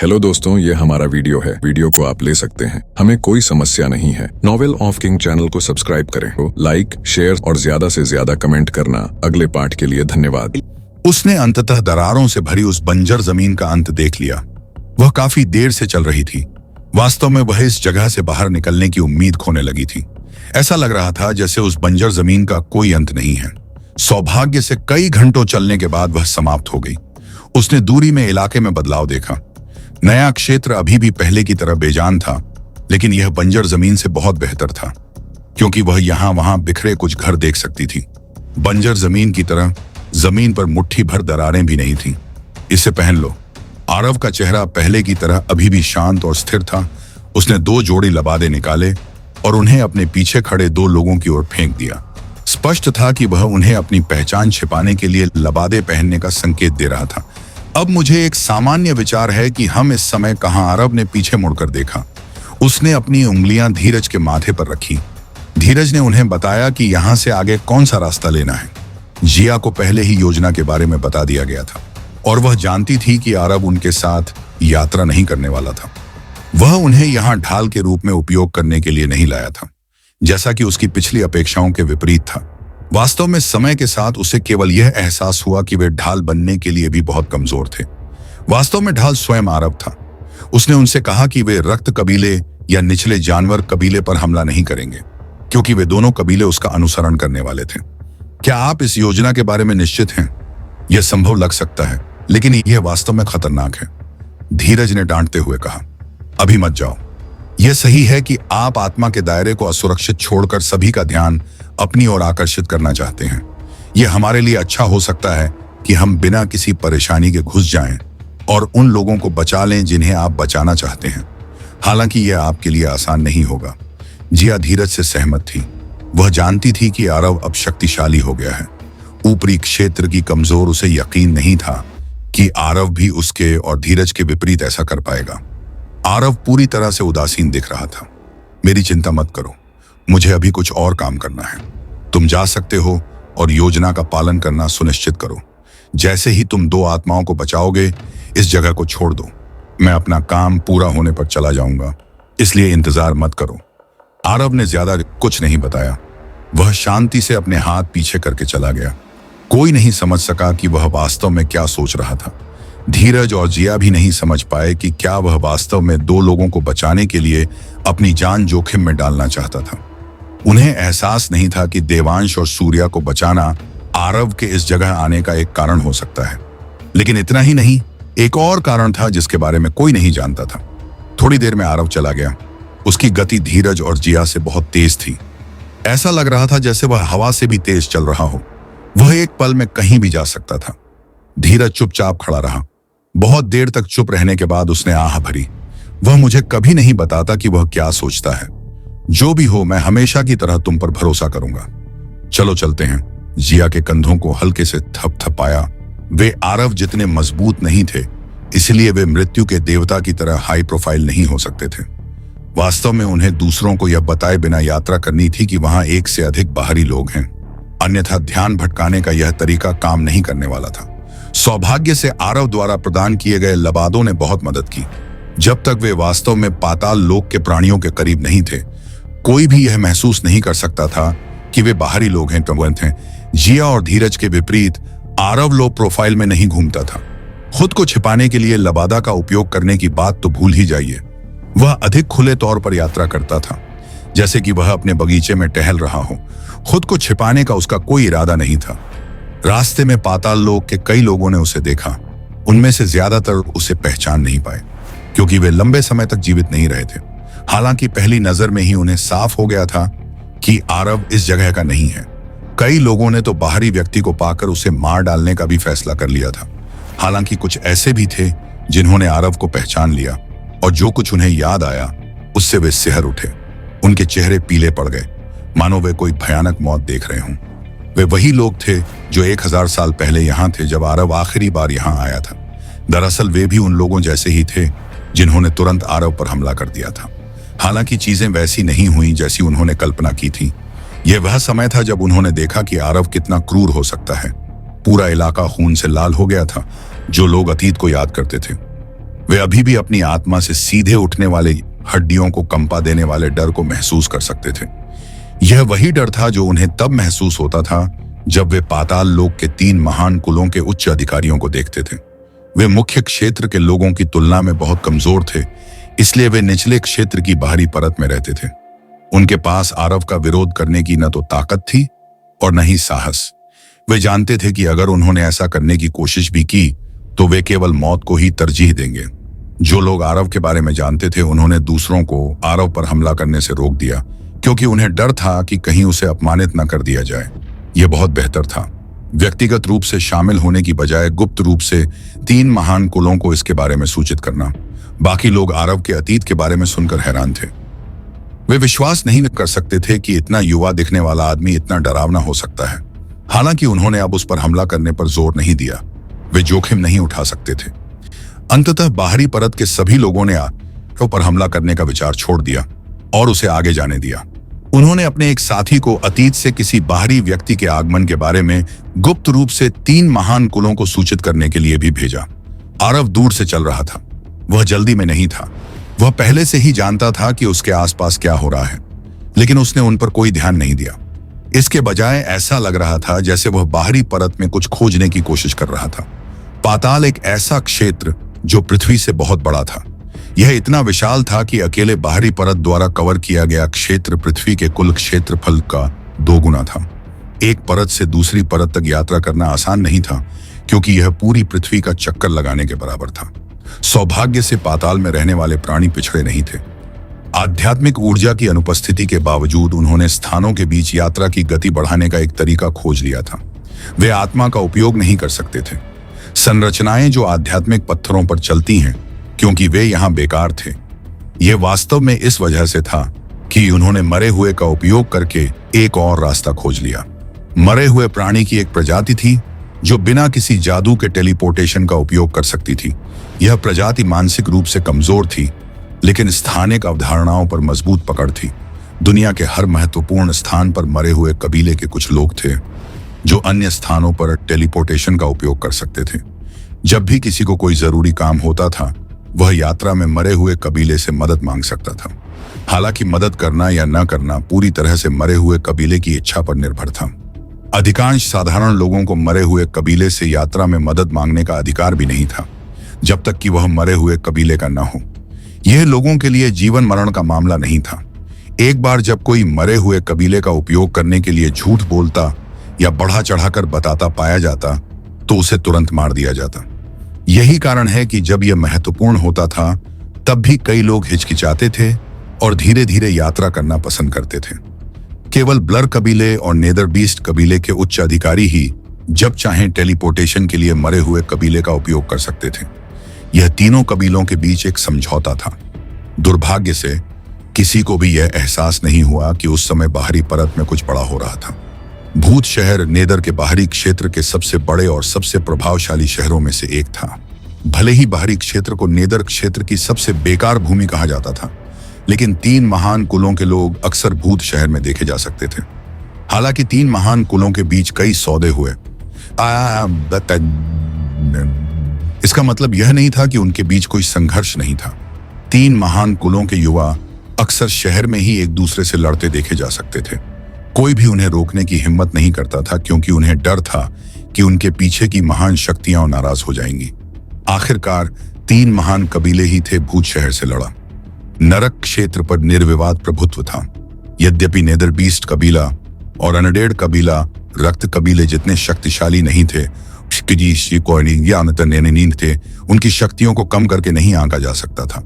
Hello दोस्तों, ये हमारा वीडियो है। वीडियो को आप ले सकते हैं, हमें कोई समस्या नहीं है। नॉवेल ऑफ किंग चैनल को सब्सक्राइब करें, लाइक, शेयर और ज्यादा से ज्यादा कमेंट करना। अगले पार्ट के लिए धन्यवाद। उसने अंततः दरारों से भरी उस बंजर जमीन का अंत देख लिया। वह काफी देर से चल रही थी। वास्तव में वह इस जगह से बाहर निकलने की उम्मीद खोने लगी थी। ऐसा लग रहा था जैसे उस बंजर जमीन का कोई अंत नहीं है। सौभाग्य से कई घंटों चलने के बाद वह समाप्त हो गई। उसने दूरी में इलाके में बदलाव देखा। नया क्षेत्र अभी भी पहले की तरह बेजान था, लेकिन यह बंजर जमीन से बहुत बेहतर था, क्योंकि वह यहां वहां बिखरे कुछ घर देख सकती थी। बंजर जमीन की तरह जमीन पर मुट्ठी भर दरारें भी नहीं थीं। इसे पहन लो। आरव का चेहरा पहले की तरह अभी भी शांत और स्थिर था। उसने 2 जोड़ी लबादे निकाले और उन्हें अपने पीछे खड़े 2 लोगों की ओर फेंक दिया। स्पष्ट था कि वह उन्हें अपनी पहचान छिपाने के लिए लबादे पहनने का संकेत दे रहा था। अब मुझे एक सामान्य विचार है कि हम इस समय कहां। आरव ने पीछे मुड़कर देखा। उसने अपनी उंगलियां धीरज के माथे पर रखी। धीरज ने उन्हें बताया कि यहां से आगे कौन सा रास्ता लेना है। जिया को पहले ही योजना के बारे में बता दिया गया था और वह जानती थी कि आरव उनके साथ यात्रा नहीं करने वाला था। वह उन्हें यहां ढाल के रूप में उपयोग करने के लिए नहीं लाया था, जैसा कि उसकी पिछली अपेक्षाओं के विपरीत था। वास्तव में समय के साथ उसे केवल यह एहसास हुआ कि वे ढाल बनने के लिए भी बहुत कमजोर थे। वास्तव में ढाल स्वयं आरव था। उसने उनसे कहा कि वे रक्त कबीले या निचले जानवर कबीले पर हमला नहीं करेंगे, क्योंकि वे दोनों कबीले उसका अनुसरण करने वाले थे। क्या आप इस योजना के बारे में निश्चित हैं? यह संभव लग सकता है, लेकिन यह वास्तव में खतरनाक है, धीरज ने डांटते हुए कहा। अभी मत जाओ। यह सही है कि आप आत्मा के दायरे को असुरक्षित छोड़कर सभी का ध्यान अपनी ओर आकर्षित करना चाहते हैं। यह हमारे लिए अच्छा हो सकता है कि हम बिना किसी परेशानी के घुस जाएं और उन लोगों को बचा लें जिन्हें आप बचाना चाहते हैं। हालांकि यह आपके लिए आसान नहीं होगा। जिया धीरज से सहमत थी। वह जानती थी कि आरव अब शक्तिशाली हो गया है। ऊपरी क्षेत्र की कमजोर उसे यकीन नहीं था कि आरव भी उसके और धीरज के विपरीत ऐसा कर पाएगा। आरव पूरी तरह से उदासीन दिख रहा था। मेरी चिंता मत करो, मुझे अभी कुछ और काम करना है। तुम जा सकते हो और योजना का पालन करना सुनिश्चित करो। जैसे ही तुम 2 आत्माओं को बचाओगे, इस जगह को छोड़ दो। मैं अपना काम पूरा होने पर चला जाऊंगा, इसलिए इंतजार मत करो। आरव ने ज्यादा कुछ नहीं बताया। वह शांति से अपने हाथ पीछे करके चला गया। कोई नहीं समझ सका कि वह वास्तव में क्या सोच रहा था। धीरज और जिया भी नहीं समझ पाए कि क्या वह वास्तव में 2 लोगों को बचाने के लिए अपनी जान जोखिम में डालना चाहता था। उन्हें एहसास नहीं था कि देवांश और सूर्या को बचाना आरव के इस जगह आने का एक कारण हो सकता है। लेकिन इतना ही नहीं, एक और कारण था जिसके बारे में कोई नहीं जानता था। थोड़ी देर में आरव चला गया। उसकी गति धीरज और जिया से बहुत तेज थी। ऐसा लग रहा था जैसे वह हवा से भी तेज चल रहा हो। वह एक पल में कहीं भी जा सकता था। धीरज चुपचाप खड़ा रहा। बहुत देर तक चुप रहने के बाद उसने आह भरी। वह मुझे कभी नहीं बताता कि वह क्या सोचता है। जो भी हो, मैं हमेशा की तरह तुम पर भरोसा करूंगा। चलो चलते हैं। जिया के कंधों को हल्के से थपथपाया। वे आरव जितने मजबूत नहीं थे, इसलिए वे मृत्यु के देवता की तरह हाई प्रोफाइल नहीं हो सकते थे। वास्तव में उन्हें दूसरों को यह बताए बिना यात्रा करनी थी कि वहां 1 से अधिक बाहरी लोग हैं। अन्यथा ध्यान भटकाने का यह तरीका काम नहीं करने वाला था। सौभाग्य से आरव द्वारा प्रदान किए गए लबादों ने बहुत मदद की। जब तक वे वास्तव में पाताल लोक के प्राणियों के करीब नहीं थे, कोई भी यह महसूस नहीं कर सकता था कि वे बाहरी लोग हैं। जिया और धीरज के विपरीत आरव लो प्रोफाइल में नहीं घूमता था। खुद को छिपाने के लिए लबादा का उपयोग करने की बात तो भूल ही जाइए। वह अधिक खुले तौर पर यात्रा करता था, जैसे कि वह अपने बगीचे में टहल रहा हो। खुद को छिपाने का उसका कोई इरादा नहीं था। रास्ते में पाताल लोक के कई लोगों ने उसे देखा। उनमें से ज्यादातर उसे पहचान नहीं पाए, क्योंकि वे लंबे समय तक जीवित नहीं रहे थे। हालांकि पहली नजर में ही उन्हें साफ हो गया था कि आरव इस जगह का नहीं है। कई लोगों ने तो बाहरी व्यक्ति को पाकर उसे मार डालने का भी फैसला कर लिया था। हालांकि कुछ ऐसे भी थे जिन्होंने आरव को पहचान लिया, और जो कुछ उन्हें याद आया उससे वे सिहर उठे। उनके चेहरे पीले पड़ गए, मानो वे कोई भयानक मौत देख रहे हों। वे वही लोग थे जो 1000 साल पहले यहाँ थे, जब आरव आखिरी बार यहाँ आया था। दरअसल वे भी उन लोगों जैसे ही थे जिन्होंने तुरंत आरव पर हमला कर दिया था। हालांकि चीजें वैसी नहीं हुई जैसी उन्होंने कल्पना की थी। यह वह समय था जब उन्होंने देखा कि आरव कितना क्रूर हो सकता है। पूरा इलाका खून से लाल हो गया था। जो लोग अतीत को याद करते थे वे अभी भी अपनी आत्मा से सीधे उठने वाले, हड्डियों को कंपा देने वाले डर को महसूस कर सकते थे। यह वही डर था जो उन्हें तब महसूस होता था जब वे पाताल लोक के 3 महान कुलों के उच्च अधिकारियों को देखते थे। वे मुख्य क्षेत्र के लोगों की तुलना में बहुत कमजोर थे, इसलिए वे निचले क्षेत्र की बाहरी परत में रहते थे। उनके पास आरव का विरोध करने की न तो ताकत थी और न ही साहस। वे जानते थे कि अगर उन्होंने ऐसा करने की कोशिश भी की तो वे केवल मौत को ही तरजीह देंगे। जो लोग आरव के बारे में जानते थे, उन्होंने दूसरों को आरव पर हमला करने से रोक दिया, क्योंकि उन्हें डर था कि कहीं उसे अपमानित न कर दिया जाए। यह बहुत बेहतर था, व्यक्तिगत रूप से शामिल होने की बजाय गुप्त रूप से 3 महान कुलों को इसके बारे में सूचित करना। बाकी लोग आरव के अतीत के बारे में सुनकर हैरान थे। वे विश्वास नहीं कर सकते थे कि इतना युवा दिखने वाला आदमी इतना डरावना हो सकता है। हालांकि उन्होंने अब उस पर हमला करने पर जोर नहीं दिया, वे जोखिम नहीं उठा सकते थे। अंततः बाहरी परत के सभी लोगों ने आरव पर हमला करने का विचार छोड़ दिया और उसे आगे जाने दिया। उन्होंने अपने एक साथी को अतीत से किसी बाहरी व्यक्ति के आगमन के बारे में गुप्त रूप से 3 महान कुलों को सूचित करने के लिए भी भेजा। आरव दूर से चल रहा था, वह जल्दी में नहीं था। वह पहले से ही जानता था कि उसके आसपास क्या हो रहा है, लेकिन उसने उन पर कोई ध्यान नहीं दिया। इसके बजाय ऐसा लग रहा था जैसे वह बाहरी परत में कुछ खोजने की कोशिश कर रहा था। पाताल एक ऐसा क्षेत्र जो पृथ्वी से बहुत बड़ा था। यह इतना विशाल था कि अकेले बाहरी परत द्वारा कवर किया गया क्षेत्र पृथ्वी के कुल क्षेत्रफल का 2 गुना था। एक परत से दूसरी परत तक यात्रा करना आसान नहीं था, क्योंकि यह पूरी पृथ्वी का चक्कर लगाने के बराबर था। सौभाग्य से पाताल में रहने वाले प्राणी पिछड़े नहीं थे। आध्यात्मिक ऊर्जा की अनुपस्थिति के बावजूद उन्होंने स्थानों के बीच यात्रा की गति बढ़ाने का एक तरीका खोज लिया था। वे आत्मा का उपयोग नहीं कर सकते थे। संरचनाएं जो आध्यात्मिक पत्थरों पर चलती हैं, क्योंकि वे यहां बेकार थे। यह वास्तव में इस वजह से था कि उन्होंने मरे हुए का उपयोग करके एक और रास्ता खोज लिया। मरे हुए प्राणी की एक प्रजाति थी जो बिना किसी जादू के टेलीपोर्टेशन का उपयोग कर सकती थी। यह प्रजाति मानसिक रूप से कमजोर थी, लेकिन स्थानिक अवधारणाओं पर मजबूत पकड़ थी। दुनिया के हर महत्वपूर्ण स्थान पर मरे हुए कबीले के कुछ लोग थे जो अन्य स्थानों पर टेलीपोर्टेशन का उपयोग कर सकते थे। जब भी किसी को कोई जरूरी काम होता था, वह यात्रा में मरे हुए कबीले से मदद मांग सकता था। हालांकि मदद करना या न करना पूरी तरह से मरे हुए कबीले की इच्छा पर निर्भर था। अधिकांश साधारण लोगों को मरे हुए कबीले से यात्रा में मदद मांगने का अधिकार भी नहीं था, जब तक कि वह मरे हुए कबीले का न हो। यह लोगों के लिए जीवन मरण का मामला नहीं था। एक बार जब कोई मरे हुए कबीले का उपयोग करने के लिए झूठ बोलता या बढ़ा चढ़ाकर बताता पाया जाता, तो उसे तुरंत मार दिया जाता। यही कारण है कि जब यह महत्वपूर्ण होता था, तब भी कई लोग हिचकिचाते थे और धीरे धीरे यात्रा करना पसंद करते थे। केवल ब्लर कबीले और नेदर बीस्ट कबीले के उच्च अधिकारी ही जब चाहें टेलीपोर्टेशन के लिए मरे हुए कबीले का उपयोग कर सकते थे। यह तीनों कबीलों के बीच एक समझौता था। दुर्भाग्य से किसी को भी यह एहसास नहीं हुआ कि उस समय बाहरी परत में कुछ बड़ा हो रहा था। भूत शहर नेदर के बाहरी क्षेत्र के सबसे बड़े और सबसे प्रभावशाली शहरों में से एक था। भले ही बाहरी क्षेत्र को नेदर क्षेत्र की सबसे बेकार भूमि कहा जाता था, लेकिन 3 महान कुलों के लोग अक्सर भूत शहर में देखे जा सकते थे। हालांकि 3 महान कुलों के बीच कई सौदे हुए। इसका मतलब यह नहीं था कि उनके बीच कोई संघर्ष नहीं था। 3 महान कुलों के युवा अक्सर शहर में ही एक दूसरे से लड़ते देखे जा सकते थे। कोई भी उन्हें रोकने की हिम्मत नहीं करता था, क्योंकि उन्हें डर था कि उनके पीछे की महान शक्तियां नाराज हो जाएंगी। आखिरकार 3 महान कबीले ही थे भूत शहर से लड़ा। नरक क्षेत्र पर निर्विवाद प्रभुत्व था। यद्यपि नेदर बीस्ट कबीला और अनडेड कबीला रक्त कबीले जितने शक्तिशाली नहीं थे, थे, उनकी शक्तियों को कम करके नहीं आंका जा सकता था,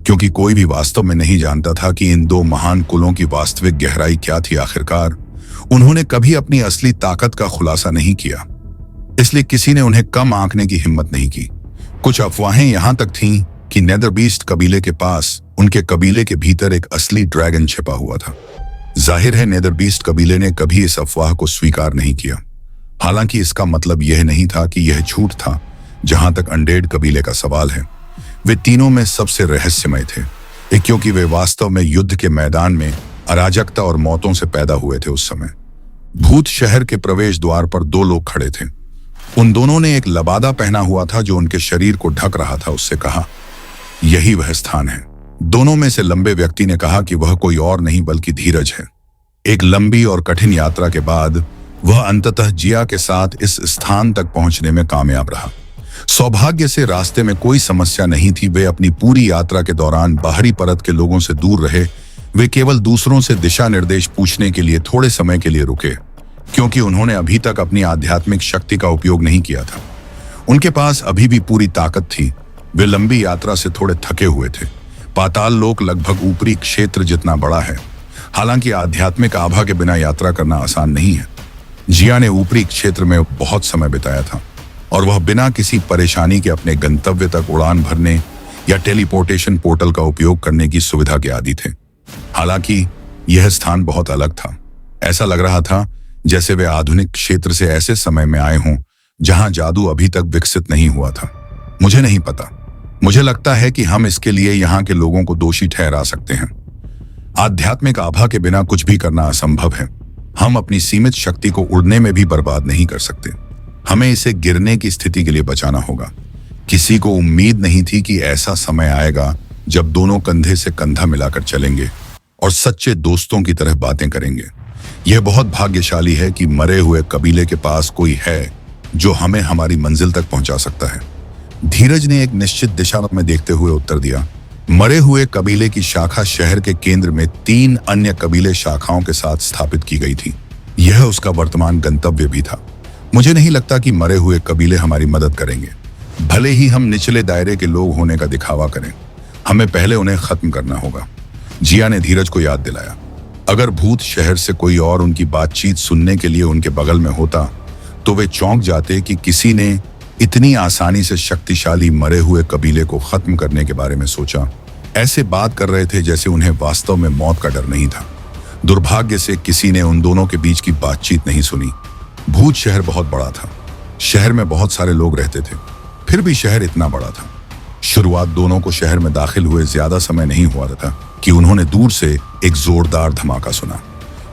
क्योंकि कोई भी वास्तव में नहीं जानता था कि इन 2 महान कुलों की वास्तविक गहराई क्या थी। आखिरकार उन्होंने कभी अपनी असली ताकत का खुलासा नहीं किया, इसलिए किसी ने उन्हें कम आंकने की हिम्मत नहीं की। कुछ अफवाहें यहां तक थीं कि नेदर बीस्ट कबीले के पास उनके कबीले के भीतर एक असली ड्रैगन छिपा हुआ था। जाहिर है नेदर बीस्ट कबीले ने कभी इस अफवाह को स्वीकार नहीं किया। हालांकि इसका मतलब यह नहीं था कि यह झूठ था। जहां तक अनडेड कबीले का सवाल है, वे तीनों में सबसे रहस्यमय थे, क्योंकि वे वास्तव में युद्ध के मैदान में अराजकता और मौतों से पैदा हुए थे। उस समय भूत शहर के प्रवेश द्वार पर 2 लोग खड़े थे। उन दोनों ने एक लबादा पहना हुआ था जो उनके शरीर को ढक रहा था। उससे कहा, यही वह स्थान है। दोनों में से लंबे व्यक्ति ने कहा कि वह कोई और नहीं बल्कि धीरज है। एक लंबी और कठिन यात्रा के बाद वह अंततः जिया के साथ इस स्थान तक पहुंचने में कामयाब रहा। सौभाग्य से रास्ते में कोई समस्या नहीं थी। वे अपनी पूरी यात्रा के दौरान बाहरी परत के लोगों से दूर रहे। वे केवल दूसरों से दिशा निर्देश पूछने के लिए थोड़े समय के लिए रुके, क्योंकि उन्होंने अभी तक अपनी आध्यात्मिक शक्ति का उपयोग नहीं किया था। उनके पास अभी भी पूरी ताकत थी। वे लंबी यात्रा से थोड़े थके हुए थे। पाताल लोक लगभग ऊपरी क्षेत्र जितना बड़ा है। हालांकि आध्यात्मिक आभा के बिना यात्रा करना आसान नहीं है। जिया ने ऊपरी क्षेत्र में बहुत समय बिताया था और वह बिना किसी परेशानी के अपने गंतव्य तक उड़ान भरने या टेलीपोर्टेशन पोर्टल का उपयोग करने की सुविधा के आदी थे। हालांकि यह स्थान बहुत अलग था। ऐसा लग रहा था जैसे वे आधुनिक क्षेत्र से ऐसे समय में आए हों जहां जादू अभी तक विकसित नहीं हुआ था। मुझे नहीं पता। मुझे लगता है कि हम इसके लिए यहाँ के लोगों को दोषी ठहरा सकते हैं। आध्यात्मिक आभा के बिना कुछ भी करना असंभव है। हम अपनी सीमित शक्ति को उड़ने में भी बर्बाद नहीं कर सकते। हमें इसे गिरने की स्थिति के लिए बचाना होगा। किसी को उम्मीद नहीं थी कि ऐसा समय आएगा जब दोनों कंधे से कंधा मिलाकर चलेंगे और सच्चे दोस्तों की तरह बातें करेंगे। यह बहुत भाग्यशाली है कि मरे हुए कबीले के पास कोई है जो हमें हमारी मंजिल तक पहुंचा सकता है। धीरज ने एक निश्चित दिशा में देखते हुए उत्तर दिया। मरे हुए कबीले की शाखा शहर के केंद्र में 3 अन्य कबीले शाखाओं के साथ स्थापित की गई थी। यह उसका वर्तमान गंतव्य भी था। मुझे नहीं लगता कि मरे हुए कबीले हमारी मदद करेंगे, भले ही हम निचले दायरे के लोग होने का दिखावा करें। हमें पहले उन्हें खत्म करना होगा। जिया ने धीरज को याद दिलाया। अगर भूत शहर से कोई और उनकी बातचीत सुनने के लिए उनके बगल में होता तो वे चौंक जाते कि किसी ने इतनी आसानी से शक्तिशाली मरे हुए कबीले को खत्म करने के बारे में सोचा। ऐसे बात कर रहे थे जैसे उन्हें वास्तव में मौत का डर नहीं था। दुर्भाग्य से किसी ने उन दोनों के बीच की बातचीत नहीं सुनी। भूत शहर बहुत बड़ा था। शहर में बहुत सारे लोग रहते थे, फिर भी शहर इतना बड़ा था। शुरुआत दोनों को शहर में दाखिल हुए ज्यादा समय नहीं हुआ था कि उन्होंने दूर से एक जोरदार धमाका सुना।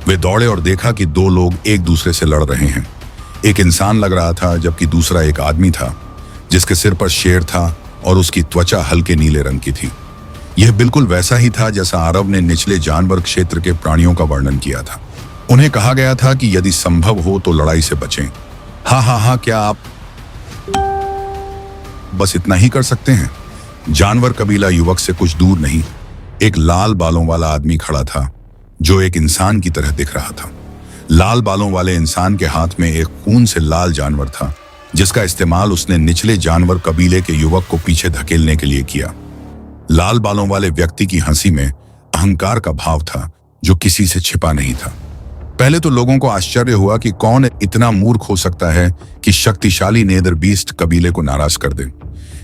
वे दौड़े और देखा कि 2 लोग एक दूसरे से लड़ रहे हैं। एक इंसान लग रहा था जबकि दूसरा एक आदमी था जिसके सिर पर शेर था और उसकी त्वचा हल्के नीले रंग की थी। यह बिल्कुल वैसा ही था जैसा आरव ने निचले जानवर क्षेत्र के प्राणियों का वर्णन किया था। उन्हें कहा गया था कि यदि संभव हो तो लड़ाई से बचें। हाँ, क्या आप बस इतना ही कर सकते हैं? जानवर कबीला युवक से कुछ दूर नहीं एक लाल बालों वाला आदमी खड़ा था जो एक इंसान की तरह दिख रहा था। लाल बालों वाले इंसान के हाथ में एक खून से लाल जानवर था जिसका इस्तेमाल उसने निचले जानवर कबीले के युवक को पीछे धकेलने के लिए किया। लाल बालों वाले व्यक्ति की हंसी में अहंकार का भाव था जो किसी से छिपा नहीं था। पहले तो लोगों को आश्चर्य हुआ कि कौन इतना मूर्ख हो सकता है कि शक्तिशाली नेदर बीस्ट कबीले को नाराज कर दे।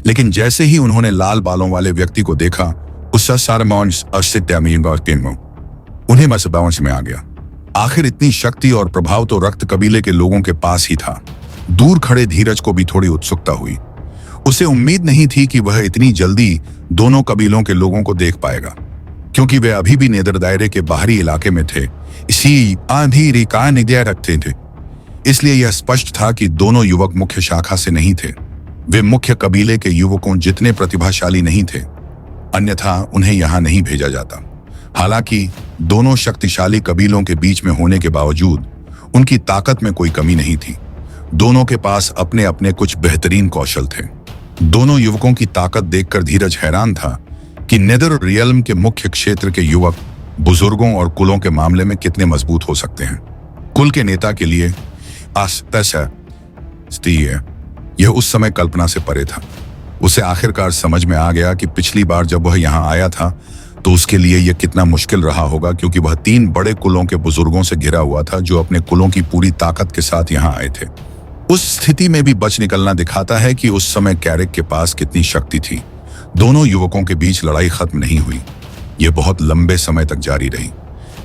लेकिन जैसे ही उन्होंने लाल बालों वाले व्यक्ति को देखा उन्हें बस बाउंस में आ गया। आखिर इतनी शक्ति और प्रभाव तो रक्त कबीले के लोगों के पास ही था। दूर खड़े धीरज को भी थोड़ी उत्सुकता हुई। उसे उम्मीद नहीं थी कि वह इतनी जल्दी दोनों कबीलों के लोगों को देख पाएगा, क्योंकि वे अभी भी नेदर दायरे के बाहरी इलाके में थे। इसी आंधी रिका निगाह रखते थे, इसलिए यह स्पष्ट था कि दोनों युवक मुख्य शाखा से नहीं थे। वे मुख्य कबीले के युवकों जितने प्रतिभाशाली नहीं थे, अन्यथा उन्हें यहां नहीं भेजा जाता। हालांकि दोनों शक्तिशाली कबीलों के बीच में होने के बावजूद उनकी ताकत में कोई कमी नहीं थी। दोनों के पास अपने अपने कुछ बेहतरीन कौशल थे। दोनों युवकों की ताकत देखकर धीरज हैरान था कि नेदर रियल्म के मुख्य क्षेत्र के युवक बुजुर्गों और कुलों के मामले में कितने मजबूत हो सकते हैं। कुल के नेता के लिए यह उस समय कल्पना से परे था। उसे आखिरकार समझ में आ गया कि पिछली बार जब वह यहां आया था तो उसके लिए यह कितना मुश्किल रहा होगा, क्योंकि वह 3 बड़े कुलों के बुजुर्गों से घिरा हुआ था जो अपने कुलों की पूरी ताकत के साथ यहां आए थे। उस स्थिति में भी बच निकलना दिखाता है कि उस समय कैरिक के पास कितनी शक्ति थी। दोनों युवकों के बीच लड़ाई खत्म नहीं हुई। यह बहुत लंबे समय तक जारी रही।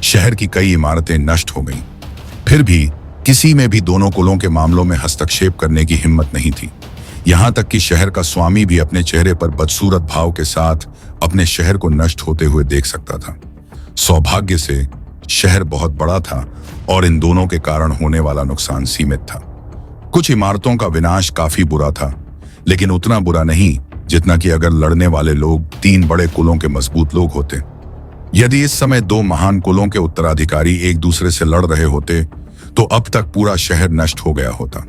शहर की कई इमारतें नष्ट हो गईं। फिर भी किसी में भी दोनों कुलों के मामलों में हस्तक्षेप करने की हिम्मत नहीं थी। यहां तक कि शहर का स्वामी भी अपने चेहरे पर बदसूरत भाव के साथ अपने शहर को नष्ट होते हुए देख सकता था। सौभाग्य से शहर बहुत बड़ा था और इन दोनों के कारण होने वाला नुकसान सीमित था। कुछ इमारतों का विनाश काफी बुरा था, लेकिन उतना बुरा नहीं जितना कि अगर लड़ने वाले लोग 3 बड़े कुलों के मजबूत लोग होते। यदि इस समय 2 महान कुलों के उत्तराधिकारी एक दूसरे से लड़ रहे होते तो अब तक पूरा शहर नष्ट हो गया होता।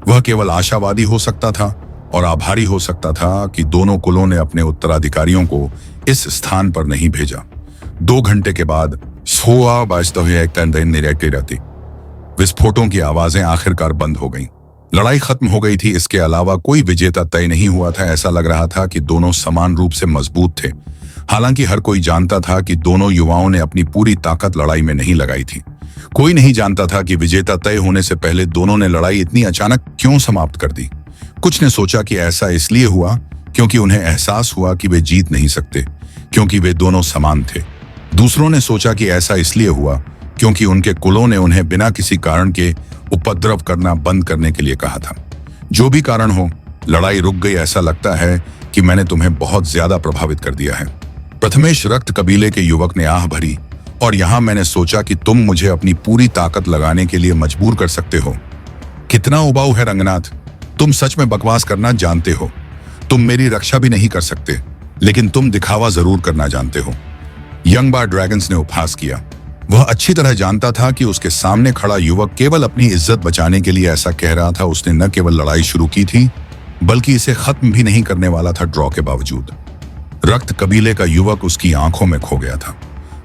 वह केवल आशावादी हो सकता था और आभारी हो सकता था कि दोनों कुलों ने अपने उत्तराधिकारियों को इस स्थान पर नहीं भेजा। 2 घंटे के बाद विस्फोटों की आवाजें आखिरकार बंद हो गईं। लड़ाई खत्म हो गई थी। इसके अलावा कोई विजेता तय नहीं हुआ था। ऐसा लग रहा था कि दोनों समान रूप से मजबूत थे। हालांकि हर कोई जानता था कि दोनों युवाओं ने अपनी पूरी ताकत लड़ाई में नहीं लगाई थी। कोई नहीं जानता था कि विजेता तय होने से पहले दोनों ने लड़ाई इतनी अचानक क्यों समाप्त कर दी। कुछ ने सोचा कि ऐसा इसलिए हुआ क्योंकि उन्हें एहसास हुआ कि वे जीत नहीं सकते, क्योंकि वे दोनों समान थे। दूसरों ने सोचा कि ऐसा इसलिए हुआ क्योंकि उनके कुलों ने उन्हें बिना किसी कारण के उपद्रव करना बंद करने के लिए कहा था। जो भी कारण हो, लड़ाई रुक गई। ऐसा लगता है कि मैंने तुम्हें बहुत ज्यादा प्रभावित कर दिया है। प्रथमेश रक्त कबीले के युवक ने आह भरी, और यहां मैंने सोचा कि तुम मुझे अपनी पूरी ताकत लगाने के लिए मजबूर कर सकते हो। कितना उबाऊ है रंगनाथ, तुम सच में बकवास करना जानते हो। तुम मेरी रक्षा भी नहीं कर सकते, लेकिन तुम दिखावा जरूर करना जानते हो। यंग बार ड्रैगन्स ने उपहास किया। वह अच्छी तरह जानता था कि उसके सामने खड़ा युवक केवल अपनी इज्जत बचाने के लिए ऐसा कह रहा था। उसने न केवल लड़ाई शुरू की थी, बल्कि इसे खत्म भी नहीं करने वाला था ड्रॉ के बावजूद। रक्त कबीले का युवक उसकी आंखों में खो गया था।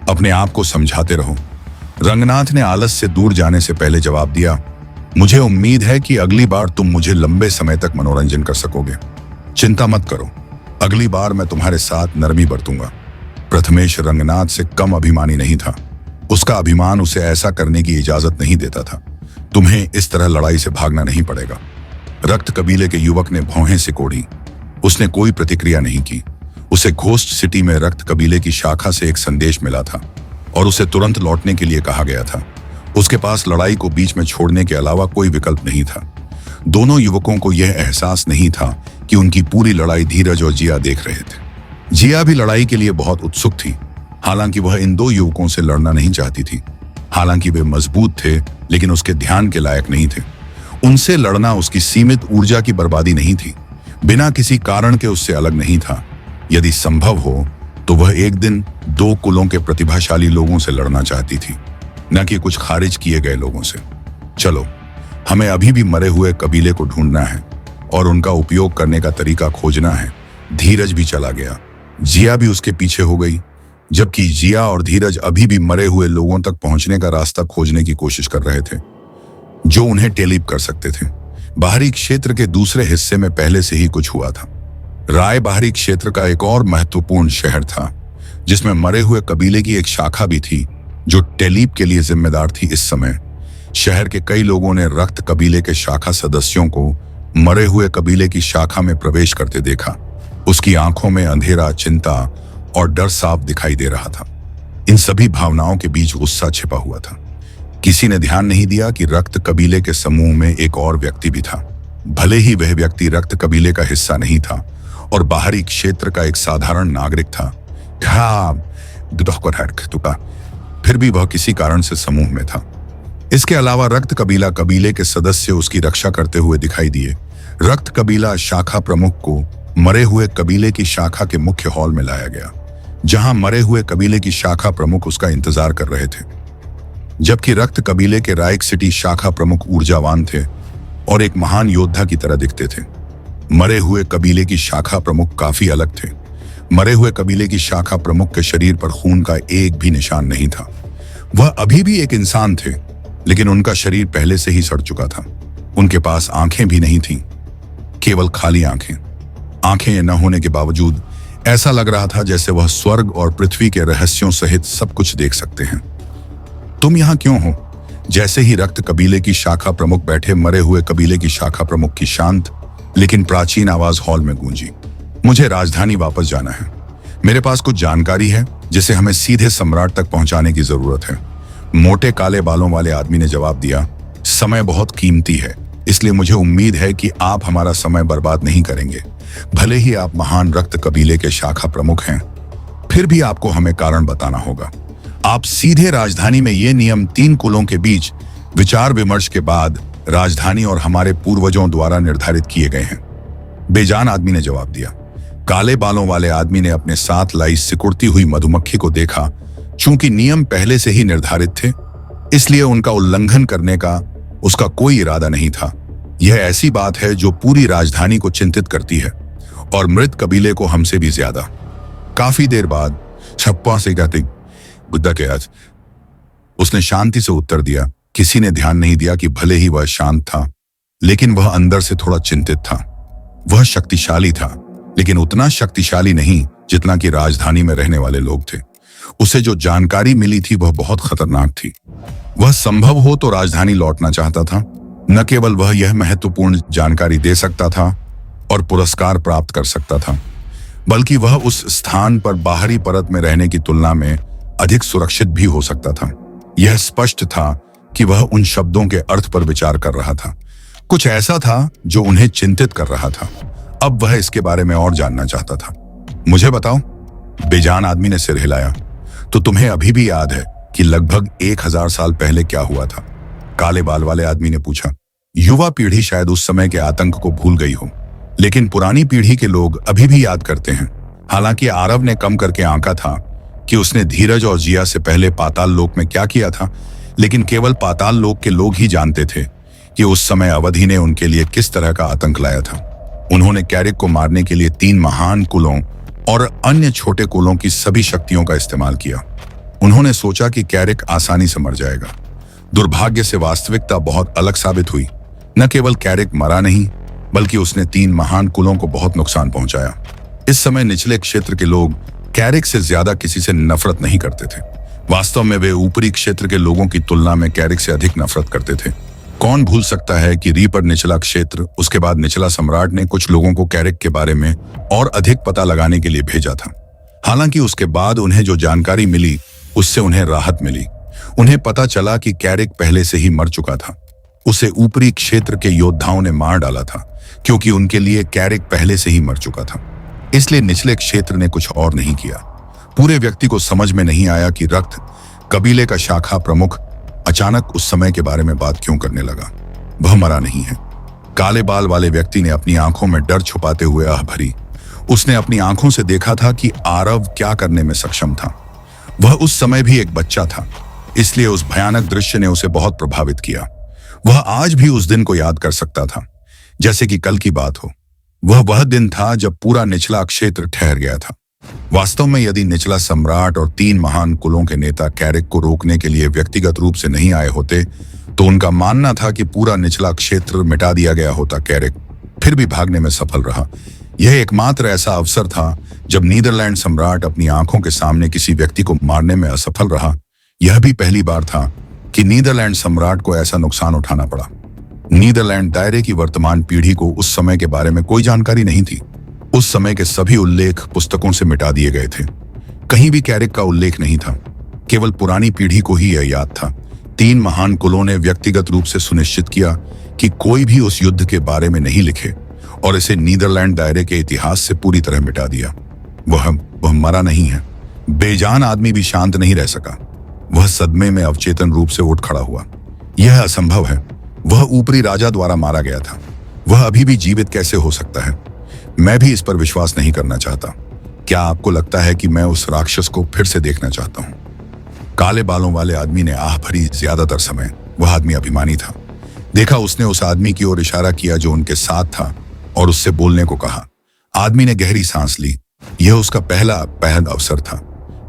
अपने आप को समझाते रहो। रंगनाथ ने आलस से दूर जाने से पहले जवाब दिया, मुझे उम्मीद है कि अगली बार तुम मुझे लंबे समय तक मनोरंजन कर सकोगे। चिंता मत करो, अगली बार मैं तुम्हारे साथ नरमी बरतूंगा। प्रथमेश रंगनाथ से कम अभिमानी नहीं था। उसका अभिमान उसे ऐसा करने की इजाजत नहीं देता था। तुम्हें इस तरह लड़ाई से भागना नहीं पड़ेगा। रक्त कबीले के युवक ने भौहें सिकोड़ी। उसने कोई प्रतिक्रिया नहीं की। उसे घोस्ट सिटी में रक्त कबीले की शाखा से एक संदेश मिला था और उसे तुरंत लौटने के लिए कहा गया था। उसके पास लड़ाई को बीच में छोड़ने के अलावा कोई विकल्प नहीं था। दोनों युवकों को यह एहसास नहीं था कि उनकी पूरी लड़ाई धीरज और जिया देख रहे थे। जिया भी लड़ाई के लिए बहुत उत्सुक थी। हालांकि वह इन 2 युवकों से लड़ना नहीं चाहती थी। हालांकि वे मजबूत थे, लेकिन उसके ध्यान के लायक नहीं थे। उनसे लड़ना उसकी सीमित ऊर्जा की बर्बादी नहीं थी। बिना किसी कारण के उससे अलग नहीं था। यदि संभव हो तो वह एक दिन 2 कुलों के प्रतिभाशाली लोगों से लड़ना चाहती थी, न कि कुछ खारिज किए गए लोगों से। चलो, हमें अभी भी मरे हुए कबीले को ढूंढना है और उनका उपयोग करने का तरीका खोजना है। धीरज भी चला गया। जिया भी उसके पीछे हो गई, जबकि जिया और धीरज अभी भी मरे हुए लोगों तक पहुंचने का रास्ता खोजने की कोशिश कर रहे थे, जो उन्हें टेलीप कर सकते थे। बाहरी क्षेत्र के दूसरे हिस्से में पहले से ही कुछ हुआ था। राय बाहरी क्षेत्र का एक और महत्वपूर्ण शहर था, जिसमें मरे हुए कबीले की एक शाखा भी थी, जो टेलीप के लिए जिम्मेदार थी। इस समय शहर के कई लोगों ने रक्त कबीले के शाखा सदस्यों को मरे हुए कबीले की शाखा में प्रवेश करते देखा। उसकी आंखों में अंधेरा, चिंता और डर साफ दिखाई दे रहा था। इन सभी भावनाओं के बीच गुस्सा छिपा हुआ था। किसी ने ध्यान नहीं दिया कि रक्त कबीले के समूह में एक और व्यक्ति भी था। भले ही वह व्यक्ति रक्त कबीले का हिस्सा नहीं था और बाहरी क्षेत्र का एक साधारण नागरिक था, फिर भी वह किसी कारण से समूह में था। इसके अलावा रक्त कबीला कबीले के सदस्य उसकी रक्षा करते हुए दिखाई दिए। रक्त कबीला शाखा प्रमुख को मरे हुए कबीले की शाखा के मुख्य हॉल में लाया गया, जहां मरे हुए कबीले की शाखा प्रमुख उसका इंतजार कर रहे थे। जबकि रक्त कबीले के राइक सिटी शाखा प्रमुख ऊर्जावान थे और एक महान योद्धा की तरह दिखते थे, मरे हुए कबीले की शाखा प्रमुख काफी अलग थे। मरे हुए कबीले की शाखा प्रमुख के शरीर पर खून का एक भी निशान नहीं था। वह अभी भी एक इंसान थे, लेकिन उनका शरीर पहले से ही सड़ चुका था। उनके पास आंखें भी नहीं थीं, केवल खाली आंखें। आंखें न होने के बावजूद ऐसा लग रहा था जैसे वह स्वर्ग और पृथ्वी के रहस्यों सहित सब कुछ देख सकते हैं। तुम यहां क्यों हो? जैसे ही रक्त कबीले की शाखा प्रमुख बैठे, मरे हुए कबीले की शाखा प्रमुख की शांत लेकिन प्राचीन आवाज हॉल में गूंजी। मुझे राजधानी वापस जाना है। मेरे पास कुछ जानकारी है जिसे हमें सीधे सम्राट तक पहुंचाने की जरूरत है। मोटे काले बालों वाले आदमी ने जवाब दिया, समय बहुत कीमती है, इसलिए मुझे उम्मीद है कि आप हमारा समय बर्बाद नहीं करेंगे। भले ही आप महान रक्त कबीले के शाखा प्रमुख हैं, फिर भी आपको हमें कारण बताना होगा। आप सीधे राजधानी में ये नियम 3 कुलों के बीच विचार विमर्श के बाद राजधानी और हमारे पूर्वजों द्वारा निर्धारित किए गए हैं। बेजान आदमी ने जवाब दिया। काले बालों वाले आदमी ने अपने साथ लाई सिकुड़ती हुई मधुमक्खी को देखा। चूंकि नियम पहले से ही निर्धारित थे, इसलिए उनका उल्लंघन करने का उसका कोई इरादा नहीं था। यह ऐसी बात है जो पूरी राजधानी को चिंतित करती है, और मृत कबीले को हमसे भी ज्यादा। काफी देर बाद छप्पा से कहते बुद्धा के आज उसने शांति से उत्तर दिया। किसी ने ध्यान नहीं दिया कि भले ही वह शांत था, लेकिन वह अंदर से थोड़ा चिंतित था। वह शक्तिशाली था, लेकिन उतना शक्तिशाली नहीं जितना कि राजधानी में रहने वाले लोग थे। उसे जो जानकारी मिली थी वह बहुत खतरनाक थी। वह संभव हो तो राजधानी लौटना चाहता था। न केवल वह यह महत्वपूर्ण जानकारी दे सकता था और पुरस्कार प्राप्त कर सकता था, बल्कि वह उस स्थान पर बाहरी परत में रहने की तुलना में अधिक सुरक्षित भी हो सकता था। यह स्पष्ट था कि वह उन शब्दों के अर्थ पर विचार कर रहा था। कुछ ऐसा था जो उन्हें चिंतित कर रहा था। अब वह इसके बारे में और जानना चाहता था। मुझे बताओ, बेजान आदमी ने सिर हिलाया। तो तुम्हें अभी भी याद है कि लगभग 1000 साल पहले क्या हुआ था? काले बाल वाले आदमी ने पूछा। युवा पीढ़ी शायद उस समय के आतंक को भूल गई हो, लेकिन पुरानी पीढ़ी के लोग अभी भी याद करते हैं। हालांकि आरव ने कम करके आंका था कि उसने धीरज और जिया से पहले पाताल लोक में क्या किया था, लेकिन केवल पाताल लोक के लोग ही जानते थे कि उस समय अवधि ने उनके लिए किस तरह का आतंक लाया था। उन्होंने कैरिक को मारने के लिए 3 महान कुलों और अन्य छोटे कुलों की सभी शक्तियों का इस्तेमाल किया। उन्होंने सोचा कि कैरिक आसानी से मर जाएगा। दुर्भाग्य से वास्तविकता बहुत अलग साबित हुई। न केवल कैरिक मरा नहीं, बल्कि उसने 3 महान कुलों को बहुत नुकसान पहुंचाया। इस समय निचले क्षेत्र के लोग कैरिक से ज्यादा किसी से नफरत नहीं करते थे। वास्तव में वे ऊपरी क्षेत्र के लोगों की तुलना में कैरिक से अधिक नफरत करते थे। कौन भूल सकता है कि रीपर निचला क्षेत्र, उसके बाद निचला सम्राट ने कुछ लोगों को कैरिक के बारे में और अधिक पता लगाने के लिए भेजा था। हालांकि उसके बाद उन्हें जो जानकारी मिली उससे उन्हें राहत मिली। उन्हें पता चला कि कैरिक पहले से ही मर चुका था। उसे ऊपरी क्षेत्र के योद्धाओं ने मार डाला था, क्योंकि उनके लिए कैरिक पहले से ही मर चुका था। इसलिए निचले क्षेत्र ने कुछ और नहीं किया। पूरे व्यक्ति को समझ में नहीं आया कि रक्त कबीले का शाखा प्रमुख अचानक उस समय के बारे में बात क्यों करने लगा। वह मरा नहीं है। काले बाल वाले व्यक्ति ने अपनी आंखों में डर छुपाते हुए आह भरी। उसने अपनी आंखों से देखा था कि आरव क्या करने में सक्षम था। वह उस समय भी एक बच्चा था, इसलिए उस भयानक दृश्य ने उसे बहुत प्रभावित किया। वह आज भी उस दिन को याद कर सकता था, जैसे कि कल की बात हो। वह दिन था जब पूरा निचला क्षेत्र ठहर गया था। वास्तव में यदि निचला सम्राट और 3 महान कुलों के नेता कैरिक को रोकने के लिए व्यक्तिगत रूप से नहीं आए होते, तो उनका मानना था कि पूरा निचला क्षेत्र मिटा दिया गया होता। कैरिक फिर भी भागने में सफल रहा। यह एकमात्र ऐसा अवसर था जब नीदरलैंड सम्राट अपनी आंखों के सामने किसी व्यक्ति को मारने में असफल रहा। यह भी पहली बार था कि नीदरलैंड सम्राट को ऐसा नुकसान उठाना पड़ा। नीदरलैंड दायरे की वर्तमान पीढ़ी को उस समय के बारे में कोई जानकारी नहीं थी। उस समय के सभी उल्लेख पुस्तकों से मिटा दिए गए थे। कहीं भी कैरिक का उल्लेख नहीं था। केवल पुरानी पीढ़ी को ही यह याद था। 3 महान कुलों ने व्यक्तिगत रूप से सुनिश्चित किया कि कोई भी उस युद्ध के बारे में नहीं लिखे और इसे नीदरलैंड दायरे के इतिहास से पूरी तरह मिटा दिया। वह मरा नहीं है। बेजान आदमी भी शांत नहीं रह सका। वह सदमे में अवचेतन रूप से उठ खड़ा हुआ। यह असंभव है। वह ऊपरी राजा द्वारा मारा गया था। वह अभी भी जीवित कैसे हो सकता है? मैं भी इस पर विश्वास नहीं करना चाहता। क्या आपको लगता है कि मैं उस राक्षस को फिर से देखना चाहता हूं? काले बालों वाले आदमी ने आह भरी। ज्यादातर समय वह आदमी अभिमानी था। देखा, उसने उस आदमी की ओर इशारा किया जो उनके साथ था और उससे बोलने को कहा। आदमी ने गहरी सांस ली। यह उसका पहला अवसर था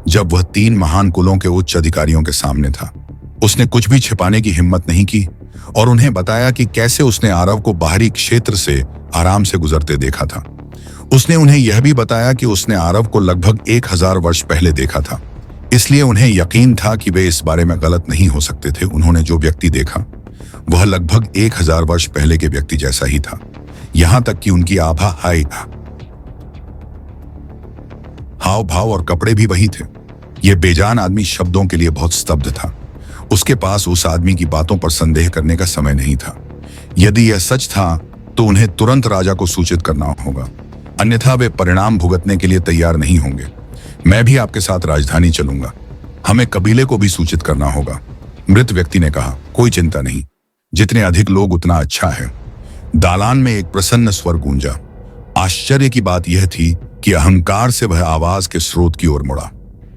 जब वह 3 महान कुलों के उच्च अधिकारियों के सामने था। उसने कुछ भी छिपाने की हिम्मत नहीं की और उन्हें बताया कि कैसे उसने आरव को बाहरी क्षेत्र से आराम से गुजरते देखा था। उसने उन्हें यह भी बताया कि उसने आरव को लगभग 1000 वर्ष पहले देखा था। इसलिए उन्हें यकीन था कि वे इस बारे में गलत नहीं हो सकते थे। उन्होंने जो व्यक्ति देखा वह लगभग 1000 वर्ष पहले के व्यक्ति जैसा ही था, यहां तक कि उनकी आभा, हाव भाव और कपड़े भी वही थे। यह बेजान आदमी शब्दों के लिए बहुत स्तब्ध था। उसके पास उस आदमी की बातों पर संदेह करने का समय नहीं था। यदि यह सच था तो उन्हें तुरंत राजा को सूचित करना होगा, अन्यथा वे परिणाम भुगतने के लिए तैयार नहीं होंगे। मैं भी आपके साथ राजधानी चलूंगा। हमें कबीले को भी सूचित करना होगा। मृत व्यक्ति ने कहा। कोई चिंता नहीं, जितने अधिक लोग उतना अच्छा है। दालान में एक प्रसन्न स्वर गूंजा। आश्चर्य की बात यह थी कि अहंकार से वह आवाज के स्रोत की ओर मुड़ा।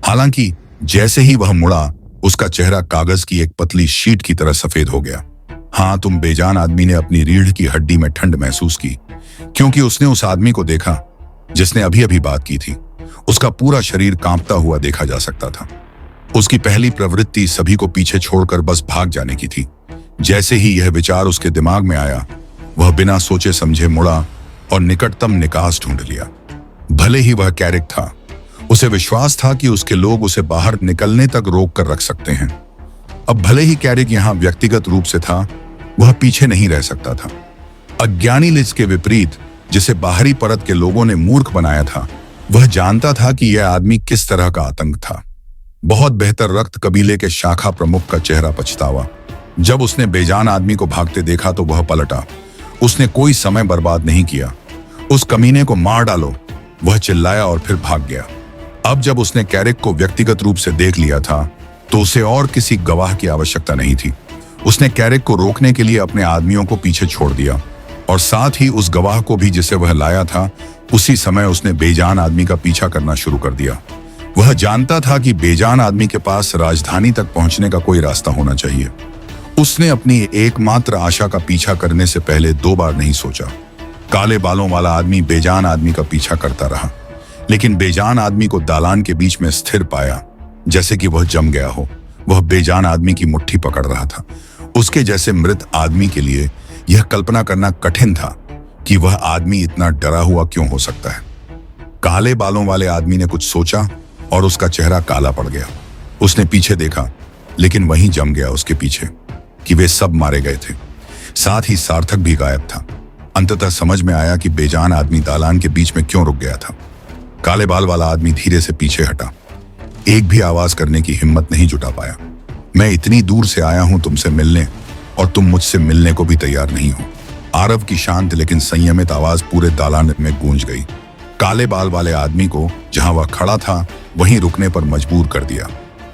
हालांकि जैसे ही वह मुड़ा, उसका चेहरा कागज की एक पतली शीट की तरह सफेद हो गया। हाँ, तुम बेजान आदमी ने अपनी रीढ़ की हड्डी में ठंड महसूस की, क्योंकि उसने उस आदमी को देखा जिसने अभी अभी बात की थी। उसका पूरा शरीर कांपता हुआ देखा जा सकता था। उसकी पहली प्रवृत्ति सभी को पीछे छोड़कर बस भाग जाने की थी। जैसे ही यह विचार उसके दिमाग में आया, वह बिना सोचे समझे मुड़ा और निकटतम निकास ढूंढ लिया। भले ही वह कैरिक था, उसे विश्वास था कि उसके लोग उसे बाहर निकलने तक रोक कर रख सकते हैं। अब भले ही कैरिक यहां व्यक्तिगत रूप से था, वह पीछे नहीं रह सकता था। अज्ञानी लिज के विपरीत, जिसे बाहरी परत के लोगों ने मूर्ख बनाया था, वह जानता था कि यह आदमी किस तरह का आतंक था। बहुत बेहतर रक्त कबीले के शाखा प्रमुख का चेहरा पछतावा। जब उसने बेजान आदमी को भागते देखा तो वह पलटा। उसने कोई समय बर्बाद नहीं किया। उस कमीने को मार डालो, वह चिल्लाया और फिर भाग गया। अब जब उसने कैरिक को व्यक्तिगत रूप से देख लिया था, तो उसे और किसी गवाह की आवश्यकता नहीं थी। उसने कैरिक को रोकने के लिए अपने आदमियों को पीछे छोड़ दिया और साथ ही उस गवाह को भी जिसे वह लाया था। उसी समय उसने बेजान आदमी का पीछा करना शुरू कर दिया। वह जानता था कि बेजान आदमी के पास राजधानी तक पहुंचने का कोई रास्ता होना चाहिए। उसने अपनी एकमात्र आशा का पीछा करने से पहले 2 बार नहीं सोचा। काले बालों वाला आदमी बेजान आदमी का पीछा करता रहा, लेकिन बेजान आदमी को दालान के बीच में स्थिर पाया, जैसे कि वह जम गया हो। वह बेजान आदमी की मुट्ठी पकड़ रहा था। उसके जैसे मृत आदमी के लिए यह कल्पना करना कठिन था कि वह आदमी इतना डरा हुआ क्यों हो सकता है। काले बालों वाले आदमी ने कुछ सोचा और उसका चेहरा काला पड़ गया। उसने पीछे देखा, लेकिन वहीं जम गया उसके पीछे कि वे सब मारे गए थे। साथ ही सार्थक भी गायब था। अंततः समझ में आया कि बेजान आदमी दालान के बीच में क्यों रुक गया था। काले बाल वाला आदमी धीरे से पीछे हटा। एक भी आवाज करने की हिम्मत नहीं जुटा पाया। मैं इतनी दूर से आया हूं तुमसे मिलने, और तुम मुझसे मिलने को भी तैयार नहीं हो। आरव की शांत लेकिन संयमित आवाज पूरे दालान में गूंज गई। काले बाल वाले आदमी को जहां वह खड़ा था वहीं रुकने पर मजबूर कर दिया।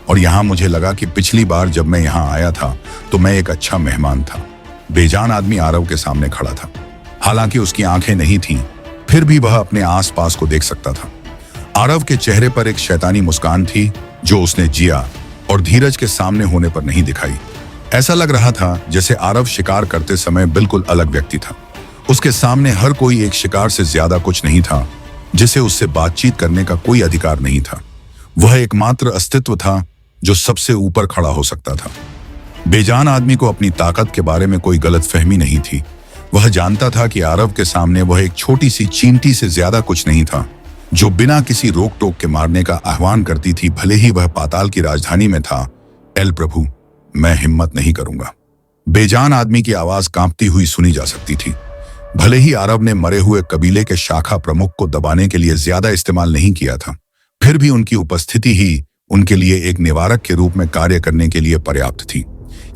और यहां मुझे लगा कि पिछली बार जब मैं यहां आया था तो मैं एक अच्छा मेहमान था। बेजान आदमी आरव के सामने खड़ा था। हालांकि उसकी आंखें नहीं थीं, फिर भी वह अपने आसपास को देख सकता था। आरव के चेहरे पर एक शैतानी मुस्कान थी जो उसने जिया और धीरज के सामने होने पर नहीं दिखाई। ऐसा लग रहा था जैसे आरव शिकार करते समय बिल्कुल अलग व्यक्ति था। उसके सामने हर कोई एक शिकार से ज्यादा कुछ नहीं था, जिसे उससे बातचीत करने का कोई अधिकार नहीं था। वह एकमात्र अस्तित्व था जो सबसे ऊपर खड़ा हो सकता था। बेजान आदमी को अपनी ताकत के बारे में कोई गलतफहमी नहीं थी। वह जानता था कि आरव के सामने वह एक छोटी सी चींटी से ज्यादा कुछ नहीं था, जो बिना किसी रोक टोक के मारने का आह्वान करती थी, भले ही वह पाताल की राजधानी में था। एल प्रभु, मैं हिम्मत नहीं करूंगा। बेजान आदमी की आवाज कांपती हुई सुनी जा सकती थी। भले ही आरव ने मरे हुए कबीले के शाखा प्रमुख को दबाने के लिए ज्यादा इस्तेमाल नहीं किया था, फिर भी उनकी उपस्थिति ही उनके लिए एक निवारक के रूप में कार्य करने के लिए पर्याप्त थी।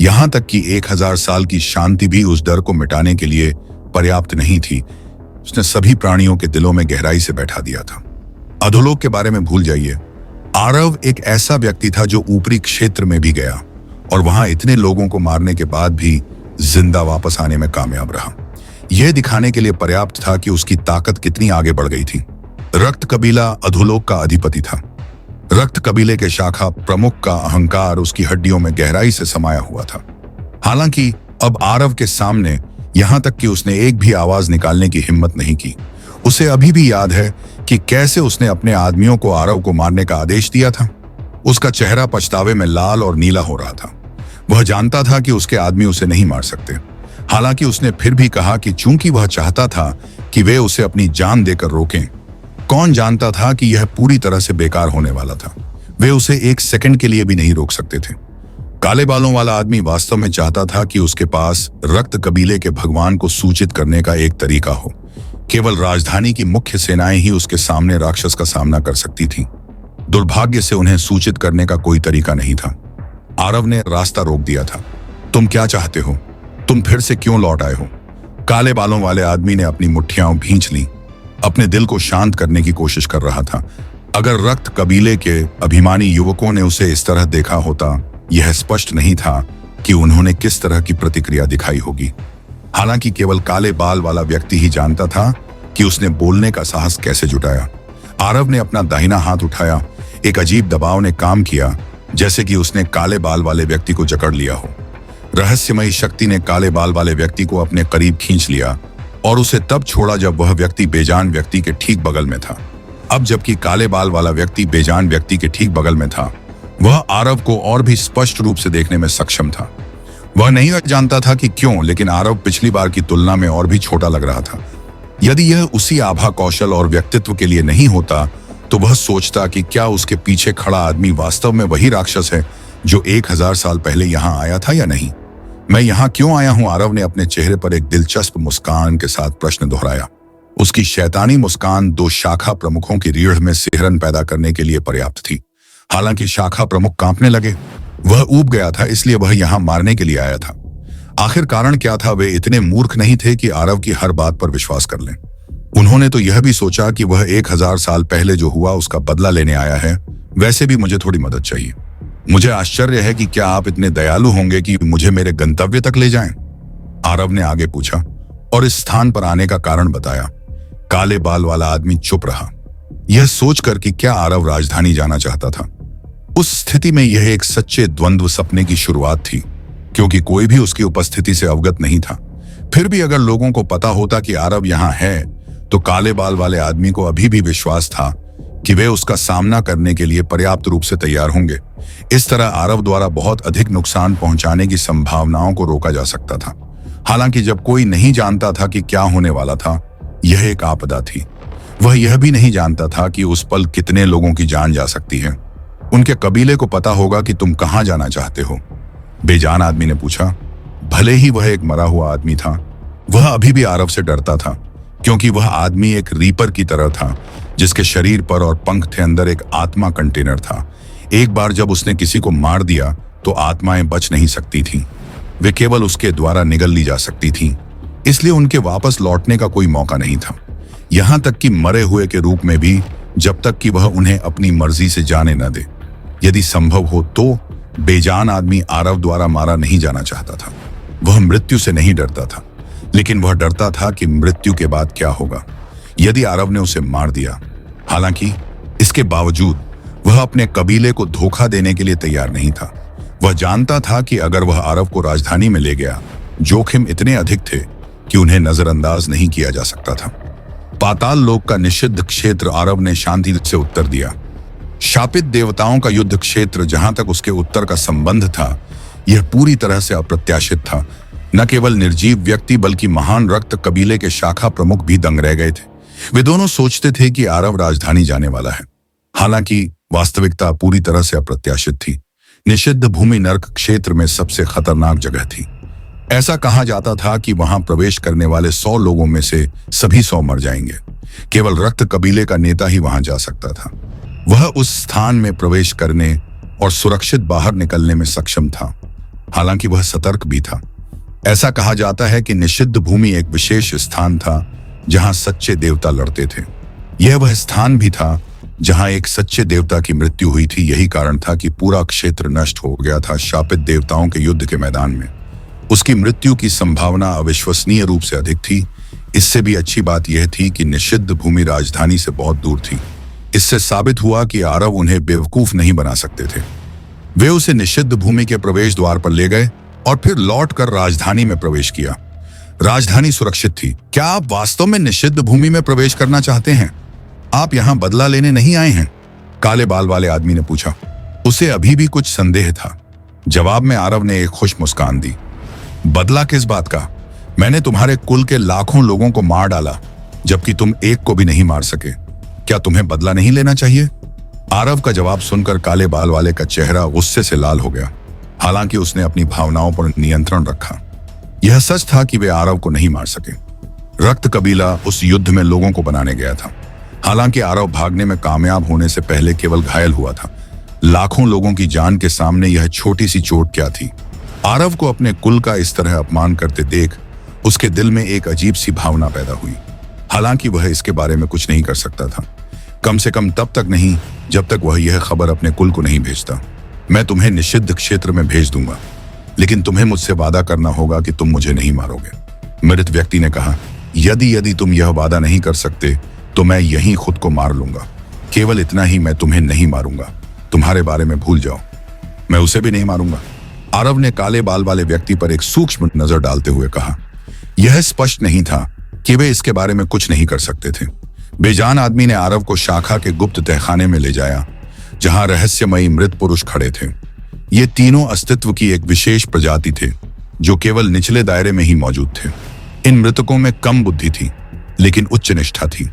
यहां तक कि 1000 साल की शांति भी उस डर को मिटाने के लिए पर्याप्त नहीं थी। उसने सभी प्राणियों के दिलों में गहराई से बैठा दिया था। अधोलोक के बारे में भूल जाइए। आरव एक ऐसा व्यक्ति था जो ऊपरी क्षेत्र में भी गया और वहां इतने लोगों को मारने के बाद भी जिंदा वापस आने में कामयाब रहा। यह दिखाने के लिए पर्याप्त था कि उसकी ताकत कितनी आगे बढ़ गई थी। रक्त कबीला अधोलोक का अधिपति था। रक्त कबीले के शाखा प्रमुख का अहंकार उसकी हड्डियों में गहराई से समाया हुआ था। हालांकि अब आरव के सामने यहां तक कि उसने एक भी आवाज निकालने की हिम्मत नहीं की। उसे अभी भी याद है कि कैसे उसने अपने आदमियों को आरव को मारने का आदेश दिया था। उसका चेहरा पछतावे में लाल और नीला हो रहा था। वह जानता था कि उसके आदमी उसे नहीं मार सकते। हालांकि उसने फिर भी कहा कि चूंकि वह चाहता था कि वे उसे अपनी जान देकर रोकें। कौन जानता था कि यह पूरी तरह से बेकार होने वाला था। वे उसे एक सेकंड के लिए भी नहीं रोक सकते थे। काले बालों वाला आदमी वास्तव में चाहता था कि उसके पास रक्त कबीले के भगवान को सूचित करने का एक तरीका हो। केवल राजधानी की मुख्य सेनाएं ही उसके सामने राक्षस का सामना कर सकती थीं। दुर्भाग्य से उन्हें सूचित करने का कोई तरीका नहीं था। आरव ने रास्ता रोक दिया था। तुम क्या चाहते हो? तुम फिर से क्यों लौट आए हो? काले बालों वाले आदमी ने अपनी मुट्ठियां भींच ली। अपने दिल को शांत करने की कोशिश कर रहा था। अगर रक्त कबीले के अभिमानी युवकों ने उसे इस तरह देखा होता, यह स्पष्ट नहीं था कि उन्होंने किस तरह की प्रतिक्रिया दिखाई होगी। हालांकि केवल काले बाल वाला व्यक्ति ही जानता था कि उसने बोलने का साहस कैसे जुटाया। आरव ने अपना दाहिना हाथ उठाया। एक अजीब दबाव ने काम किया, जैसे कि उसने काले बाल वाले व्यक्ति को जकड़ लिया हो। रहस्यमयी शक्ति ने काले बाल वाले व्यक्ति को अपने करीब खींच लिया और उसे तब छोड़ा जब वह व्यक्ति बेजान व्यक्ति के ठीक बगल में था। अब जबकि काले बाल वाला व्यक्ति बेजान व्यक्ति के ठीक बगल में था, वह आरव को और भी स्पष्ट रूप से देखने में सक्षम था। वह नहीं जानता था कि क्यों, लेकिन आरव पिछली बार की तुलना में और भी छोटा लग रहा था। यदि यह उसी आभा कौशल और व्यक्तित्व के लिए नहीं होता तो वह सोचता कि क्या उसके पीछे खड़ा आदमी वास्तव में वही राक्षस है जो 1000 साल पहले यहाँ आया था या नहीं। मैं यहाँ क्यों आया हूँ? आरव ने अपने चेहरे पर एक दिलचस्प मुस्कान के साथ प्रश्न दोहराया। उसकी शैतानी मुस्कान 2 शाखा प्रमुखों की रीढ़ में सिहरन पैदा करने के लिए पर्याप्त थी। हालांकि शाखा प्रमुख कांपने लगे। वह ऊब गया था, इसलिए वह यहाँ मारने के लिए आया था। आखिर कारण क्या था? वे इतने मूर्ख नहीं थे कि आरव की हर बात पर विश्वास कर लें। उन्होंने तो यह भी सोचा कि वह 1000 साल पहले जो हुआ उसका बदला लेने आया है। वैसे भी मुझे थोड़ी मदद चाहिए। मुझे आश्चर्य है कि क्या आप इतने दयालु होंगे कि मुझे मेरे गंतव्य तक ले जाएं? आरव ने आगे पूछा और इस स्थान पर आने का कारण बताया। काले बाल वाला आदमी चुप रहा, यह सोचकर कि क्या आरव राजधानी जाना चाहता था। उस स्थिति में यह एक सच्चे द्वंद्व सपने की शुरुआत थी, क्योंकि कोई भी उसकी उपस्थिति से अवगत नहीं था। फिर भी अगर लोगों को पता होता कि आरव यहाँ है, तो काले बाल वाले आदमी को अभी भी विश्वास था कि वे उसका सामना करने के लिए पर्याप्त रूप से तैयार होंगे। इस तरह आरव द्वारा बहुत अधिक नुकसान पहुंचाने की संभावनाओं को रोका जा सकता था। हालांकि जब कोई नहीं जानता था कि क्या होने वाला था, यह एक आपदा थी। वह यह भी नहीं जानता था कि उस पल कितने लोगों की जान जा सकती है। उनके कबीले को पता होगा कि तुम कहां जाना चाहते हो? बेजान आदमी ने पूछा। भले ही वह एक मरा हुआ आदमी था, वह अभी भी आरव से डरता था, क्योंकि वह आदमी एक रीपर की तरह था, जिसके शरीर पर और पंख थे अंदर एक आत्मा कंटेनर था। एक बार जब उसने किसी को मार दिया तो आत्माएं बच नहीं सकती थीं। वे केवल उसके द्वारा निगल ली जा सकती थीं, इसलिए उनके वापस लौटने का कोई मौका नहीं था, यहां तक कि मरे हुए के रूप में भी, जब तक कि वह उन्हें अपनी मर्जी से जाने न दे। यदि संभव हो तो बेजान आदमी आरव द्वारा मारा नहीं जाना चाहता था। वह मृत्यु से नहीं डरता था, लेकिन वह डरता था कि मृत्यु के बाद क्या होगा यदि आरव ने उसे मार दिया। हालांकि इसके बावजूद वह अपने कबीले को धोखा देने के लिए तैयार नहीं था। वह जानता था कि अगर वह आरव को राजधानी में ले गया, जोखिम इतने अधिक थे कि उन्हें नजरअंदाज नहीं किया जा सकता था। पाताल लोक का निषिद्ध क्षेत्र, आरव ने शांति से उत्तर दिया। शापित देवताओं का युद्ध क्षेत्र, जहां तक उसके उत्तर का संबंध था, यह पूरी तरह से अप्रत्याशित था। न केवल निर्जीव व्यक्ति बल्कि महान रक्त कबीले के शाखा प्रमुख भी दंग रह गए थे। वे दोनों सोचते थे कि आरव राजधानी जाने वाला है। हालांकि वास्तविकता पूरी तरह से अप्रत्याशित थी। निषिद्ध भूमि नर्क क्षेत्र में सबसे खतरनाक जगह थी। ऐसा कहा जाता था कि वहां प्रवेश करने वाले 100 लोगों में से सभी 100 मर जाएंगे। केवल रक्त कबीले का नेता ही वहां जा सकता था। वह उस स्थान में प्रवेश करने और सुरक्षित बाहर निकलने में सक्षम था। हालांकि वह सतर्क भी था। ऐसा कहा जाता है कि निषिद्ध भूमि एक विशेष स्थान था जहां सच्चे देवता लड़ते थे। यह वह स्थान भी था जहां एक सच्चे देवता की मृत्यु हुई थी। यही कारण था कि पूरा क्षेत्र नष्ट हो गया था शापित देवताओं के युद्ध के मैदान में। उसकी मृत्यु की संभावना अविश्वसनीय रूप से अधिक थी। इससे भी अच्छी बात यह थी कि निषिद्ध भूमि राजधानी से बहुत दूर थी। इससे साबित हुआ कि आरव उन्हें बेवकूफ नहीं बना सकते थे। वे उसे निषिद्ध भूमि के प्रवेश द्वार पर ले गए और फिर लौटकर राजधानी में प्रवेश किया। राजधानी सुरक्षित थी। क्या आप वास्तव में निषिद्ध भूमि में प्रवेश करना चाहते हैं? आप यहाँ बदला लेने नहीं आए हैं? काले बाल वाले आदमी ने पूछा। उसे अभी भी कुछ संदेह था। जवाब में आरव ने एक खुश मुस्कान दी। बदला किस बात का? मैंने तुम्हारे कुल के लाखों लोगों को मार डाला, जबकि तुम एक को भी नहीं मार सके। क्या तुम्हें बदला नहीं लेना चाहिए? आरव का जवाब सुनकर काले बाल वाले का चेहरा गुस्से से लाल हो गया। हालांकि उसने अपनी भावनाओं पर नियंत्रण रखा। यह सच था कि वे आरव को नहीं मार सके। रक्त कबीला उस युद्ध में लोगों को बनाने गया था। हालांकि आरव भागने में कामयाब होने से पहले केवल घायल हुआ था। लाखों लोगों की जान के सामने यह छोटी सी चोट क्या थी? आरव को अपने कुल का इस तरह अपमान करते देख उसके दिल में एक अजीब सी भावना पैदा हुई। हालांकि वह इसके बारे में कुछ नहीं कर सकता था, कम से कम तब तक नहीं जब तक वह यह खबर अपने कुल को नहीं भेजता। मैं तुम्हें निषिद्ध क्षेत्र में भेज दूंगा, लेकिन तुम्हें मुझसे वादा करना होगा कि तुम मुझे नहीं मारोगे। मृत व्यक्ति ने कहा, यदि तुम यह वादा नहीं कर सकते तो मैं यहीं खुद को मार लूंगा। केवल इतना ही, मैं तुम्हें नहीं मारूंगा, तुम्हारे बारे में भूल जाओ, मैं उसे भी नहीं मारूंगा। आरव ने काले बाल वाले व्यक्ति पर एक सूक्ष्म नजर डालते हुए कहा। यह स्पष्ट नहीं था कि वे इसके बारे में कुछ नहीं कर सकते थे। बेजान आदमी ने आरव को शाखा के गुप्त तहखाने में ले जाया, जहां रहस्यमयी मृत पुरुष खड़े थे। ये तीनों अस्तित्व की एक विशेष प्रजाति थे, जो केवल निचले दायरे में ही मौजूद थे। इन मृतकों में कम बुद्धि थी, लेकिन उच्च निष्ठा थी।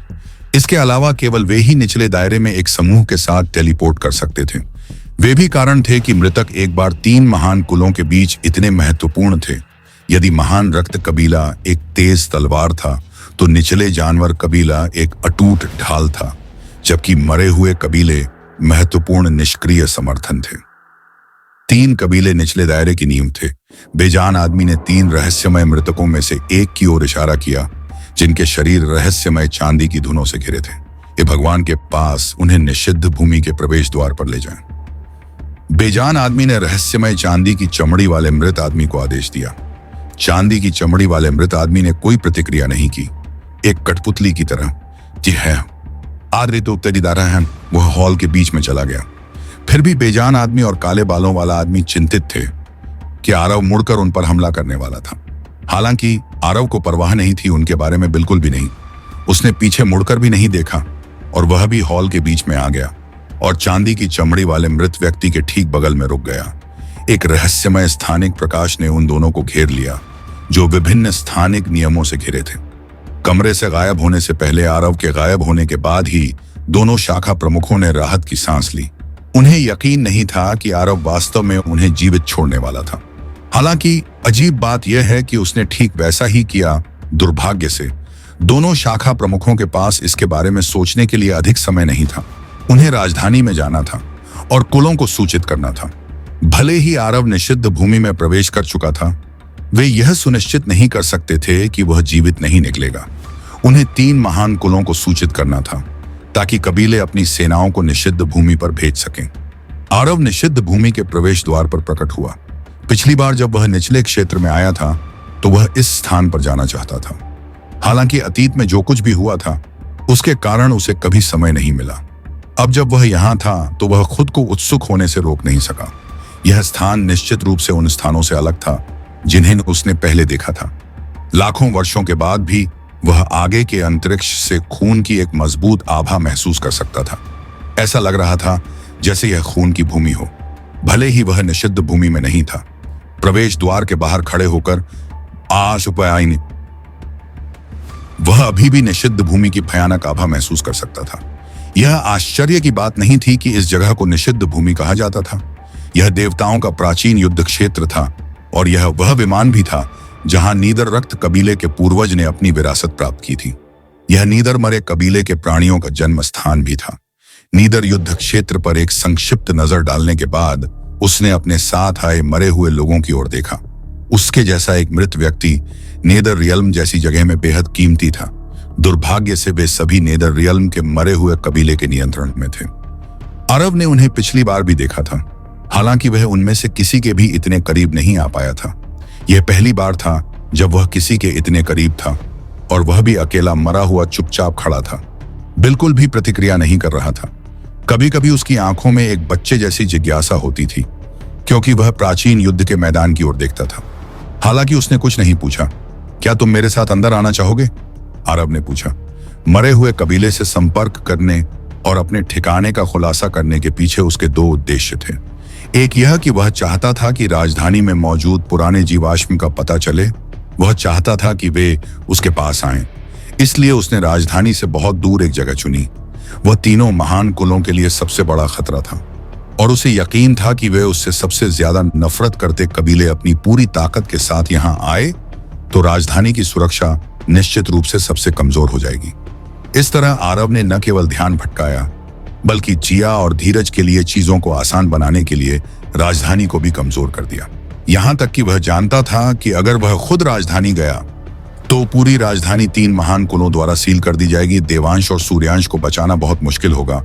इसके अलावा केवल वे ही निचले दायरे में एक समूह के साथ टेलीपोर्ट कर सकते थे। वे भी कारण थे कि मृतक एक बार 3 महान कुलों के बीच इतने महत्वपूर्ण थे। यदि महान रक्त कबीला एक तेज तलवार था, तो निचले जानवर कबीला एक अटूट ढाल था, जबकि मरे हुए कबीले महत्वपूर्ण निष्क्रिय समर्थन थे। 3 कबीले निचले दायरे की नींव थे। बेजान आदमी ने 3 रहस्यमय मृतकों में से एक की ओर इशारा किया, जिनके शरीर रहस्यमय चांदी की धुनों से घिरे थे। ये भगवान के पास उन्हें निषिद्ध भूमि के प्रवेश द्वार पर ले जाएं। बेजान आदमी ने रहस्यमय चांदी की चमड़ी वाले मृत आदमी को आदेश दिया। चांदी की चमड़ी वाले मृत आदमी ने कोई प्रतिक्रिया नहीं की, एक कठपुतली की तरह। जी है, आदरी तो उत्तरीदारा है। वह हॉल के बीच में चला गया। फिर भी बेजान आदमी और काले बालों वाला आदमी चिंतित थे कि आरव मुड़कर उन पर हमला करने वाला था। हालांकि आरव को परवाह नहीं थी, उनके बारे में बिल्कुल भी नहीं। उसने पीछे मुड़कर भी नहीं देखा और वह भी हॉल के बीच में आ गया और चांदी की चमड़ी वाले मृत व्यक्ति के ठीक बगल में रुक गया। एक रहस्यमय स्थानिक प्रकाश ने उन दोनों को घेर लिया, जो विभिन्न स्थानिक नियमों से घिरे थे। कमरे से गायब होने से पहले, आरव के गायब होने के बाद ही दोनों शाखा प्रमुखों ने राहत की सांस ली। उन्हें यकीन नहीं था कि आरव वास्तव में उन्हें जीवित छोड़ने वाला था। हालांकि अजीब बात यह है कि उसने ठीक वैसा ही किया। दुर्भाग्य से दोनों शाखा प्रमुखों के पास इसके बारे में सोचने के लिए अधिक समय नहीं था। उन्हें राजधानी में जाना था और कुलों को सूचित करना था। भले ही आरव निषिद्ध भूमि में प्रवेश कर चुका था, वे यह सुनिश्चित नहीं कर सकते थे कि वह जीवित नहीं निकलेगा। उन्हें 3 महान कुलों को सूचित करना था, ताकि कबीले अपनी सेनाओं को निषिद्ध भूमि पर भेज सकें। आरव निषिद्ध भूमि के प्रवेश द्वार पर प्रकट हुआ। पिछली बार जब वह निचले क्षेत्र में आया था, तो वह इस स्थान पर जाना चाहता था। हालांकि अतीत में जो कुछ भी हुआ था, उसके कारण उसे कभी समय नहीं मिला। अब जब वह यहाँ था, तो वह खुद को उत्सुक होने से रोक नहीं सका। यह स्थान निश्चित रूप से उन स्थानों से अलग था जिन्हें उसने पहले देखा था। लाखों वर्षों के बाद भी वह आगे के अंतरिक्ष से खून की एक मजबूत आभा महसूस कर सकता था। ऐसा लग रहा था जैसे यह खून की भूमि हो, भले ही वह निषिद्ध भूमि में नहीं था। प्रवेश द्वार के बाहर खड़े होकर वह अभी भी निषिद्ध भूमि की भयानक आभा महसूस कर सकता था। यह आश्चर्य की बात नहीं थी कि इस जगह को निषिद्ध भूमि कहा जाता था। यह देवताओं का प्राचीन युद्ध क्षेत्र था और यह वह विमान भी था जहां नीदर रक्त कबीले के पूर्वज ने अपनी विरासत प्राप्त की थी। यह नीदर मरे कबीले के प्राणियों का जन्म स्थान भी था। नीदर युद्ध क्षेत्र पर एक संक्षिप्त नजर डालने के बाद उसने अपने साथ आए मरे हुए लोगों की ओर देखा। उसके जैसा एक मृत व्यक्ति नेदर रियल्म जैसी जगह में बेहद कीमती था। दुर्भाग्य से वे सभी नेदर रियल्म के मरे हुए कबीले के नियंत्रण में थे। आरव ने उन्हें पिछली बार भी देखा था, हालांकि वह उनमें से किसी के भी इतने करीब नहीं आ पाया था। यह पहली बार था जब वह किसी के इतने करीब था, और वह भी अकेला मरा हुआ चुपचाप खड़ा था, बिल्कुल भी प्रतिक्रिया नहीं कर रहा था। कभी कभी उसकी आंखों में एक बच्चे जैसी जिज्ञासा होती थी, क्योंकि वह प्राचीन युद्ध के मैदान की ओर देखता था। हालांकि उसने कुछ नहीं पूछा। क्या तुम मेरे साथ अंदर आना चाहोगे? आरव ने पूछा। मरे हुए कबीले से संपर्क करने और अपने ठिकाने का खुलासा करने के पीछे उसके 2 उद्देश्य थे। एक यह कि वह चाहता था कि राजधानी में मौजूद पुराने जीवाश्म का पता चले। वह चाहता था कि वे उसके पास आएं। इसलिए उसने राजधानी से बहुत दूर एक जगह चुनी। वह तीनों महान कुलों के लिए सबसे बड़ा खतरा था, और उसे यकीन था कि वे उससे सबसे ज्यादा नफरत करते कबीले अपनी पूरी ताकत के साथ यहां आए तो राजधानी की सुरक्षा निश्चित रूप से सबसे कमजोर हो जाएगी। इस तरह आरव ने न केवल ध्यान भटकाया, बल्कि जिया और धीरज के लिए चीजों को आसान बनाने के लिए राजधानी को भी कमजोर कर दिया। यहां तक कि वह जानता था कि अगर वह खुद राजधानी गया तो पूरी राजधानी 3 महान कुलों द्वारा सील कर दी जाएगी। देवांश और सूर्यांश को बचाना बहुत मुश्किल होगा।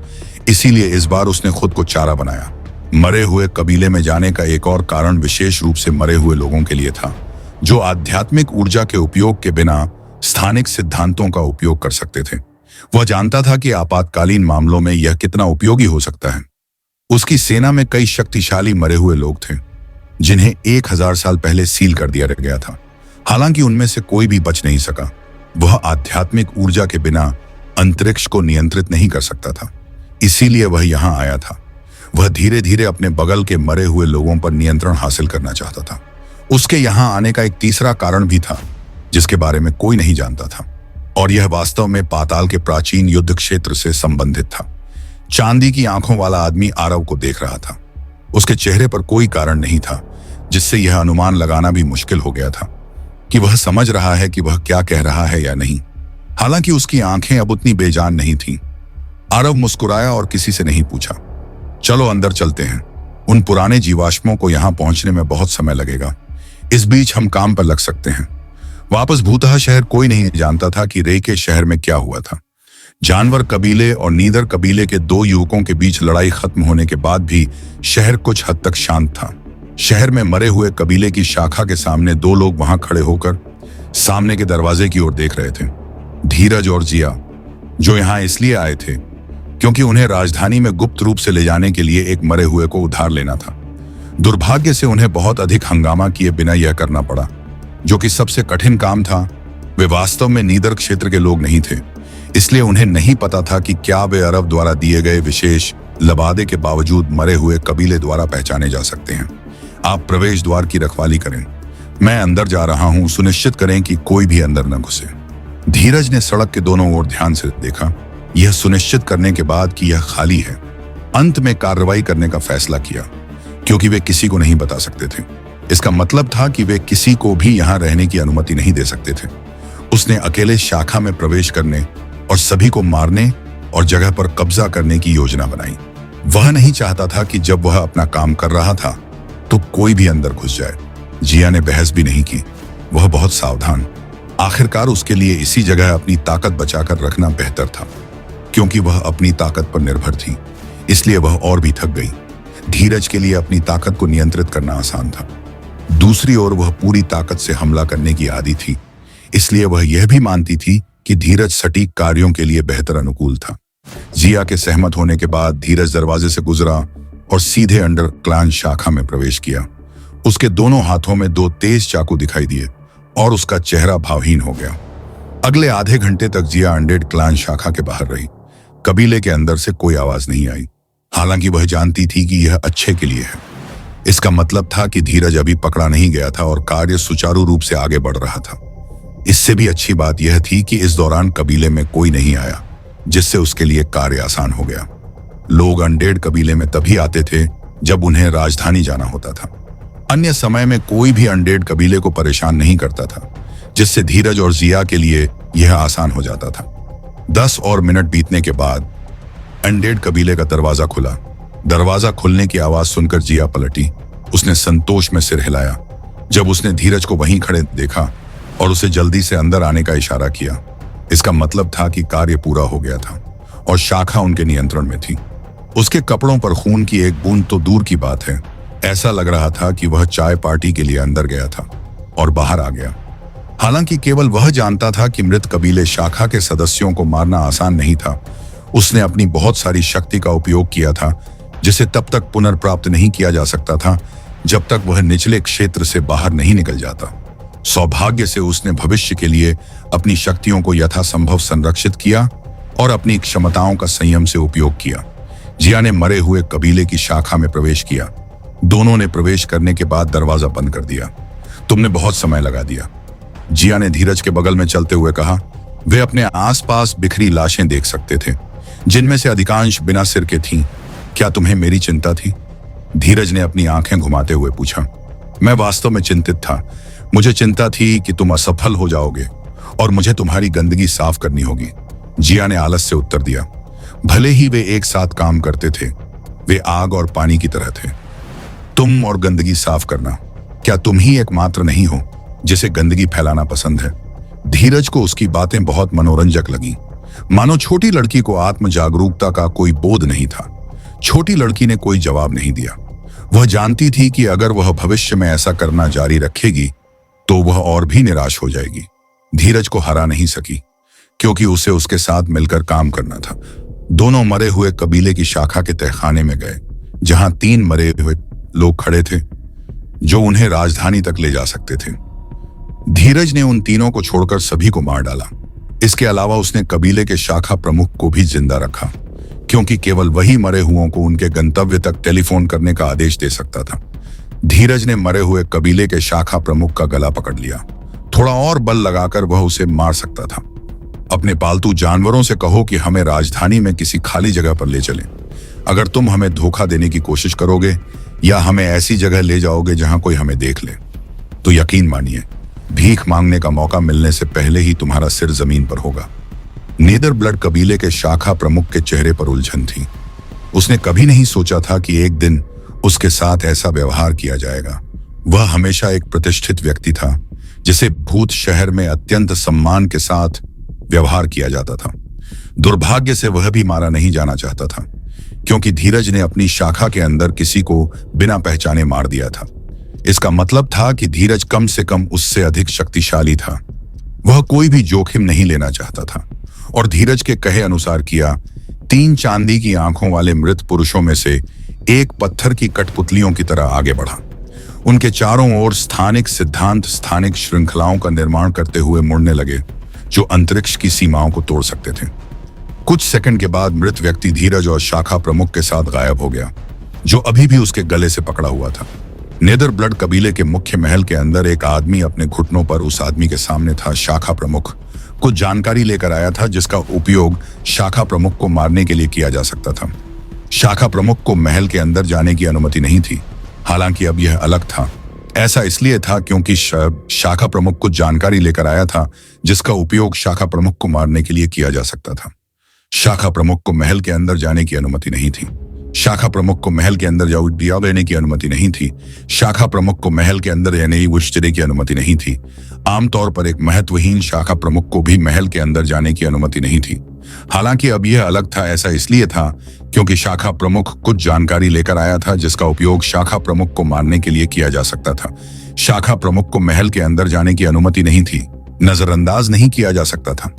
इसीलिए इस बार उसने खुद को चारा बनाया। मरे हुए कबीले में जाने का एक और कारण विशेष रूप से मरे हुए लोगों के लिए था, जो आध्यात्मिक ऊर्जा के उपयोग के बिना स्थानिक सिद्धांतों का उपयोग कर सकते थे। वह जानता था कि आपातकालीन मामलों में यह कितना उपयोगी हो सकता है। उसकी सेना में कई शक्तिशाली मरे हुए लोग थे जिन्हें 1000 साल पहले सील कर दिया गया था। हालांकि उनमें से कोई भी बच नहीं सका। वह आध्यात्मिक ऊर्जा के बिना अंतरिक्ष को नियंत्रित नहीं कर सकता था, इसीलिए वह यहां आया था। वह धीरे धीरे अपने बगल के मरे हुए लोगों पर नियंत्रण हासिल करना चाहता था। उसके यहां आने का एक तीसरा कारण भी था जिसके बारे में कोई नहीं जानता था, और यह वास्तव में पाताल के प्राचीन युद्ध क्षेत्र से संबंधित था। चांदी की आंखों वाला आदमी आरव को देख रहा था। उसके चेहरे पर कोई कारण नहीं था जिससे यह अनुमान लगाना भी मुश्किल हो गया था कि वह समझ रहा है कि वह क्या कह रहा है या नहीं। हालांकि उसकी आंखें अब उतनी बेजान नहीं थीं। आरव मुस्कुराया और किसी से नहीं पूछा, चलो अंदर चलते हैं। उन पुराने जीवाश्मों को यहां पहुंचने में बहुत समय लगेगा। इस बीच हम काम पर लग सकते हैं। वापस भूतहा शहर कोई नहीं जानता था कि रे के शहर में क्या हुआ था। जानवर कबीले और नीदर कबीले के 2 युवकों के बीच लड़ाई खत्म होने के बाद भी शहर कुछ हद तक शांत था। शहर में मरे हुए कबीले की शाखा के सामने 2 लोग वहां खड़े होकर सामने के दरवाजे की ओर देख रहे थे। धीरज और जिया, जो यहां इसलिए आए थे क्योंकि उन्हें राजधानी में गुप्त रूप से ले जाने के लिए एक मरे हुए को उधार लेना था। दुर्भाग्य से उन्हें बहुत अधिक हंगामा किए बिना यह करना पड़ा, जो कि सबसे कठिन काम था। वे वास्तव में नीदर क्षेत्र के लोग नहीं थे, इसलिए उन्हें नहीं पता था कि क्या वे अरब द्वारा दिए गए विशेष लबादे के बावजूद मरे हुए कबीले द्वारा पहचाने जा सकते हैं। आप प्रवेश द्वार की रखवाली करें, मैं अंदर जा रहा हूं, सुनिश्चित करें कि कोई भी अंदर न घुसे। धीरज ने सड़क के दोनों ओर ध्यान से देखा, यह सुनिश्चित करने के बाद कि यह खाली है। अंत में कार्रवाई करने का फैसला किया, क्योंकि वे किसी को नहीं बता सकते थे। इसका मतलब था कि वे किसी को भी यहां रहने की अनुमति नहीं दे सकते थे। उसने अकेले शाखा में प्रवेश करने और सभी को मारने और जगह पर कब्जा करने की योजना बनाई। वह नहीं चाहता था कि जब वह अपना काम कर रहा था तो कोई भी अंदर घुस जाए। जिया ने बहस भी नहीं की, वह बहुत सावधान। आखिरकार उसके लिए इसी जगह अपनी ताकत बचाकर रखना बेहतर था, क्योंकि वह अपनी ताकत पर निर्भर थी, इसलिए वह और भी थक गई। धीरज के लिए अपनी ताकत को नियंत्रित करना आसान था। दूसरी ओर वह पूरी ताकत से हमला करने की आदी थी, इसलिए वह यह भी मानती थी कि धीरज सटीक कार्यों के लिए बेहतर अनुकूल था। जिया के सहमत होने के बाद धीरज दरवाजे से गुजरा और सीधे अंडर क्लान शाखा में प्रवेश किया। उसके दोनों हाथों में 2 तेज चाकू दिखाई दिए और उसका चेहरा भावहीन हो गया। अगले आधे घंटे तक जिया अंडेड क्लान शाखा के बाहर रही। कबीले के अंदर से कोई आवाज नहीं आई, हालांकि वह जानती थी कि यह अच्छे के लिए है। इसका मतलब था कि धीरज अभी पकड़ा नहीं गया था और कार्य सुचारू रूप से आगे बढ़ रहा था। इससे भी अच्छी बात यह थी कि इस दौरान कबीले में कोई नहीं आया, जिससे उसके लिए कार्य आसान हो गया। लोग अनडेड कबीले में तभी आते थे जब उन्हें राजधानी जाना होता था। अन्य समय में कोई भी अनडेड कबीले को परेशान नहीं करता था, जिससे धीरज और जिया के लिए यह आसान हो जाता था। 10 और मिनट बीतने के बाद अनडेड कबीले का दरवाजा खुला। दरवाजा खुलने की आवाज सुनकर जिया पलटी। उसने संतोष में सिर हिलाया जब उसने धीरज को वहीं खड़े देखा और उसे जल्दी से अंदर आने का इशारा किया। इसका मतलब था कि कार्य पूरा हो गया था और शाखा उनके नियंत्रण में थी। उसके कपड़ों पर खून की एक बूंद तो दूर की बात है, ऐसा लग रहा था कि वह चाय पार्टी के लिए अंदर गया था और बाहर आ गया। हालांकि केवल वह जानता था कि मृत कबीले शाखा के सदस्यों को मारना आसान नहीं था। उसने अपनी बहुत सारी शक्ति का उपयोग किया था, जिसे तब तक पुनर्प्राप्त नहीं किया जा सकता था जब तक वह निचले क्षेत्र से बाहर नहीं निकल जाता। सौभाग्य से उसने भविष्य के लिए अपनी शक्तियों को यथासंभव संरक्षित किया और अपनी क्षमताओं का संयम से उपयोग किया। जिया ने मरे हुए कबीले की शाखा में प्रवेश किया। दोनों ने प्रवेश करने के बाद दरवाजा बंद कर दिया। तुमने बहुत समय लगा दिया, जिया ने धीरज के बगल में चलते हुए कहा। वे अपने आसपास बिखरी लाशें देख सकते थे, जिनमें से अधिकांश बिना सिर के थीं। क्या तुम्हें मेरी चिंता थी? धीरज ने अपनी आंखें घुमाते हुए पूछा। मैं वास्तव में चिंतित था। मुझे चिंता थी कि तुम असफल हो जाओगे और मुझे तुम्हारी गंदगी साफ करनी होगी, जिया ने आलस से उत्तर दिया। भले ही वे एक साथ काम करते थे, वे आग और पानी की तरह थे। तुम और गंदगी साफ करना, क्या तुम ही एकमात्र नहीं हो जिसे गंदगी फैलाना पसंद है? धीरज को उसकी बातें बहुत मनोरंजक लगीं, मानो छोटी लड़की को आत्म जागरूकता का कोई बोध नहीं था। छोटी लड़की ने कोई जवाब नहीं दिया। वह जानती थी कि अगर वह भविष्य में ऐसा करना जारी रखेगी तो वह और भी निराश हो जाएगी। धीरज को हरा नहीं सकी। क्योंकि उसे उसके साथ मिलकर काम करना था। दोनों मरे हुए कबीले की शाखा के तहखाने में गए, जहां 3 मरे हुए लोग खड़े थे जो उन्हें राजधानी तक ले जा सकते थे। धीरज ने उन तीनों को छोड़कर सभी को मार डाला। इसके अलावा उसने कबीले के शाखा प्रमुख को भी जिंदा रखा, क्योंकि केवल वही मरे हुओं को उनके गंतव्य तक टेलीफोन करने का आदेश दे सकता था। धीरज ने मरे हुए कबीले के शाखा प्रमुख का गला पकड़ लिया। थोड़ा और बल लगाकर वह उसे मार सकता था। अपने पालतू जानवरों से कहो कि हमें राजधानी में किसी खाली जगह पर ले चलें। अगर तुम हमें धोखा देने की कोशिश करोगे या हमें ऐसी जगह ले जाओगे जहां कोई हमें देख ले, तो यकीन मानिए, भीख मांगने का मौका मिलने से पहले ही तुम्हारा सिर जमीन पर होगा। नेदर ब्लड कबीले के शाखा प्रमुख के चेहरे पर उलझन थी। उसने कभी नहीं सोचा था कि एक दिन उसके साथ ऐसा व्यवहार किया जाएगा। वह हमेशा एक प्रतिष्ठित व्यक्ति था, जिसे भूत शहर में अत्यंत सम्मान के साथ व्यवहार किया जाता था। दुर्भाग्य से वह भी मारा नहीं जाना चाहता था, क्योंकि धीरज ने अपनी शाखा के अंदर किसी को बिना पहचाने मार दिया था। इसका मतलब था कि धीरज कम से कम उससे अधिक शक्तिशाली था। वह कोई भी जोखिम नहीं लेना चाहता था और धीरज के कहे अनुसार किया। 3 चांदी की आंखों वाले मृत पुरुषों में से एक पत्थर की कठपुतलियों की तरह आगे बढ़ा। उनके चारों ओर स्थानिक सिद्धांत स्थानिक श्रृंखलाओं का निर्माण करते हुए मुड़ने लगे, जो अंतरिक्ष की सीमाओं को तोड़ सकते थे। कुछ सेकंड के बाद मृत व्यक्ति धीरज और शाखा प्रमुख के साथ गायब हो गया, जो अभी भी उसके गले से पकड़ा हुआ था। नेदर ब्लड कबीले के मुख्य महल के अंदर एक आदमी अपने घुटनों पर उस आदमी के सामने था। शाखा प्रमुख कुछ जानकारी लेकर आया था, जिसका उपयोग शाखा प्रमुख को मारने के लिए किया जा सकता था। शाखा प्रमुख को महल के अंदर जाने की अनुमति नहीं थी। हालांकि अब यह अलग था। ऐसा इसलिए था क्योंकि शाखा प्रमुख कुछ जानकारी लेकर आया था, जिसका उपयोग शाखा प्रमुख को मारने के लिए किया जा सकता था। शाखा प्रमुख को महल के अंदर जाने की अनुमति नहीं थी। शाखा प्रमुख को महल के अंदर जाने की अनुमति नहीं थी। शाखा प्रमुख को महल के अंदर जाने की अनुमति नहीं थी। आमतौर पर एक महत्वहीन शाखा प्रमुख को भी महल के अंदर जाने की अनुमति नहीं थी। हालांकि अब यह अलग था। ऐसा इसलिए था क्योंकि शाखा प्रमुख कुछ जानकारी लेकर आया था, जिसका उपयोग शाखा प्रमुख को मारने के लिए किया जा सकता था। शाखा प्रमुख को महल के अंदर जाने की अनुमति नहीं थी। नजरअंदाज नहीं किया जा सकता था।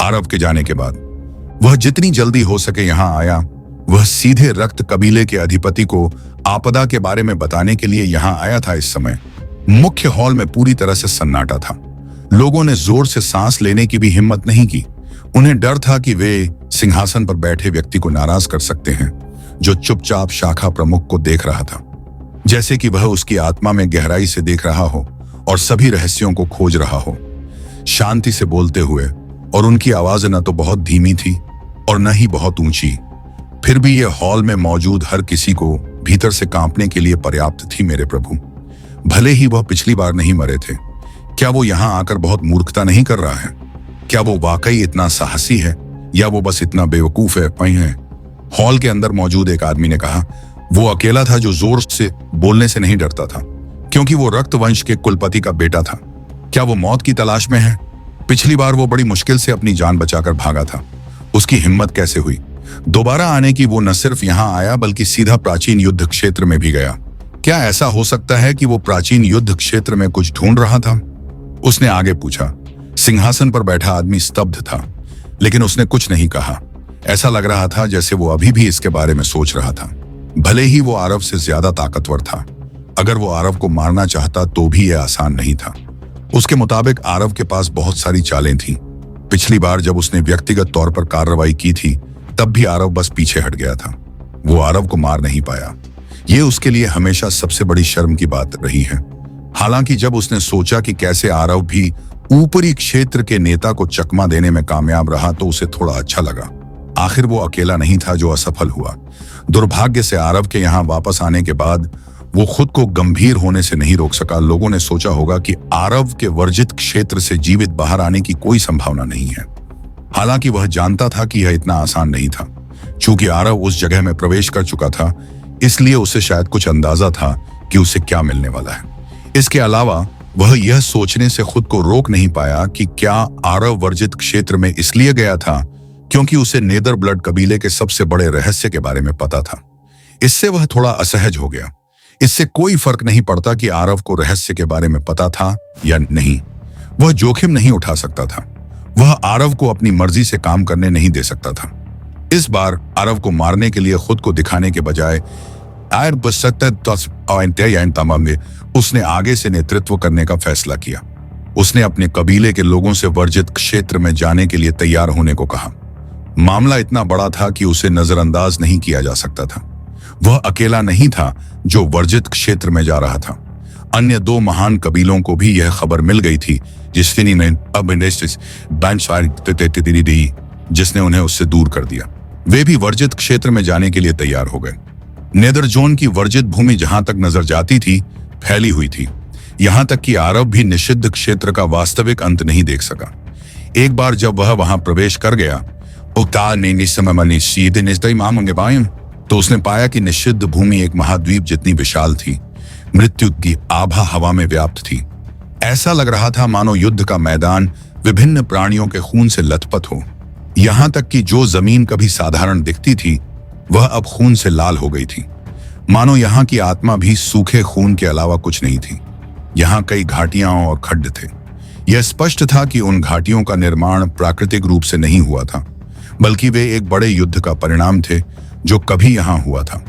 आरव के जाने के बाद वह जितनी जल्दी हो सके यहाँ आया। वह सीधे रक्त कबीले के अधिपति को आपदा के बारे में बताने के लिए यहाँ आया था। इस समय मुख्य हॉल में पूरी तरह से सन्नाटा था। लोगों ने जोर से सांस लेने की भी हिम्मत नहीं की। उन्हें डर था कि वे सिंहासन पर बैठे व्यक्ति को नाराज कर सकते हैं, जो चुपचाप शाखा प्रमुख को देख रहा था, जैसे कि वह उसकी आत्मा में गहराई से देख रहा हो और सभी रहस्यों को खोज रहा हो। शांति से बोलते हुए, और उनकी आवाज न तो बहुत धीमी थी और न ही बहुत ऊंची। फिर भी यह हॉल में मौजूद हर किसी को भीतर से कांपने के लिए पर्याप्त थी। मेरे प्रभु, भले ही वह पिछली बार नहीं मरे थे, क्या वो यहाँ आकर बहुत मूर्खता नहीं कर रहा है? क्या वो वाकई इतना साहसी है या वो बस इतना बेवकूफ है? हॉल के अंदर मौजूद एक आदमी ने कहा। वो अकेला था जो जोर से बोलने से नहीं डरता था, क्योंकि वो रक्तवंश के कुलपति का बेटा था। क्या वो मौत की तलाश में है? पिछली बार वो बड़ी मुश्किल से अपनी जान बचाकर भागा था। उसकी हिम्मत कैसे हुई दोबारा आने की? वो न सिर्फ यहाँ आया बल्कि सीधा प्राचीन युद्ध क्षेत्र में भी गया। क्या ऐसा हो सकता है कि वो प्राचीन युद्ध क्षेत्र में कुछ ढूंढ रहा था? उसने आगे पूछा। सिंहासन पर बैठा आदमी स्तब्ध था, लेकिन उसने कुछ नहीं कहा। ऐसा लग रहा था जैसे वो अभी भी इसके बारे में सोच रहा था। भले ही वो आरव से ज्यादा ताकतवर था, अगर वो आरव को मारना चाहता तो भी यह आसान नहीं था। उसके मुताबिक आरव के पास बहुत सारी चालें थीं। पिछली बार जब उसने व्यक्तिगत तौर पर कार्रवाई की थी, तब भी आरव बस पीछे हट गया था। वो आरव को मार नहीं पाया। ये उसके लिए हमेशा सबसे बड़ी शर्म की बात रही है। हालांकि जब उसने सोचा कि कैसे आरव भी ऊपरी क्षेत्र के नेता को चकमा देने में कामयाब रहा, तो उसे थोड़ा अच्छा लगा। आखिर वो अकेला नहीं था जो असफल हुआ। दुर्भाग्य से आरव के यहाँ वापस आने के बाद वो खुद को गंभीर होने से नहीं रोक सका। लोगों ने सोचा होगा कि आरव के वर्जित क्षेत्र से जीवित बाहर आने की कोई संभावना नहीं है। हालांकि वह जानता था कि यह इतना आसान नहीं था। चूंकि आरव उस जगह में प्रवेश कर चुका था, इसलिए उसे शायद कुछ अंदाजा था कि उसे क्या मिलने वाला है। इसके अलावा वह यह सोचने से खुद को रोक नहीं पाया कि क्या आरव वर्जित क्षेत्र में इसलिए गया था क्योंकि उसे नेदर ब्लड कबीले के सबसे बड़े रहस्य के बारे में पता था। इससे वह थोड़ा असहज हो गया। इससे कोई फर्क नहीं पड़ता कि आरव को रहस्य के बारे में पता था या नहीं, वह जोखिम नहीं उठा सकता था। वह आरव को अपनी मर्जी से काम करने नहीं दे सकता था। इस बार आरव को मारने के लिए खुद को दिखाने के बजाय उसने आगे से नेतृत्व करने का फैसला किया। उसने अपने कबीले के लोगों से वर्जित क्षेत्र में जाने के लिए तैयार होने को कहा। मामला इतना बड़ा था कि उसे नजरअंदाज नहीं किया जा सकता था। वह अकेला नहीं था जो वर्जित क्षेत्र में जा रहा था। अन्य 2 महान कबीलों को भी यह खबर मिल गई थी जिसने उन्हें उससे दूर कर दिया। वे भी वर्जित क्षेत्र में जाने के लिए तैयार हो गए। नेदरजोन की वर्जित भूमि जहां तक नजर जाती थी फैली हुई थी, यहां तक कि आरव भी निषिद्ध क्षेत्र का वास्तविक अंत नहीं देख सका। एक बार जब वह वहां प्रवेश कर गया तो उसने पाया कि निषिद्ध भूमि एक महाद्वीप जितनी विशाल थी। मृत्यु की आभा हवा में व्याप्त थी। ऐसा लग रहा था मानो युद्ध का मैदान विभिन्न प्राणियों के खून से लथपथ हो। यहां तक कि जो जमीन कभी साधारण दिखती थी वह अब खून से लाल हो गई थी। मानो यहाँ की आत्मा भी सूखे खून के अलावा कुछ नहीं थी। यहाँ कई घाटियां और खड्ड थे। यह स्पष्ट था कि उन घाटियों का निर्माण प्राकृतिक रूप से नहीं हुआ था, बल्कि वे एक बड़े युद्ध का परिणाम थे जो कभी यहाँ हुआ था।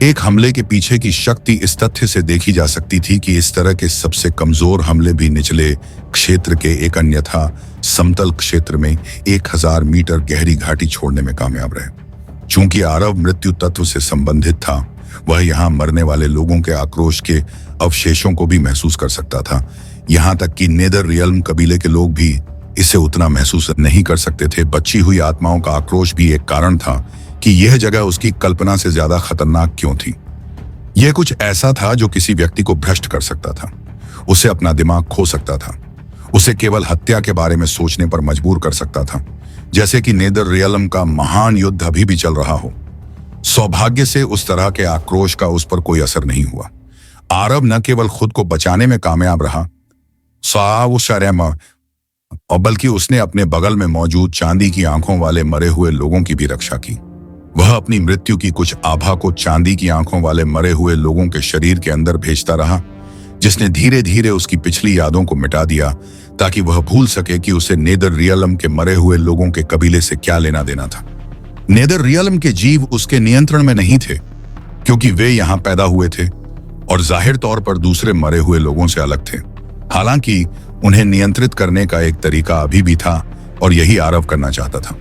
एक हमले के पीछे की शक्ति इस तथ्य से देखी जा सकती थी कि इस तरह के सबसे कमजोर हमले भी निचले क्षेत्र के एक अन्यथा समतल क्षेत्र में 1000 मीटर गहरी घाटी छोड़ने में कामयाब रहे। चूंकि आरव मृत्यु तत्व से संबंधित था, वह यहाँ मरने वाले लोगों के आक्रोश के अवशेषों को भी महसूस कर सकता था। यहाँ तक कि नेदर रियल्म कबीले के लोग भी इसे उतना महसूस नहीं कर सकते थे। बची हुई आत्माओं का आक्रोश भी एक कारण था कि यह जगह उसकी कल्पना से ज्यादा खतरनाक क्यों थी। यह कुछ ऐसा था जो किसी व्यक्ति को भ्रष्ट कर सकता था, उसे अपना दिमाग खो सकता था, उसे केवल हत्या के बारे में सोचने पर मजबूर कर सकता था, जैसे कि नेदर रियल्म का महान युद्ध अभी भी चल रहा हो। सौभाग्य से उस तरह के आक्रोश का उस पर कोई असर नहीं हुआ। आरव न केवल खुद को बचाने में कामयाब रहा और बल्कि उसने अपने बगल में मौजूद चांदी की आंखों वाले मरे हुए लोगों की भी रक्षा की। वह अपनी मृत्यु की कुछ आभा को चांदी की आंखों वाले मरे हुए लोगों के शरीर के अंदर भेजता रहा, जिसने धीरे धीरे उसकी पिछली यादों को मिटा दिया ताकि वह भूल सके कि उसे नेदर रियल्म के मरे हुए लोगों के कबीले से क्या लेना देना था। नेदर रियल्म के जीव उसके नियंत्रण में नहीं थे, क्योंकि वे यहाँ पैदा हुए थे और जाहिर तौर पर दूसरे मरे हुए लोगों से अलग थे। हालांकि उन्हें नियंत्रित करने का एक तरीका अभी भी था और यही आरव करना चाहता था।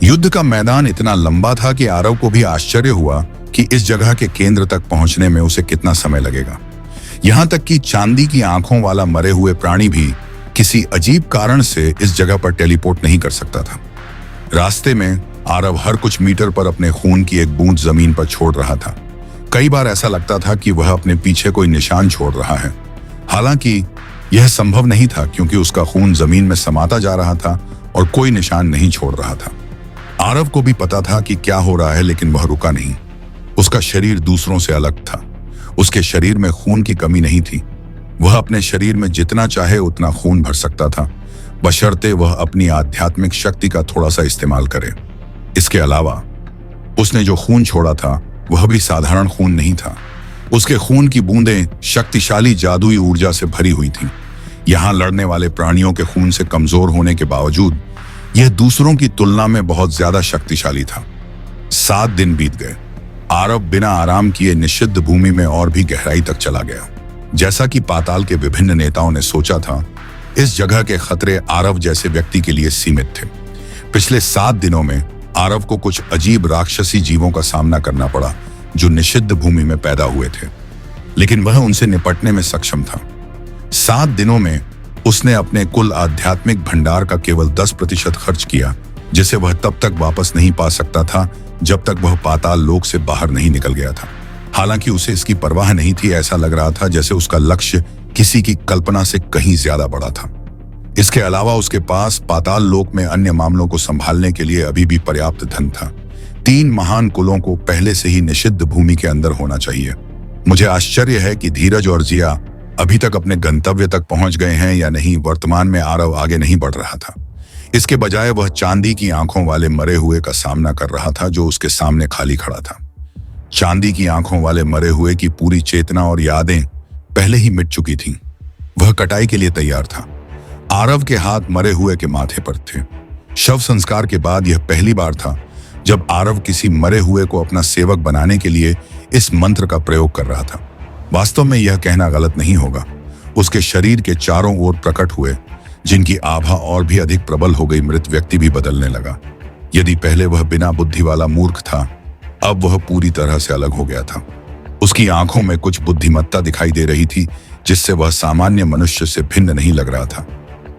युद्ध का मैदान इतना लंबा था कि आरव को भी आश्चर्य हुआ कि इस जगह के केंद्र तक पहुंचने में उसे कितना समय लगेगा। यहां तक कि चांदी की आंखों वाला मरे हुए प्राणी भी किसी अजीब कारण से इस जगह पर टेलीपोर्ट नहीं कर सकता था। रास्ते में आरव हर कुछ मीटर पर अपने खून की एक बूंद जमीन पर छोड़ रहा था। कई बार ऐसा लगता था कि वह अपने पीछे कोई निशान छोड़ रहा है। हालांकि यह संभव नहीं था, क्योंकि उसका खून जमीन में समाता जा रहा था और कोई निशान नहीं छोड़ रहा था। आरव को भी पता था कि क्या हो रहा है, लेकिन वह रुका नहीं। उसका शरीर दूसरों से अलग था। उसके शरीर में खून की कमी नहीं थी। वह अपने शरीर में जितना चाहे उतना खून भर सकता था, बशर्ते वह अपनी आध्यात्मिक शक्ति का थोड़ा सा इस्तेमाल करे। इसके अलावा उसने जो खून छोड़ा था वह भी साधारण खून नहीं था। उसके खून की बूंदें शक्तिशाली जादुई ऊर्जा से भरी हुई थीं। यहाँ लड़ने वाले प्राणियों के खून से कमजोर होने के बावजूद यह दूसरों की तुलना में बहुत ज्यादा शक्तिशाली था। 7 दिन बीत गए। आरव बिना आराम किए निषिद्ध भूमि में और भी गहराई तक चला गया। जैसा कि पाताल के विभिन्न नेताओं ने सोचा था, इस जगह के खतरे आरव जैसे व्यक्ति के लिए सीमित थे। पिछले 7 दिनों में आरव को कुछ अजीब राक्षसी जीवों का सामना करना पड़ा जो निषिद्ध भूमि में पैदा हुए थे, लेकिन वह उनसे निपटने में सक्षम था। 7 दिनों में उसने अपने कुल आध्यात्मिक भंडार का केवल 10% खर्च किया, जिसे वह तब तक वापस नहीं पा सकता था जब तक वह पाताल लोक से बाहर नहीं निकल गया था। हालांकि उसे इसकी परवाह नहीं थी। ऐसा लग रहा था जैसे उसका लक्ष्य किसी की कल्पना से कहीं ज्यादा बड़ा था। इसके अलावा उसके पास पाताल लोक में अन्य मामलों को संभालने के लिए अभी भी पर्याप्त धन था। 3 महान कुलों को पहले से ही निषिद्ध भूमि के अंदर होना चाहिए। मुझे आश्चर्य है कि धीरज और जिया अभी तक अपने गंतव्य तक पहुंच गए हैं या नहीं। वर्तमान में आरव आगे नहीं बढ़ रहा था। इसके बजाय वह चांदी की आंखों वाले मरे हुए का सामना कर रहा था जो उसके सामने खाली खड़ा था। चांदी की आंखों वाले मरे हुए की पूरी चेतना और यादें पहले ही मिट चुकी थीं। वह कटाई के लिए तैयार था। आरव के हाथ मरे हुए के माथे पर थे। शव संस्कार के बाद यह पहली बार था जब आरव किसी मरे हुए को अपना सेवक बनाने के लिए इस मंत्र का प्रयोग कर रहा था। वास्तव में यह कहना गलत नहीं होगा, उसके शरीर के चारों ओर प्रकट हुए, जिनकी आभा और भी अधिक प्रबल हो गई, मृत व्यक्ति भी बदलने लगा। यदि पहले वह बिना बुद्धि वाला मूर्ख था, अब वह पूरी तरह से अलग हो गया था। उसकी आंखों में कुछ बुद्धिमत्ता दिखाई दे रही थी, जिससे वह सामान्य मनुष्य से भिन्न नहीं लग रहा था।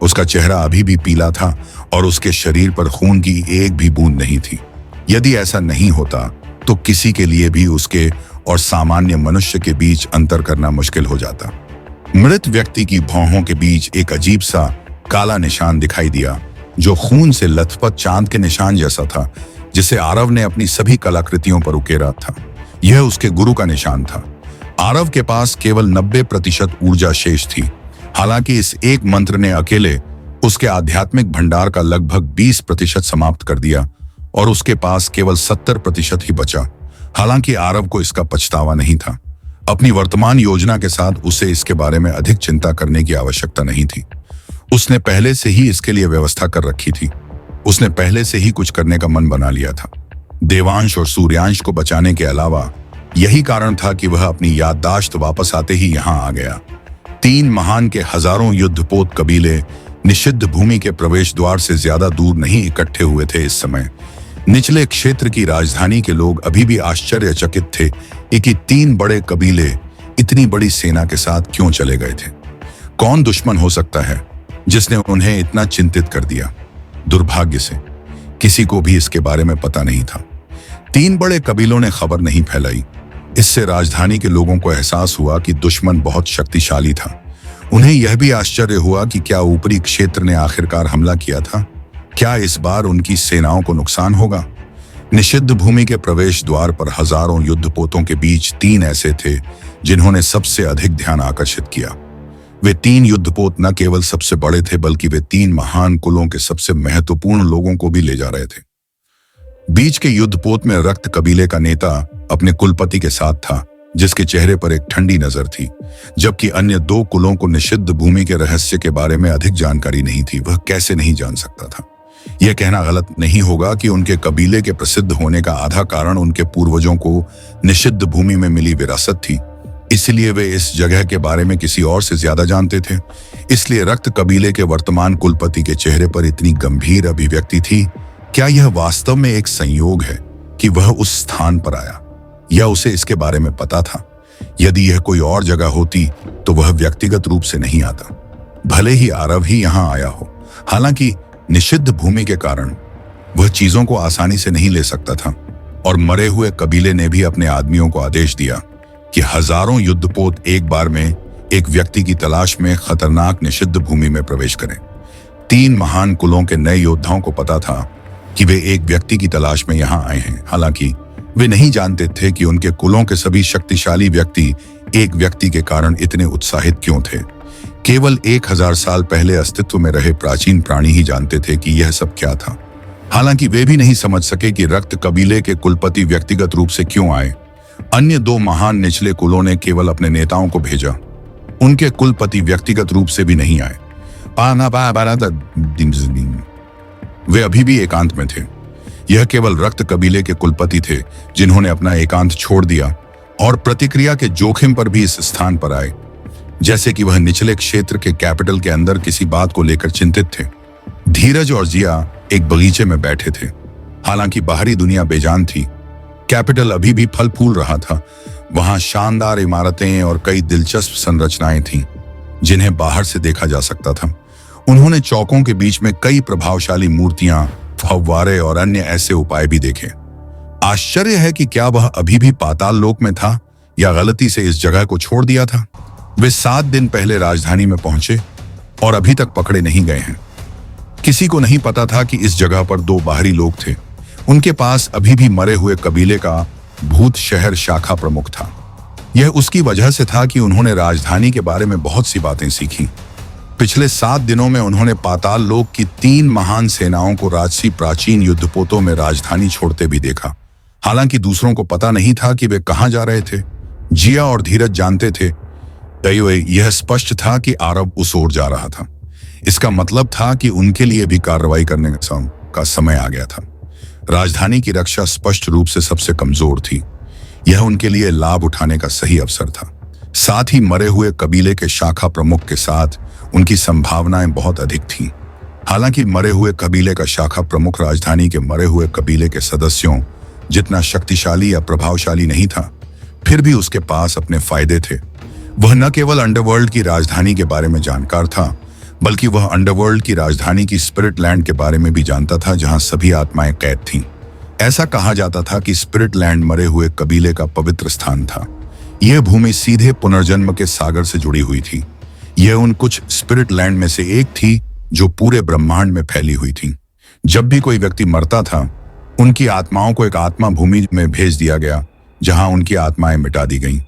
उसका चेहरा अभी भी पीला था और उसके शरीर पर खून की एक भी बूंद नहीं थी। यदि ऐसा नहीं होता तो किसी के लिए भी उसके और सामान्य मनुष्य के बीच अंतर करना मुश्किल हो जाता। मृत व्यक्ति की भौहों के बीच एक अजीब सा काला निशान दिखाई दिया, जो खून से लथपथ चांद के निशान जैसा था, जिसे आरव ने अपनी सभी कलाकृतियों पर उकेरा था। यह उसके गुरु का निशान था। आरव के पास केवल 90% ऊर्जा शेष थी। हालांकि इस एक मंत्र ने अकेले उसके आध्यात्मिक भंडार का लगभग 20% समाप्त कर दिया और उसके पास केवल 70% ही बचा। हालांकि आरव को इसका पछतावा नहीं था। अपनी वर्तमान योजना के साथ उसे इसके बारे में अधिक चिंता करने की आवश्यकता नहीं थी। उसने पहले से ही इसके लिए व्यवस्था कर रखी थी। उसने पहले से ही कुछ करने का मन बना लिया था। देवांश और सूर्यांश को बचाने के अलावा यही कारण था कि वह अपनी याददाश्त वापस आते ही यहाँ आ गया। 3 महान के हजारों युद्धपोत कबीले निषिद्ध भूमि के प्रवेश द्वार से ज्यादा दूर नहीं इकट्ठे हुए थे। इस समय निचले क्षेत्र की राजधानी के लोग अभी भी आश्चर्यचकित थे कि 3 बड़े कबीले इतनी बड़ी सेना के साथ क्यों चले गए थे। कौन दुश्मन हो सकता है जिसने उन्हें इतना चिंतित कर दिया? दुर्भाग्य से किसी को भी इसके बारे में पता नहीं था। 3 बड़े कबीलों ने खबर नहीं फैलाई। इससे राजधानी के लोगों को एहसास हुआ कि दुश्मन बहुत शक्तिशाली था। उन्हें यह भी आश्चर्य हुआ कि क्या ऊपरी क्षेत्र ने आखिरकार हमला किया था। क्या इस बार उनकी सेनाओं को नुकसान होगा? निषिद्ध भूमि के प्रवेश द्वार पर हजारों युद्धपोतों के बीच 3 ऐसे थे जिन्होंने सबसे अधिक ध्यान आकर्षित किया। वे 3 युद्धपोत न केवल सबसे बड़े थे, बल्कि वे 3 महान कुलों के सबसे महत्वपूर्ण लोगों को भी ले जा रहे थे। बीच के युद्धपोत में रक्त कबीले का नेता अपने कुलपति के साथ था, जिसके चेहरे पर एक ठंडी नजर थी, जबकि अन्य 2 कुलों को निषिद्ध भूमि के रहस्य के बारे में अधिक जानकारी नहीं थी। वह कैसे नहीं जान सकता था? यह कहना गलत नहीं होगा कि उनके कबीले के प्रसिद्ध होने का आधा कारण उनके पूर्वजों को निषिद्ध भूमि में मिली विरासत थी। इसलिए वे इस जगह के बारे में किसी और से ज्यादा जानते थे। इसलिए रक्त कबीले के वर्तमान कुलपति के चेहरे पर इतनी गंभीर अभिव्यक्ति थी। क्या यह वास्तव में एक संयोग है कि वह उस स्थान पर आया, या उसे इसके बारे में पता था? यदि यह कोई और जगह होती तो वह व्यक्तिगत रूप से नहीं आता, भले ही आरव ही यहाँ आया हो। हालांकि निषिद्ध भूमि के कारण वह चीजों को आसानी से नहीं ले सकता था, और मरे हुए कबीले ने भी अपने आदमियों को आदेश दिया कि हजारों युद्धपोत एक बार में एक व्यक्ति की तलाश में खतरनाक निषिद्ध भूमि में प्रवेश करें। 3 महान कुलों के नए योद्धाओं को पता था कि वे एक व्यक्ति की तलाश में यहाँ आए हैं। हालांकि वे नहीं जानते थे कि उनके कुलों के सभी शक्तिशाली व्यक्ति एक व्यक्ति के कारण इतने उत्साहित क्यों थे। केवल 1000 साल पहले अस्तित्व में रहे प्राचीन प्राणी ही जानते थे कि यह सब क्या था। हालांकि वे भी नहीं समझ सके कि रक्त कबीले के कुलपति व्यक्तिगत रूप से क्यों आए। अन्य 2 महान निचले कुलों ने केवल अपने नेताओं को भेजा। उनके कुलपति व्यक्तिगत रूप से भी नहीं आए। वे अभी भी एकांत में थे। यह केवल रक्त कबीले के कुलपति थे जिन्होंने अपना एकांत छोड़ दिया और प्रतिक्रिया के जोखिम पर भी इस स्थान पर आए, जैसे कि वह निचले क्षेत्र के कैपिटल के अंदर किसी बात को लेकर चिंतित थे। धीरज और जिया एक बगीचे में बैठे थे। हालांकि बाहरी दुनिया बेजान थी, कैपिटल अभी भी फल फूल रहा था। वहां शानदार इमारतें और कई दिलचस्प संरचनाएं थीं, जिन्हें बाहर से देखा जा सकता था। उन्होंने चौकों के बीच में कई प्रभावशाली मूर्तियां, फव्वारे और अन्य ऐसे उपाय भी देखे। आश्चर्य है कि क्या वह अभी भी पाताल लोक में था या गलती से इस जगह को छोड़ दिया था। वे 7 दिन पहले राजधानी में पहुंचे और अभी तक पकड़े नहीं गए हैं। किसी को नहीं पता था कि इस जगह पर 2 बाहरी लोग थे। उनके पास अभी भी मरे हुए कबीले का भूत शहर शाखा प्रमुख था। यह उसकी वजह से था कि उन्होंने राजधानी के बारे में बहुत सी बातें सीखी। पिछले 7 दिनों में उन्होंने पाताल लोक की 3 महान सेनाओं को राजसी प्राचीन युद्धपोतों में राजधानी छोड़ते भी देखा। हालांकि दूसरों को पता नहीं था कि वे कहां जा रहे थे। जिया और धीरज जानते थे। यह स्पष्ट था कि आरव उस ओर जा रहा था। इसका मतलब था कि उनके लिए भी कार्रवाई करने का समय आ गया था। राजधानी की रक्षा स्पष्ट रूप से सबसे कमजोर थी। यह उनके लिए लाभ उठाने का सही अवसर था। साथ ही मरे हुए कबीले के शाखा प्रमुख के साथ उनकी संभावनाएं बहुत अधिक थीं। हालांकि मरे हुए कबीले का शाखा प्रमुख राजधानी के मरे हुए कबीले के सदस्यों जितना शक्तिशाली या प्रभावशाली नहीं था, फिर भी उसके पास अपने फायदे थे। वह न केवल अंडरवर्ल्ड की राजधानी के बारे में जानकार था, बल्कि वह अंडरवर्ल्ड की राजधानी की स्पिरिट लैंड के बारे में भी जानता था, जहां सभी आत्माएं कैद थीं। ऐसा कहा जाता था कि स्पिरिट लैंड मरे हुए कबीले का पवित्र स्थान था। यह भूमि सीधे पुनर्जन्म के सागर से जुड़ी हुई थी। यह उन कुछ स्पिरिट लैंड में से एक थी जो पूरे ब्रह्मांड में फैली हुई थी। जब भी कोई व्यक्ति मरता था, उनकी आत्माओं को एक आत्मा भूमि में भेज दिया गया, जहां उनकी आत्माएं मिटा दी गईं,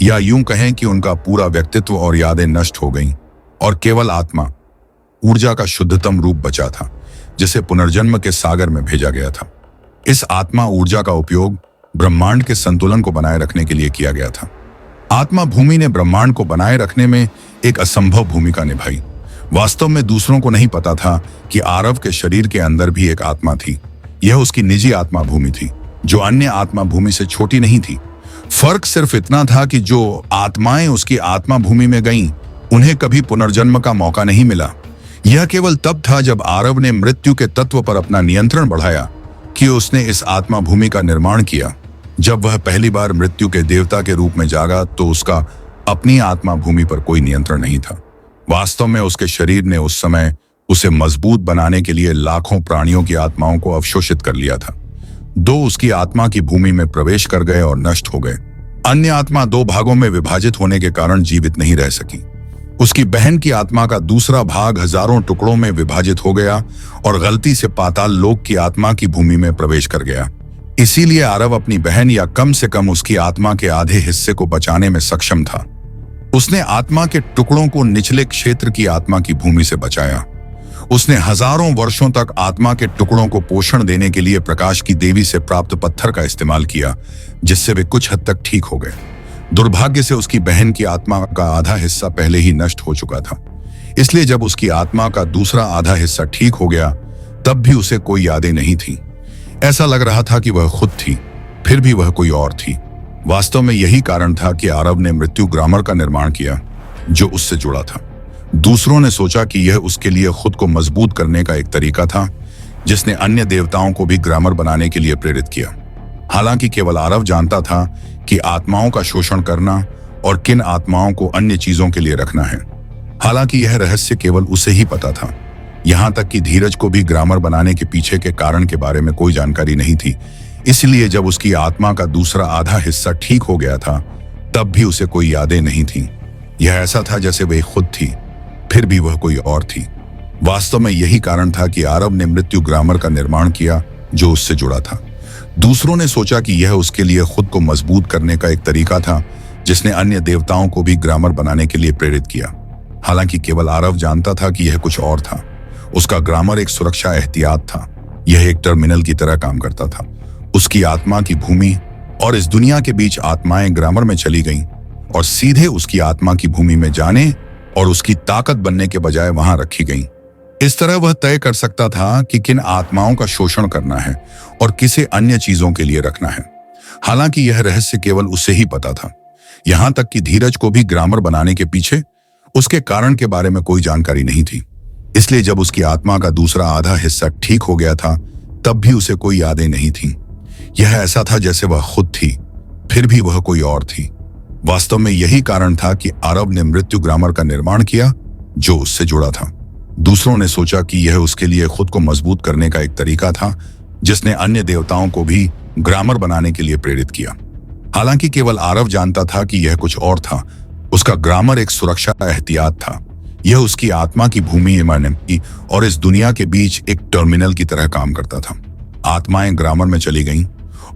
या यूं कहें कि उनका पूरा व्यक्तित्व और यादें नष्ट हो गईं और केवल आत्मा, ऊर्जा का शुद्धतम रूप बचा था, जिसे पुनर्जन्म के सागर में भेजा गया था। इस आत्मा ऊर्जा का उपयोग ब्रह्मांड के संतुलन को बनाए रखने के लिए किया गया था। आत्मा भूमि ने ब्रह्मांड को बनाए रखने में एक असंभव भूमिका निभाई। वास्तव में दूसरों को नहीं पता था कि आरव के शरीर के अंदर भी एक आत्मा थी। यह उसकी निजी आत्मा भूमि थी, जो अन्य आत्मा भूमि से छोटी नहीं थी। फर्क सिर्फ इतना था कि जो आत्माएं उसकी आत्मा भूमि में गईं, उन्हें कभी पुनर्जन्म का मौका नहीं मिला। यह केवल तब था जब आरव ने मृत्यु के तत्व पर अपना नियंत्रण बढ़ाया कि उसने इस आत्मा भूमि का निर्माण किया। जब वह पहली बार मृत्यु के देवता के रूप में जागा, तो उसका अपनी आत्मा भूमि पर कोई नियंत्रण नहीं था। वास्तव में उसके शरीर ने उस समय उसे मजबूत बनाने के लिए लाखों प्राणियों की आत्माओं को अवशोषित कर लिया था। दो उसकी आत्मा की भूमि में प्रवेश कर गए और नष्ट हो गए। अन्य आत्मा दो भागों में विभाजित होने के कारण जीवित नहीं रह सकी। उसकी बहन की आत्मा का दूसरा भाग हजारों टुकड़ों में विभाजित हो गया और गलती से पाताल लोक की आत्मा की भूमि में प्रवेश कर गया। इसीलिए आरव अपनी बहन या कम से कम उसकी आत्मा के आधे हिस्से को बचाने में सक्षम था। उसने आत्मा के टुकड़ों को निचले क्षेत्र की आत्मा की भूमि से बचाया। उसने हजारों वर्षों तक आत्मा के टुकड़ों को पोषण देने के लिए प्रकाश की देवी से प्राप्त पत्थर का इस्तेमाल किया, जिससे वे कुछ हद तक ठीक हो गए। दुर्भाग्य से उसकी बहन की आत्मा का आधा हिस्सा पहले ही नष्ट हो चुका था। इसलिए जब उसकी आत्मा का दूसरा आधा हिस्सा ठीक हो गया, तब भी उसे कोई यादें नहीं थी। ऐसा लग रहा था कि वह खुद थी, फिर भी वह कोई और थी। वास्तव में यही कारण था कि आरव ने मृत्यु ग्रामर का निर्माण किया, जो उससे जुड़ा था। दूसरों ने सोचा कि यह उसके लिए खुद को मजबूत करने का एक तरीका था, जिसने अन्य देवताओं को भी ग्रामर बनाने के लिए प्रेरित किया। हालांकि केवल आरव जानता था कि आत्माओं का शोषण करना और किन आत्माओं को अन्य चीजों के लिए रखना है। हालांकि यह रहस्य केवल उसे ही पता था। यहां तक कि धीरज को भी ग्रामर बनाने के पीछे के कारण के बारे में कोई जानकारी नहीं थी। इसलिए जब उसकी आत्मा का दूसरा आधा हिस्सा ठीक हो गया था, तब भी उसे कोई यादें नहीं थी। यह ऐसा था जैसे वह खुद थी, फिर भी वह कोई और थी। वास्तव में यही कारण था कि आरव ने मृत्यु ग्रामर का निर्माण किया, जो उससे जुड़ा था। दूसरों ने सोचा कि यह उसके लिए खुद को मजबूत करने का एक तरीका था, जिसने अन्य देवताओं को भी ग्रामर बनाने के लिए प्रेरित किया। हालांकि केवल आरव जानता था कि यह कुछ और था। उसका ग्रामर एक सुरक्षा एहतियात था। यह एक टर्मिनल की तरह काम करता था। उसकी आत्मा की भूमि और इस दुनिया के बीच आत्माएं ग्रामर में चली गईं और सीधे उसकी आत्मा की भूमि में जाने और उसकी ताकत बनने के बजाय वहां रखी गईं। इस तरह वह तय कर सकता था कि किन आत्माओं का शोषण करना है और किसे अन्य चीजों के लिए रखना है। हालांकि यह रहस्य केवल उसे ही पता था। यहां तक कि धीरज को भी ग्रामर बनाने के पीछे उसके कारण के बारे में कोई जानकारी नहीं थी। इसलिए जब उसकी आत्मा का दूसरा आधा हिस्सा ठीक हो गया था, तब भी उसे कोई यादें नहीं थीं। यह ऐसा था जैसे वह खुद थी, फिर भी वह कोई और थी। वास्तव में यही कारण था कि आरव ने मृत्यु ग्रामर का निर्माण किया, जो उससे जुड़ा था। दूसरों ने सोचा कि यह उसके लिए खुद को मजबूत करने का एक तरीका था, जिसने अन्य देवताओं को भी ग्रामर बनाने के लिए प्रेरित किया। हालांकि केवल आरव जानता था कि यह कुछ और था। उसका ग्रामर एक सुरक्षा एहतियात था। यह उसकी आत्मा की भूमि की और इस दुनिया के बीच एक टर्मिनल की तरह काम करता था। आत्माएं ग्रामर में चली गईं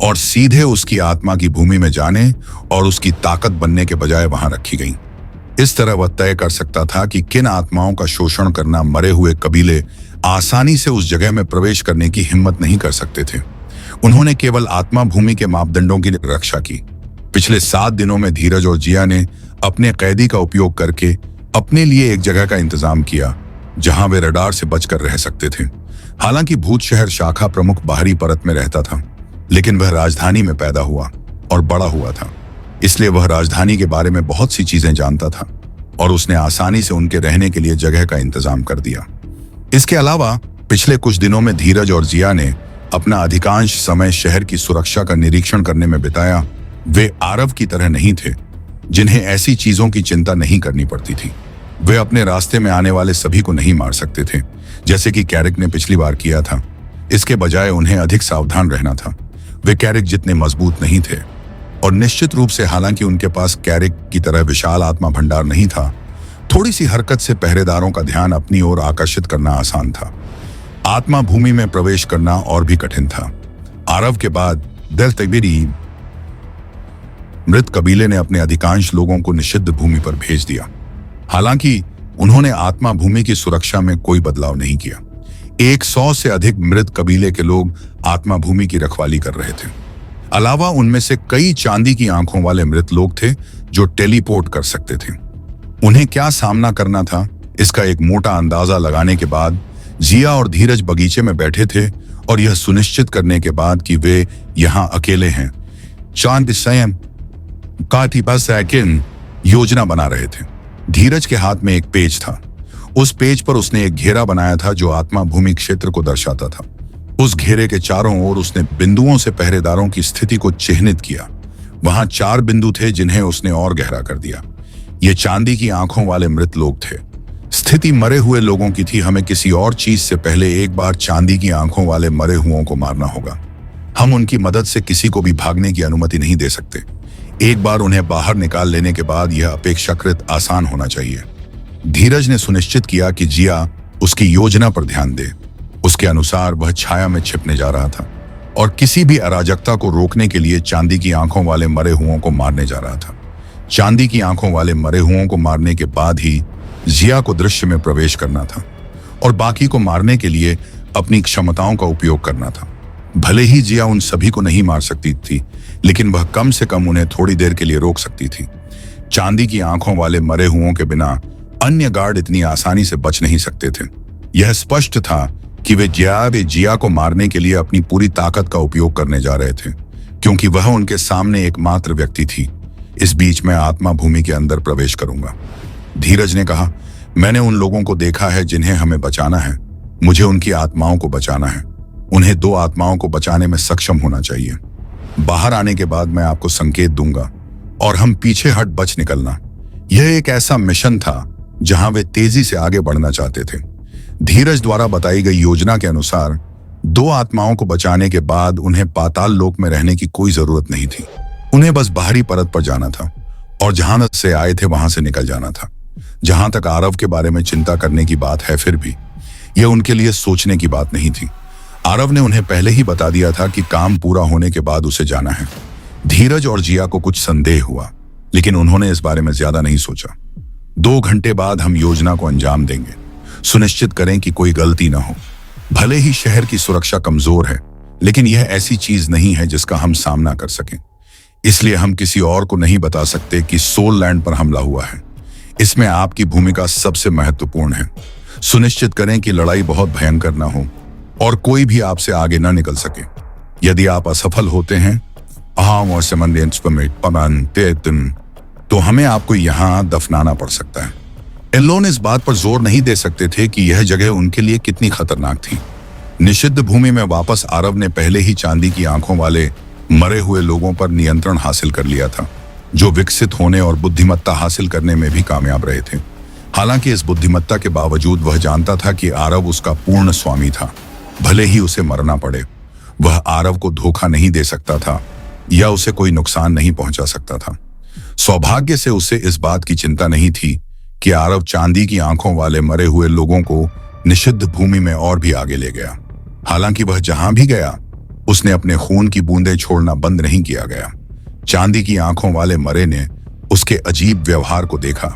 और सीधे उसकी आत्मा की भूमि में जाने और उसकी ताकत बनने के बजाय वहां रखी गईं। इस तरह वह तय कर सकता था कि किन आत्माओं का शोषण करना मरे हुए कबीले आसानी से उस जगह में प्रवेश करने की हिम्मत नहीं कर सकते थे। उन्होंने केवल आत्मा भूमि के मापदंडों की रक्षा की। पिछले 7 दिनों में धीरज और जिया ने अपने कैदी का उपयोग करके अपने लिए एक जगह का इंतजाम किया, जहां वे रडार से बचकर रह सकते थे। हालांकि भूत शहर शाखा प्रमुख बाहरी परत में रहता था, लेकिन वह राजधानी में पैदा हुआ और बड़ा हुआ था, इसलिए वह राजधानी के बारे में बहुत सी चीजें जानता था और उसने आसानी से उनके रहने के लिए जगह का इंतजाम कर दिया। इसके अलावा पिछले कुछ दिनों में धीरज और जिया ने अपना अधिकांश समय शहर की सुरक्षा का निरीक्षण करने में बिताया। वे आरव की तरह नहीं थे, जिन्हें ऐसी चीजों की चिंता नहीं करनी पड़ती थी। वे अपने रास्ते में आने वाले सभी को नहीं मार सकते थे, जैसे कि कैरिक ने पिछली बार किया था। इसके बजाय उन्हें अधिक सावधान रहना था। वे कैरिक जितने मजबूत नहीं थे, और निश्चित रूप से हालांकि उनके पास कैरिक की तरह विशाल आत्मा भंडार नहीं था, थोड़ी सी हरकत से पहरेदारों का ध्यान अपनी ओर आकर्षित करना आसान था। आत्मा भूमि में प्रवेश करना और भी कठिन था। आरव के बाद देल्तबिरी मृत कबीले ने अपने अधिकांश लोगों को निषिद्ध भूमि पर भेज दिया। हालांकि उन्होंने आत्मा भूमि की सुरक्षा में कोई बदलाव नहीं किया। 100 से अधिक मृत कबीले के लोग आत्मा भूमि की रखवाली कर रहे थे। अलावा उनमें से कई चांदी की आंखों वाले मृत लोग थे जो टेलीपोर्ट कर सकते थे। उन्हें क्या सामना करना था, इसका एक मोटा अंदाजा लगाने के बाद जिया और धीरज बगीचे में बैठे थे और यह सुनिश्चित करने के बाद कि वे यहां अकेले हैं, चांद स्वयं योजना बना रहे थे। धीरज के हाथ में एक पेज था। उस पेज पर उसने एक घेरा बनाया था जो आत्मा भूमि क्षेत्र को दर्शाता था। उस घेरे के चारों ओर उसने बिंदुओं से पहरेदारों की स्थिति को चिह्नित किया। वहां 4 बिंदु थे जिन्हें उसने और गहरा कर दिया। ये चांदी की आंखों वाले मृत लोग थे। स्थिति मरे हुए लोगों की थी। हमें किसी और चीज से पहले एक बार चांदी की आंखों वाले मरे हुओं को मारना होगा। हम उनकी मदद से किसी को भी भागने की अनुमति नहीं दे सकते। एक बार उन्हें बाहर निकाल लेने के बाद यह अपेक्षाकृत आसान होना चाहिए। धीरज ने सुनिश्चित किया कि जिया उसकी योजना पर ध्यान दे। उसके अनुसार वह छाया में छिपने जा रहा था और किसी भी अराजकता को रोकने के लिए चांदी की आंखों वाले मरे हुओं को मारने जा रहा था। चांदी की आंखों वाले मरे हुओं को मारने के बाद ही जिया को दृश्य में प्रवेश करना था और बाकी को मारने के लिए अपनी क्षमताओं का उपयोग करना था। भले ही जिया उन सभी को नहीं मार सकती थी, लेकिन वह कम से कम उन्हें थोड़ी देर के लिए रोक सकती थी। चांदी की आंखों वाले मरे हुओं के बिना अन्य गार्ड इतनी आसानी से बच नहीं सकते थे। यह स्पष्ट था कि वे जिया को मारने के लिए अपनी पूरी ताकत का उपयोग करने जा रहे थे, क्योंकि वह उनके सामने एकमात्र व्यक्ति थी। इस बीच मैं आत्मा भूमि के अंदर प्रवेश करूंगा। धीरज ने कहा, मैंने उन लोगों को देखा है जिन्हें हमें बचाना है। मुझे उनकी आत्माओं को बचाना है। उन्हें 2 आत्माओं को बचाने में सक्षम होना चाहिए। बाहर आने के बाद मैं आपको संकेत दूंगा और हम पीछे हट बच निकलना। यह एक ऐसा मिशन था जहां वे तेजी से आगे बढ़ना चाहते थे। धीरज द्वारा बताई गई योजना के अनुसार 2 आत्माओं को बचाने के बाद उन्हें पाताल लोक में रहने की कोई जरूरत नहीं थी। उन्हें बस बाहरी परत पर जाना था और जहां से आए थे वहां से निकल जाना था। जहां तक आरव के बारे में चिंता करने की बात है, फिर भी यह उनके लिए सोचने की बात नहीं थी। आरव ने उन्हें पहले ही बता दिया था कि काम पूरा होने के बाद उसे जाना है। धीरज और जिया को कुछ संदेह हुआ, लेकिन उन्होंने इस बारे में ज्यादा नहीं सोचा। 2 घंटे बाद हम योजना को अंजाम देंगे। सुनिश्चित करें कि कोई गलती न हो। भले ही शहर की सुरक्षा कमजोर है, लेकिन यह ऐसी चीज नहीं है जिसका हम सामना कर सकें। इसलिए हम किसी और को नहीं बता सकते कि सोल लैंड पर हमला हुआ है। इसमें आपकी भूमिका सबसे महत्वपूर्ण है। सुनिश्चित करें कि लड़ाई बहुत भयंकर न हो और कोई भी आपसे आगे न निकल सके। यदि आप असफल होते हैं तो हमें आपको यहाँ दफनाना पड़ सकता है। एलोन इस बात पर जोर नहीं दे सकते थे कि यह जगह उनके लिए कितनी खतरनाक थी। निषिद्ध भूमि में वापस आरव ने पहले ही चांदी की आंखों वाले मरे हुए लोगों पर नियंत्रण हासिल कर लिया था, जो विकसित होने और बुद्धिमत्ता हासिल करने में भी कामयाब रहे थे। हालांकि इस बुद्धिमत्ता के बावजूद वह जानता था कि आरव उसका पूर्ण स्वामी था। भले ही उसे मरना पड़े, वह आरव को धोखा नहीं दे सकता था या उसे कोई नुकसान नहीं पहुंचा सकता था। सौभाग्य से उसे इस बात की चिंता नहीं थी कि आरव चांदी की आंखों वाले मरे हुए लोगों को निषिद्ध भूमि में और भी आगे ले गया। हालांकि वह जहां भी गया, उसने अपने खून की बूंदें छोड़ना बंद नहीं किया गया। चांदी की आंखों वाले मरे ने उसके अजीब व्यवहार को देखा।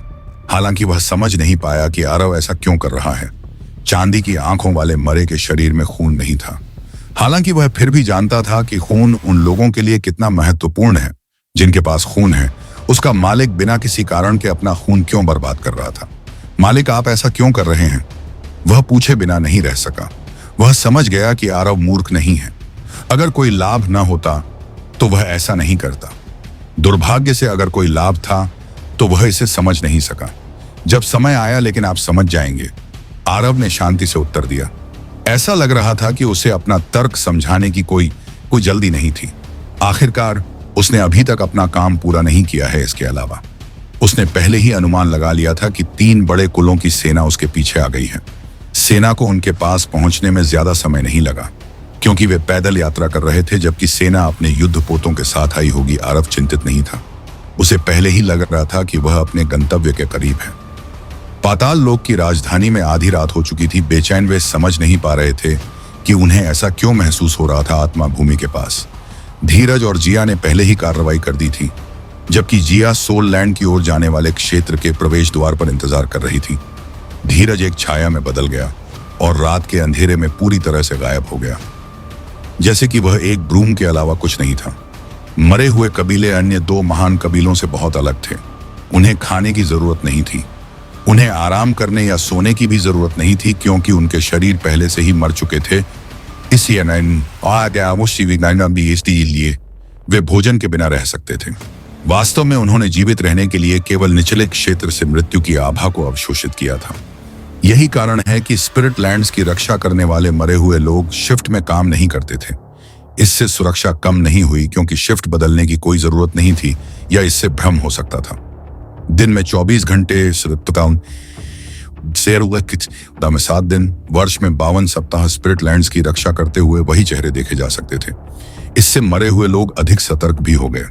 हालांकि वह समझ नहीं पाया कि आरव ऐसा क्यों कर रहा है। चांदी की आंखों वाले मरे के शरीर में खून नहीं था। हालांकि वह फिर भी जानता था कि खून उन लोगों के लिए कितना महत्वपूर्ण है जिनके पास खून है। उसका मालिक बिना किसी कारण के अपना खून क्यों बर्बाद कर रहा था। मालिक, आप ऐसा क्यों कर रहे हैं? वह पूछे बिना नहीं रह सका। वह समझ गया कि आरव मूर्ख नहीं है। अगर कोई लाभ न होता तो वह ऐसा नहीं करता। दुर्भाग्य से अगर कोई लाभ था तो वह इसे समझ नहीं सका। जब समय आया लेकिन आप समझ जाएंगे, आरव ने शांति से उत्तर दिया। ऐसा लग रहा था कि उसे अपना तर्क समझाने की कोई जल्दी नहीं थी। आखिरकार उसने अभी तक अपना काम पूरा नहीं किया है। इसके अलावा उसने पहले ही अनुमान लगा लिया था कि 3 बड़े कुलों की सेना उसके पीछे आ गई है। सेना को उनके पास पहुंचने में ज्यादा समय नहीं लगा, क्योंकि वे पैदल यात्रा कर रहे थे, जबकि सेना अपने युद्धपोतों के साथ आई होगी। आरव चिंतित नहीं था। उसे पहले ही लग रहा था कि वह अपने गंतव्य के करीब है। पाताल लोक की राजधानी में आधी रात हो चुकी थी। बेचैन वे समझ नहीं पा रहे थे कि उन्हें ऐसा क्यों महसूस हो रहा था। आत्मा भूमि के पास धीरज और जिया ने पहले ही कार्रवाई कर दी थी, जबकि जिया सोल लैंड की ओर जाने वाले क्षेत्र के प्रवेश द्वार पर इंतजार कर रही थी। धीरज एक छाया में बदल गया और रात के अंधेरे में पूरी तरह से गायब हो गया, जैसे कि वह एक ब्रूम के अलावा कुछ नहीं था। मरे हुए कबीले अन्य 2 महान कबीलों से बहुत अलग थे। उन्हें खाने की जरूरत नहीं थी, उन्हें आराम करने या सोने की भी जरूरत नहीं थी, क्योंकि उनके शरीर पहले से ही मर चुके थे। इसलिए वे भोजन के बिना रह सकते थे। वास्तव में उन्होंने जीवित रहने के लिए केवल निचले क्षेत्र से मृत्यु की आभा को अवशोषित किया था। यही कारण है कि स्पिरिट लैंड्स की रक्षा करने वाले मरे हुए लोग शिफ्ट में काम नहीं करते थे। इससे सुरक्षा कम नहीं हुई, क्योंकि शिफ्ट बदलने की कोई जरूरत नहीं थी या इससे भ्रम हो सकता था। दिन में 24 घंटे, 7 दिन, वर्ष में 52 सप्ताह स्पिरिट लैंड्स की रक्षा करते हुए वही चेहरे देखे जा सकते थे। इससे मरे हुए लोग अधिक सतर्क भी हो गए।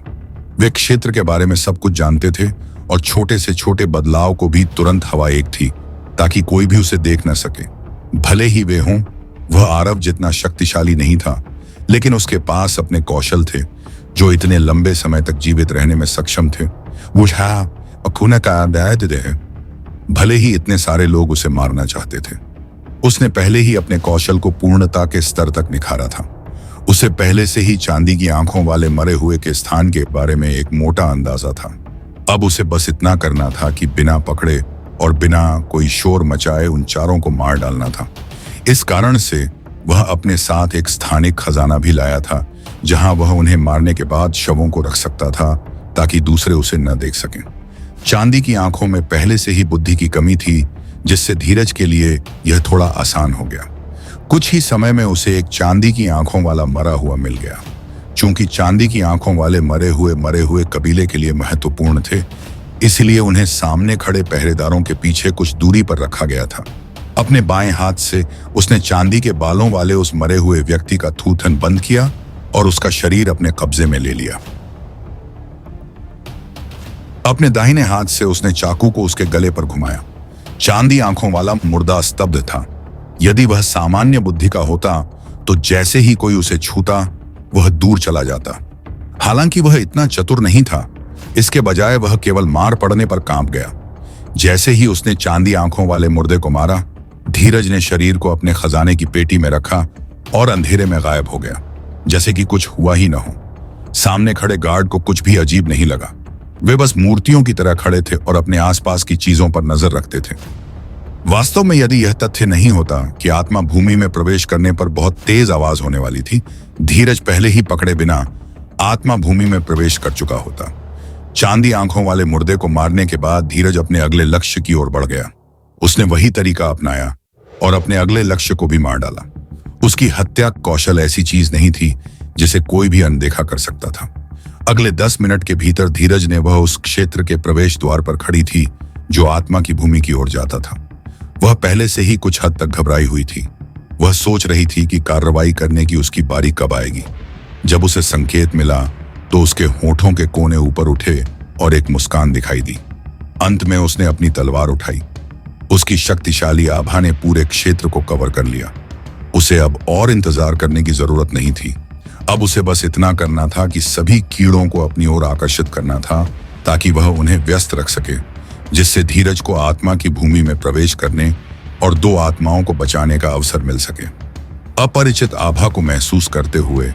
वे क्षेत्र के बारे में सब कुछ जानते थे और छोटे से छोटे बदलाव को भी तुरंत हवा एक थी, ताकि कोई भी उसे देख न सके। भले ही वे हों, वह आरव जितना शक्तिशाली नहीं था, लेकिन उसके पास अपने कौशल थे जो इतने लंबे समय तक जीवित रहने में सक्षम थे। भले ही इतने सारे लोग उसे मारना चाहते थे, उसने पहले ही अपने कौशल को पूर्णता के स्तर तक निखारा था। उसे पहले से ही चांदी की आंखों वाले मरे हुए के स्थान के बारे में एक मोटा अंदाजा था। अब उसे बस इतना करना था कि बिना पकड़े और बिना कोई शोर मचाए उन चारों को मार डालना था। इस कारण से वह अपने साथ एक स्थानिक खजाना भी लाया था, जहां वह उन्हें मारने के बाद शवों को रख सकता था, ताकि दूसरे उसे न देख सकें। चांदी की आंखों में पहले से ही बुद्धि की कमी थी, जिससे धीरज के लिए यह थोड़ा आसान हो गया। कुछ ही समय में उसे एक चांदी की आंखों वाला मरा हुआ मिल गया। चूंकि चांदी की आंखों वाले मरे हुए कबीले के लिए महत्वपूर्ण थे, इसलिए उन्हें सामने खड़े पहरेदारों के पीछे कुछ दूरी पर रखा गया था। अपने बाएं हाथ से उसने चांदी के बालों वाले उस मरे हुए व्यक्ति का थूथन बंद किया और उसका शरीर अपने कब्जे में ले लिया। अपने दाहिने हाथ से उसने चाकू को उसके गले पर घुमाया। चांदी आंखों वाला मुर्दा स्तब्ध था। यदि वह सामान्य बुद्धि का होता तो जैसे ही कोई उसे छूता वह दूर चला जाता। हालांकि वह इतना चतुर नहीं था, इसके बजाय वह केवल मार पड़ने पर कांप गया। जैसे ही उसने चांदी आंखों वाले मुर्दे को मारा, धीरज ने शरीर को अपने खजाने की पेटी में रखा और अंधेरे में गायब हो गया, जैसे कि कुछ हुआ ही न हो। सामने खड़े गार्ड को कुछ भी अजीब नहीं लगा। वे बस मूर्तियों की तरह खड़े थे और अपने आसपास की चीजों पर नजर रखते थे। वास्तव में यदि यह तथ्य नहीं होता कि आत्मा भूमि में प्रवेश करने पर बहुत तेज आवाज होने वाली थी, धीरज पहले ही पकड़े बिना आत्मा भूमि में प्रवेश कर चुका होता। चांदी आंखों वाले मुर्दे को मारने के बाद धीरज अपने अगले लक्ष्य की ओर बढ़ गया। उसने वही तरीका अपनाया और अपने अगले लक्ष्य को भी मार डाला। उसकी हत्या कौशल ऐसी चीज नहीं थी जिसे कोई भी अनदेखा कर सकता था। अगले 10 मिनट के भीतर धीरज ने वह उस क्षेत्र के प्रवेश द्वार पर खड़ी थी जो आत्मा की भूमि की ओर जाता था। वह पहले से ही कुछ हद तक घबराई हुई थी। वह सोच रही थी कि कार्रवाई करने की उसकी बारी कब आएगी। जब उसे संकेत मिला तो उसके होठों के कोने ऊपर उठे और एक मुस्कान दिखाई दी। अंत में उसने अपनी तलवार उठाई। उसकी शक्तिशाली आभा ने पूरे क्षेत्र को कवर कर लिया। उसे अब और इंतजार करने की जरूरत नहीं थी। अब उसे बस इतना करना था कि सभी कीड़ों को अपनी ओर आकर्षित करना था, ताकि वह उन्हें व्यस्त रख सके, जिससे धीरज को आत्मा की भूमि में प्रवेश करने और 2 आत्माओं को बचाने का अवसर मिल सके। अपरिचित आभा को महसूस करते हुए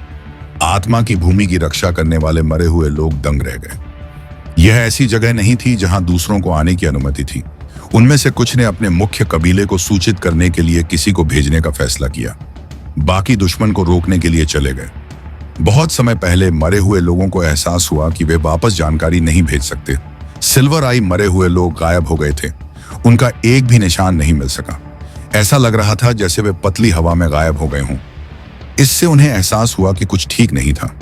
आत्मा की भूमि की रक्षा करने वाले मरे हुए लोग दंग रह गए। यह ऐसी जगह नहीं थी जहां दूसरों को आने की अनुमति थी। उनमें से कुछ ने अपने मुख्य कबीले को सूचित करने के लिए किसी को भेजने का फैसला किया। बाकी दुश्मन को रोकने के लिए चले गए। बहुत समय पहले मरे हुए लोगों को एहसास हुआ कि वे वापस जानकारी नहीं भेज सकते। सिल्वर आई मरे हुए लोग गायब हो गए थे। उनका एक भी निशान नहीं मिल सका। ऐसा लग रहा था जैसे वे पतली हवा में गायब हो गए हों। इससे उन्हें एहसास हुआ कि कुछ ठीक नहीं था।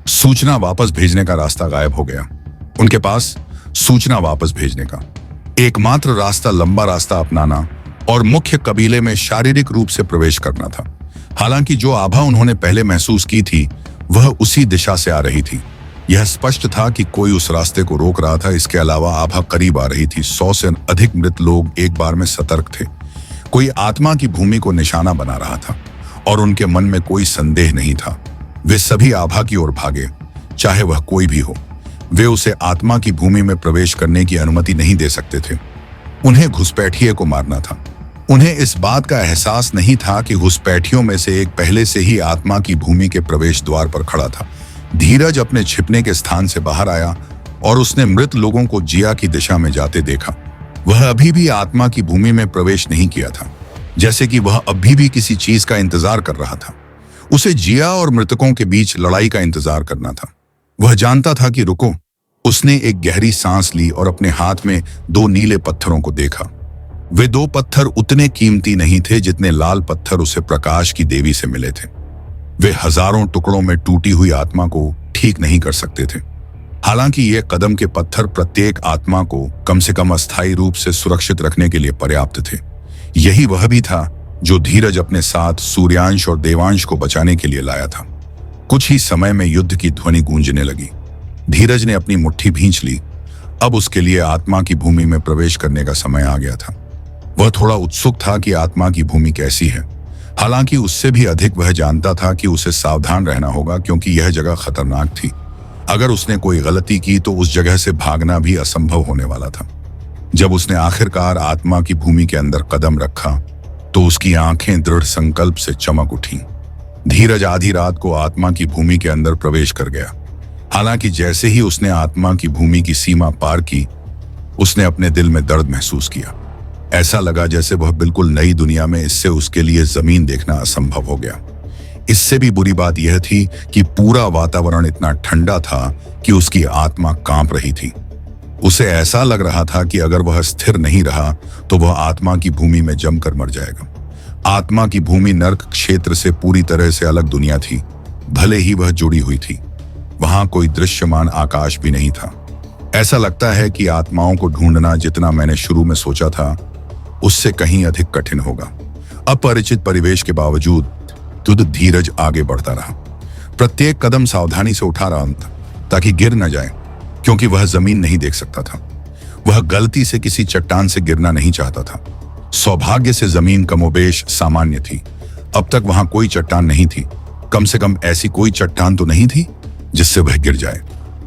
सूचना वापस भेजने का रास्ता गायब हो गया। उनके पास सूचना वापस भेजने का एकमात्र रास्ता लंबा रास्ता अपनाना और मुख्य कबीले में शारीरिक रूप से प्रवेश करना था। हालांकि जो आभा उन्होंने पहले महसूस की थी वह उसी दिशा से आ रही थी। यह स्पष्ट था कि कोई उस रास्ते को रोक रहा था। इसके अलावा आभा करीब आ रही थी। 100 से अधिक मृत लोग एक बार में सतर्क थे। कोई आत्मा की भूमि को निशाना बना रहा था और उनके मन में कोई संदेह नहीं था। वे सभी आभा की ओर भागे, चाहे वह कोई भी हो। वे उसे आत्मा की भूमि में प्रवेश करने की अनुमति नहीं दे सकते थे। उन्हें घुसपैठिए को मारना था। उन्हें इस बात का एहसास नहीं था कि घुसपैठियों में से एक पहले से ही आत्मा की भूमि के प्रवेश द्वार पर खड़ा था। धीरज अपने छिपने के स्थान से बाहर आया और उसने मृत लोगों को जिया की दिशा में जाते देखा। वह अभी भी आत्मा की भूमि में प्रवेश नहीं किया था, जैसे कि वह अभी भी किसी चीज का इंतजार कर रहा था। उसे जिया और मृतकों के बीच लड़ाई का इंतजार करना था। वह जानता था कि रुको। उसने एक गहरी सांस ली और अपने हाथ में 2 नीले पत्थरों को देखा। वे 2 पत्थर उतने कीमती नहीं थे जितने लाल पत्थर उसे प्रकाश की देवी से मिले थे। वे हजारों टुकड़ों में टूटी हुई आत्मा को ठीक नहीं कर सकते थे। हालांकि ये कदम के पत्थर प्रत्येक आत्मा को कम से कम अस्थायी रूप से सुरक्षित रखने के लिए पर्याप्त थे। यही वह भी था जो धीरज अपने साथ सूर्यांश और देवांश को बचाने के लिए लाया था। कुछ ही समय में युद्ध की ध्वनि गूंजने लगी। धीरज ने अपनी मुट्ठी भींच ली। अब उसके लिए आत्मा की भूमि में प्रवेश करने का समय आ गया था। वह थोड़ा उत्सुक था कि आत्मा की भूमि कैसी है। हालांकि उससे भी अधिक वह जानता था कि उसे सावधान रहना होगा, क्योंकि यह जगह खतरनाक थी। अगर उसने कोई गलती की तो उस जगह से भागना भी असंभव होने वाला था। जब उसने आखिरकार आत्मा की भूमि के अंदर कदम रखा तो उसकी आंखें दृढ़ संकल्प से चमक उठीं। धीरज आधी रात को आत्मा की भूमि के अंदर प्रवेश कर गया। हालांकि जैसे ही उसने आत्मा की भूमि की सीमा पार की, उसने अपने दिल में दर्द महसूस किया। ऐसा लगा जैसे वह बिल्कुल नई दुनिया में इससे उसके लिए जमीन देखना असंभव हो गया। इससे भी बुरी बात यह थी कि पूरा वातावरण इतना ठंडा था कि उसकी आत्मा कांप रही थी। उसे ऐसा लग रहा था कि अगर वह स्थिर नहीं रहा तो वह आत्मा की भूमि में जमकर मर जाएगा। आत्मा की भूमि नर्क क्षेत्र से पूरी तरह से अलग दुनिया थी। भले ही वह जुड़ी हुई थी, वहां कोई दृश्यमान आकाश भी नहीं था। ऐसा लगता है कि आत्माओं को ढूंढना जितना मैंने शुरू में सोचा था उससे कहीं अधिक कठिन होगा। अपरिचित परिवेश के बावजूद धीरज आगे बढ़ता रहा। प्रत्येक कदम सावधानी से उठा रहा था ताकि गिर न जाए, क्योंकि वह जमीन नहीं देख सकता था। वह गलती से किसी चट्टान से गिरना नहीं चाहता था। सौभाग्य से जमीन कमोबेश सामान्य थी। अब तक वहां कोई चट्टान नहीं थी। कम से कम ऐसी कोई चट्टान तो नहीं थी जिससे वह गिर जाए।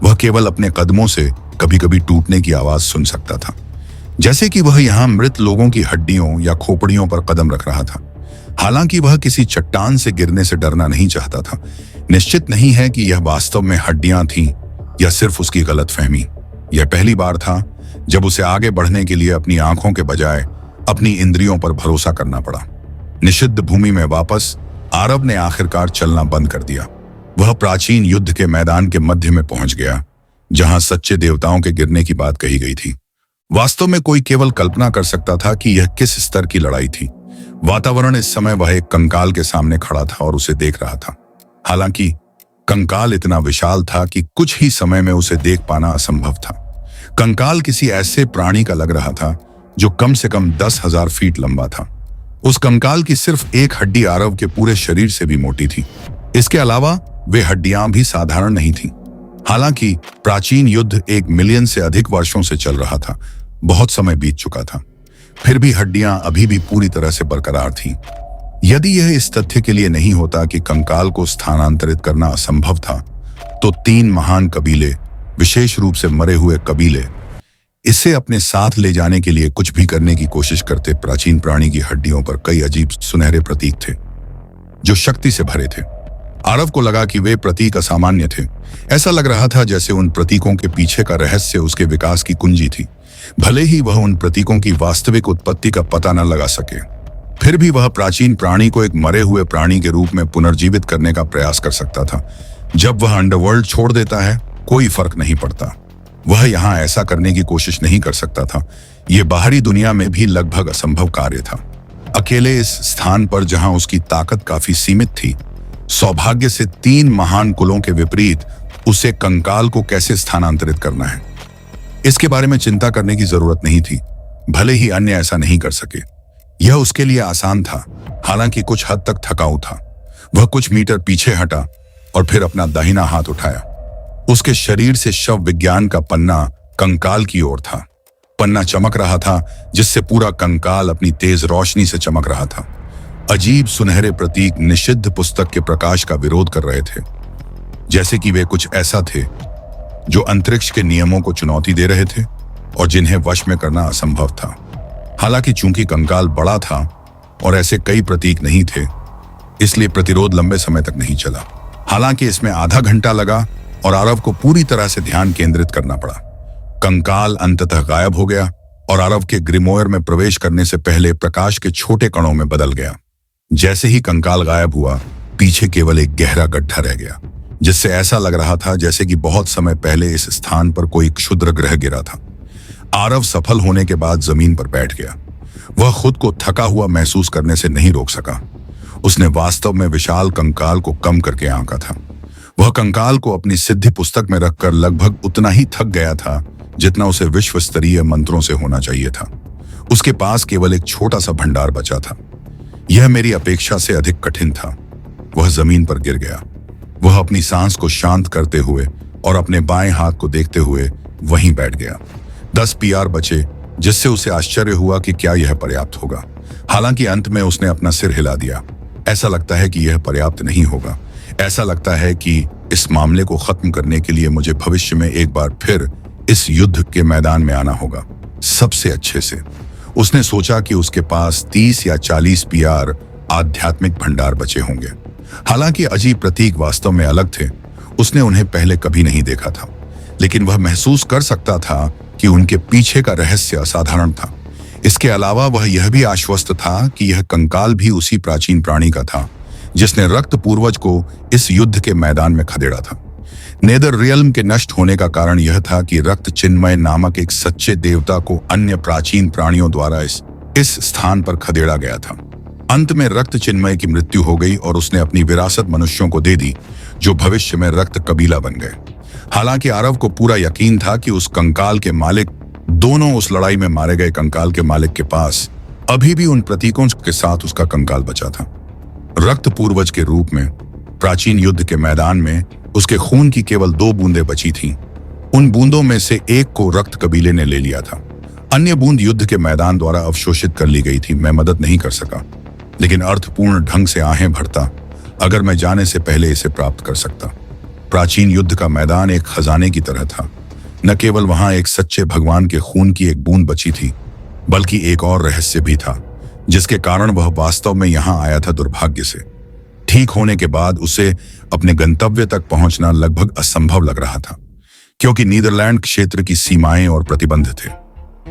वह केवल अपने कदमों से कभी कभी टूटने की आवाज सुन सकता था, जैसे कि वह यहाँ मृत लोगों की हड्डियों या खोपड़ियों पर कदम रख रहा था। हालांकि वह किसी चट्टान से गिरने से डरना नहीं चाहता था। निश्चित नहीं है कि यह वास्तव में हड्डियां थीं या सिर्फ उसकी गलतफहमी। यह पहली बार था जब उसे आगे बढ़ने के लिए अपनी आंखों के बजाय अपनी इंद्रियों पर भरोसा करना पड़ा। निषिद्ध भूमि में वापस आरव ने आखिरकार चलना बंद कर दिया। वह प्राचीन युद्ध के मैदान के मध्य में पहुंच गया, जहां सच्चे देवताओं के गिरने की बात कही गई थी। वास्तव में कोई केवल कल्पना कर सकता था कि यह किस स्तर की लड़ाई थी। वातावरण इस समय वह एक कंकाल के सामने खड़ा था और उसे देख रहा था। हालांकि कंकाल इतना विशाल था कि कुछ ही समय में उसे देख पाना असंभव था। कंकाल किसी ऐसे प्राणी का लग रहा था जो कम से कम 10,000 फीट लंबा था। उस कंकाल की सिर्फ एक हड्डी आरव के पूरे शरीर से भी मोटी थी। इसके अलावा वे हड्डियां भी साधारण नहीं थीं। हालांकि प्राचीन युद्ध 1 मिलियन से अधिक वर्षों से चल रहा था। बहुत समय बीत चुका था, फिर भी हड्डियां अभी भी पूरी तरह से बरकरार थीं। यदि यह इस तथ्य के लिए नहीं होता कि कंकाल को स्थानांतरित करना असंभव था, तो 3 महान कबीले, विशेष रूप से मरे हुए कबीले, इसे अपने साथ ले जाने के लिए कुछ भी करने की कोशिश करते। प्राचीन प्राणी की हड्डियों पर कई अजीब सुनहरे प्रतीक थे जो शक्ति से भरे थे। आरव को लगा कि वे प्रतीक असामान्य थे। ऐसा लग रहा था जैसे उन प्रतीकों के पीछे का रहस्य उसके विकास की कुंजी थी। भले ही वह उन प्रतीकों की वास्तविक उत्पत्ति का पता न लगा सके, फिर भी वह प्राचीन प्राणी को एक मरे हुए प्राणी के रूप में पुनर्जीवित करने का प्रयास कर सकता था। जब वह अंडरवर्ल्ड छोड़ देता है, कोई फर्क नहीं पड़ता। वह यहाँ ऐसा करने की कोशिश नहीं कर सकता था। यह बाहरी दुनिया में भी लगभग असंभव कार्य था। अकेले इस स्थान पर जहां उसकी ताकत काफी सीमित थी, सौभाग्य से 3 महान कुलों के विपरीत उसे कंकाल को कैसे स्थानांतरित करना है, इसके बारे में चिंता करने की जरूरत नहीं थी। भले ही अन्य ऐसा नहीं कर सके, यह उसके लिए आसान था, हालांकि कुछ हद तक थकाऊ था। वह कुछ मीटर पीछे हटा और फिर अपना दाहिना हाथ उठाया। उसके शरीर से शव विज्ञान का पन्ना कंकाल की ओर था। पन्ना चमक रहा था, जिससे पूरा कंकाल अपनी तेज रोशनी से चमक रहा था। अजीब सुनहरे प्रतीक निषिद्ध पुस्तक के प्रकाश का विरोध कर रहे थे, जैसे कि वे कुछ ऐसा थे जो अंतरिक्ष के नियमों को चुनौती दे रहे थे और जिन्हें वश में करना असंभव था। हालांकि चूंकि कंकाल बड़ा था और ऐसे कई प्रतीक नहीं थे, इसलिए प्रतिरोध लंबे समय तक नहीं चला। हालांकि इसमें आधा घंटा लगा और आरव को पूरी तरह से ध्यान केंद्रित करना पड़ा। कंकाल अंततः गायब हो गया और आरव के ग्रिमोयर में प्रवेश करने से पहले प्रकाश के छोटे कणों में बदल गया। जैसे ही कंकाल गायब हुआ, पीछे केवल एक गहरा गड्ढा रह गया, जिससे ऐसा लग रहा था जैसे कि बहुत समय पहले इस स्थान पर कोई क्षुद्र ग्रह गिरा था। आरव सफल होने के बाद जमीन पर बैठ गया। वह खुद को थका हुआ महसूस करने से नहीं रोक सका। उसने वास्तव में विशाल कंकाल को कम करके आंका था। वह कंकाल को अपनी सिद्धि पुस्तक में रखकर लगभग उतना ही थक गया था जितना उसे विश्व स्तरीय मंत्रों से होना चाहिए था। उसके पास केवल एक छोटा सा भंडार बचा था। यह मेरी अपेक्षा से अधिक कठिन था। वह जमीन पर गिर गया। वह अपनी सांस को शांत करते हुए और अपने बाएं हाथ को देखते हुए वहीं बैठ गया। 10 पीआर बचे, जिससे उसे आश्चर्य हुआ कि क्या यह पर्याप्त होगा। हालांकि अंत में उसने अपना सिर हिला दिया। ऐसा लगता है कि यह पर्याप्त नहीं होगा। ऐसा लगता है कि इस मामले को खत्म करने के लिए मुझे भविष्य में एक बार फिर इस युद्ध के मैदान में आना होगा, सबसे अच्छे से। उसने सोचा कि उसके पास 30 या 40 पीआर आध्यात्मिक भंडार बचे होंगे। हालांकि अजीब प्रतीक वास्तव में अलग थे। उसने उन्हें पहले कभी नहीं देखा था, लेकिन वह महसूस कर सकता था कि उनके पीछे का रहस्य असाधारण था। इसके अलावा वह यह भी आश्वस्त था कि यह कंकाल भी उसी प्राचीन प्राणी का था जिसने रक्त पूर्वज को इस युद्ध के मैदान में खदेड़ा था। नेदर रियल्म के नष्ट होने का कारण यह था कि रक्त चिन्मय नामक एक सच्चे देवता को अन्य प्राचीन प्राणियों द्वारा इस स्थान पर खदेड़ा गया था। अंत में रक्त चिन्मय की मृत्यु हो गई और उसने अपनी विरासत मनुष्यों को दे दी, जो भविष्य में रक्त कबीला बन गए। हालांकि आरव को पूरा यकीन था कि उस कंकाल के मालिक, दोनों उस लड़ाई में मारे गए कंकाल के मालिक के पास अभी भी उन प्रतीकों के साथ उसका कंकाल बचा था। रक्त पूर्वज के रूप में प्राचीन युद्ध के मैदान में उसके खून की केवल 2 बूंदें बची थीं। उन बूंदों में से एक को रक्त कबीले ने ले लिया था। अन्य बूंद युद्ध के मैदान द्वारा अवशोषित कर ली गई थी। मैं मदद नहीं कर सका, लेकिन अर्थपूर्ण ढंग से आहें भरता अगर मैं जाने से पहले इसे प्राप्त कर सकता। प्राचीन युद्ध का मैदान एक खजाने की तरह था। न केवल वहां एक सच्चे भगवान के खून की एक बूंद बची थी, बल्कि एक और रहस्य भी था, जिसके कारण वह वास्तव में यहां आया था दुर्भाग्य से। ठीक होने के बाद उसे अपने गंतव्य तक पहुंचना लगभग असंभव लग रहा था, क्योंकि नीदरलैंड क्षेत्र की सीमाएं और प्रतिबंध थे।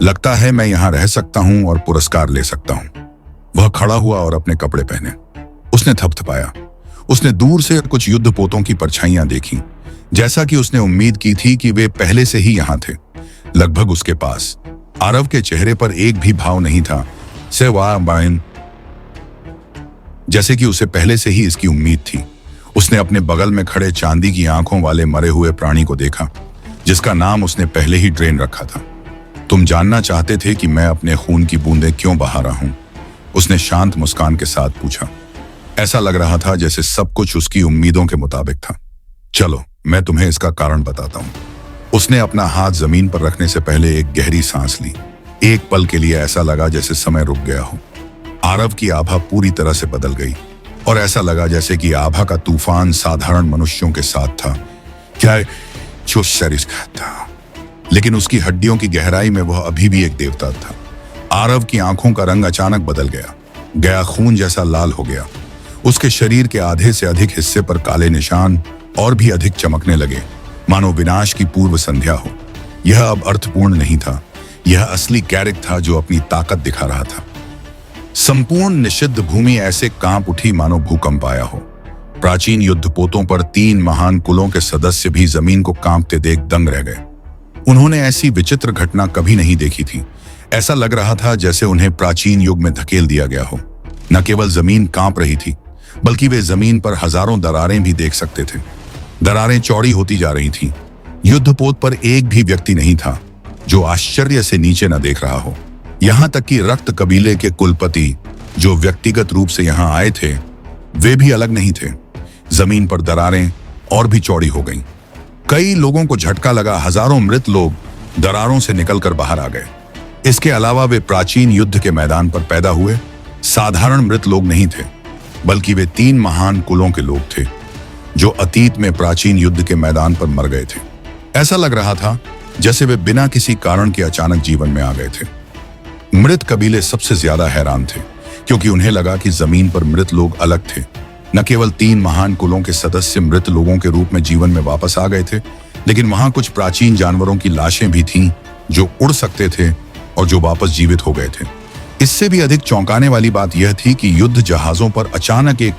लगता है मैं यहां रह सकता हूं और पुरस्कार ले सकता हूं। वह खड़ा हुआ और अपने कपड़े पहने। उसने थपथपाया। उसने दूर से कुछ युद्धपोतों की परछाइयां देखी, जैसा कि उसने उम्मीद की थी कि वे पहले से ही यहां थे। लगभग उसके पास आरव के चेहरे पर एक भी भाव नहीं था, सिवाय जैसे कि उसे पहले से ही इसकी उम्मीद थी। उसने अपने बगल में खड़े चांदी की आंखों वाले मरे हुए प्राणी को देखा, जिसका नाम उसने पहले ही ड्रेन रखा था। तुम जानना चाहते थे कि मैं अपने खून की बूंदें क्यों बहा रहा हूं? उसने शांत मुस्कान के साथ पूछा। ऐसा लग रहा था जैसे सब कुछ उसकी उम्मीदों के मुताबिक था। चलो, मैं तुम्हें इसका कारण बताता हूं। उसने अपना हाथ जमीन पर रखने से पहले एक गहरी सांस ली। एक पल के लिए ऐसा लगा जैसे समय रुक गया हो। आरव की आभा पूरी तरह से बदल गई और ऐसा लगा जैसे कि आभा का तूफान साधारण मनुष्यों के साथ था, क्या जो शरीर था, लेकिन उसकी हड्डियों की गहराई में वह अभी भी एक देवता था। आरव की आंखों का रंग अचानक बदल गया खून जैसा लाल हो गया। उसके शरीर के आधे से अधिक हिस्से पर काले निशान और भी अधिक चमकने लगे, मानो विनाश की पूर्व संध्या हो। यह अब अर्थपूर्ण नहीं था, यह असली कैरिक था जो अपनी ताकत दिखा रहा था। संपूर्ण निषिद्ध भूमि ऐसे कांप उठी मानो भूकंप आया हो। प्राचीन युद्धपोतों पर 3 महान कुलों के सदस्य भी जमीन को कांपते देख दंग रह गए। उन्होंने ऐसी विचित्र घटना कभी नहीं देखी थी। ऐसा लग रहा था जैसे उन्हें प्राचीन युग में धकेल दिया गया हो। न केवल जमीन कांप रही थी, बल्कि वे जमीन पर हजारों दरारें भी देख सकते थे। दरारें चौड़ी होती जा रही थीं। युद्धपोत पर एक भी व्यक्ति नहीं था जो आश्चर्य से नीचे न देख रहा हो। यहां तक कि रक्त कबीले के कुलपति जो व्यक्तिगत रूप से यहां आए थे, वे भी अलग नहीं थे। जमीन पर दरारें और भी चौड़ी हो गईं। कई लोगों को झटका लगा। हजारों मृत लोग दरारों से निकलकर बाहर आ गए। इसके अलावा वे प्राचीन युद्ध के मैदान पर पैदा हुए साधारण मृत लोग नहीं थे, बल्कि वे 3 महान कुलों के लोग थे जो अतीत में प्राचीन युद्ध के मैदान पर मर गए थे। ऐसा लग रहा था जैसे वे बिना किसी कारण के अचानक जीवन में आ गए थे। मृत कबीले सबसे ज्यादा हैरान थे, क्योंकि उन्हें लगा कि जमीन पर मृत लोग अलग थे। न केवल 3 महान कुलों के सदस्य मृत लोगों के रूप में जीवन में वापस आ गए थे, लेकिन वहां कुछ प्राचीन जानवरों की लाशें भी थीं जो उड़ सकते थे और जो वापस जीवित हो गए थे। इससे भी अधिक चौंकाने वाली बात यह थी कि युद्ध जहाजों पर अचानक एक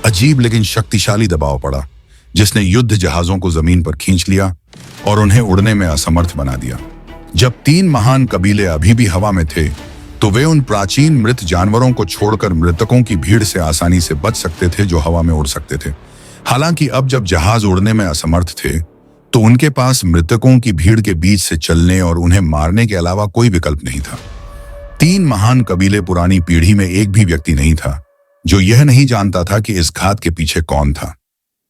अजीब लेकिन शक्तिशाली दबाव पड़ा, जिसने युद्ध जहाजों को जमीन पर खींच लिया और उन्हें उड़ने में असमर्थ बना दिया। जब 3 महान कबीले अभी भी हवा में थे, तो वे उन प्राचीन मृत जानवरों को छोड़कर मृतकों की भीड़ से आसानी से बच सकते थे जो हवा में उड़ सकते थे। हालांकि अब जब जहाज उड़ने में असमर्थ थे, तो उनके पास मृतकों की भीड़ के बीच से चलने और उन्हें मारने के अलावा कोई विकल्प नहीं था। 3 महान कबीले पुरानी पीढ़ी में एक भी व्यक्ति नहीं था जो यह नहीं जानता था कि इस घात के पीछे कौन था।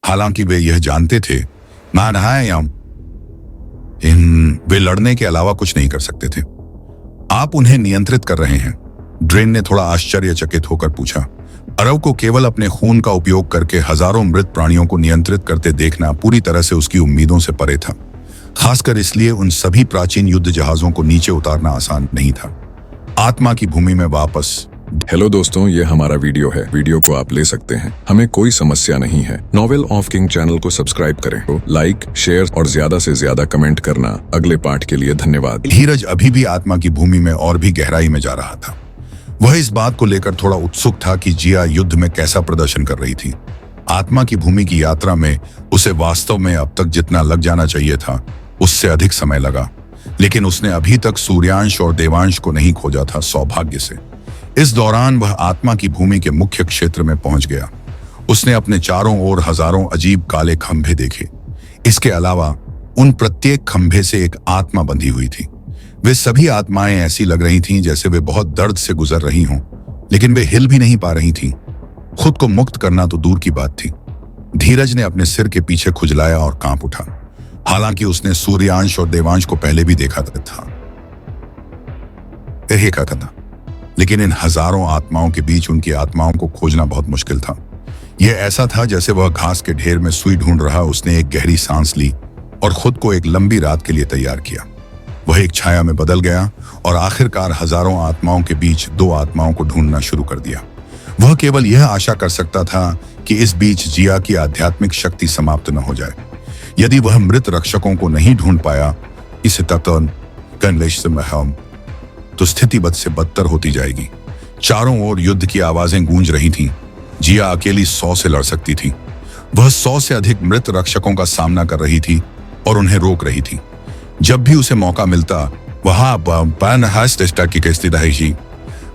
हालांकि वे यह जानते थे वे लड़ने के अलावा कुछ नहीं कर सकते थे। आप उन्हें नियंत्रित कर रहे हैं? ड्रेन ने थोड़ा आश्चर्यचकित होकर पूछा। अरव को केवल अपने खून का उपयोग करके हजारों मृत प्राणियों को नियंत्रित करते देखना पूरी तरह से उसकी उम्मीदों से परे था। खासकर इसलिए उन सभी प्राचीन युद्ध जहाजों को नीचे उतारना आसान नहीं था। आत्मा की भूमि में वापस। हेलो दोस्तों, ये हमारा वीडियो है। वीडियो को आप ले सकते हैं, हमें कोई समस्या नहीं है। नॉवेल ऑफ किंग चैनल को सब्सक्राइब करें। तो लाइक, शेयर और ज्यादा से ज्यादा कमेंट करना। अगले पार्ट के लिए धन्यवाद। धीरज अभी भी आत्मा की भूमि में और भी गहराई में जा रहा था। वह इस बात को लेकर थोड़ा उत्सुक था कि जिया युद्ध में कैसा प्रदर्शन कर रही थी। आत्मा की भूमि की यात्रा में उसे वास्तव में अब तक जितना लग जाना चाहिए था, उससे अधिक समय लगा। लेकिन उसने अभी तक सूर्यांश और देवांश को नहीं खोजा था, सौभाग्य से। इस दौरान वह आत्मा की भूमि के मुख्य क्षेत्र में पहुंच गया। उसने अपने चारों ओर हजारों अजीब काले खंभे देखे। इसके अलावा उन प्रत्येक खंभे से एक आत्मा बंधी हुई थी। वे सभी आत्माएं ऐसी लग रही थीं जैसे वे बहुत दर्द से गुजर रही हों, लेकिन वे हिल भी नहीं पा रही थीं। खुद को मुक्त करना तो दूर की बात थी। धीरज ने अपने सिर के पीछे खुजलाया और कांप उठा। हालांकि उसने सूर्यांश और देवांश को पहले भी देखा था, लेकिन इन हजारों आत्माओं के बीच उनकी आत्माओं को खोजना बहुत मुश्किल था। यह ऐसा था जैसे वह घास के ढेर में सुई ढूंढ रहा। उसने एक गहरी सांस ली और खुद को एक लंबी रात के लिए तैयार किया। वह एक छाया में बदल गया और आखिरकार हजारों आत्माओं के बीच 2 आत्माओं को ढूंढना शुरू कर दिया। वह केवल यह आशा कर सकता था कि इस बीच जिया की आध्यात्मिक शक्ति समाप्त न हो जाए। यदि वह मृत रक्षकों को नहीं ढूंढ पाया इसे तो स्थिति बद से बदतर होती जाएगी। चारों ओर युद्ध की आवाजें गूंज रही थीं। जिया अकेली 100 से लड़ सकती थी। वह 100 से अधिक मृत रक्षकों का सामना कर रही थी और उन्हें रोक रही थी। जब भी उसे मौका मिलता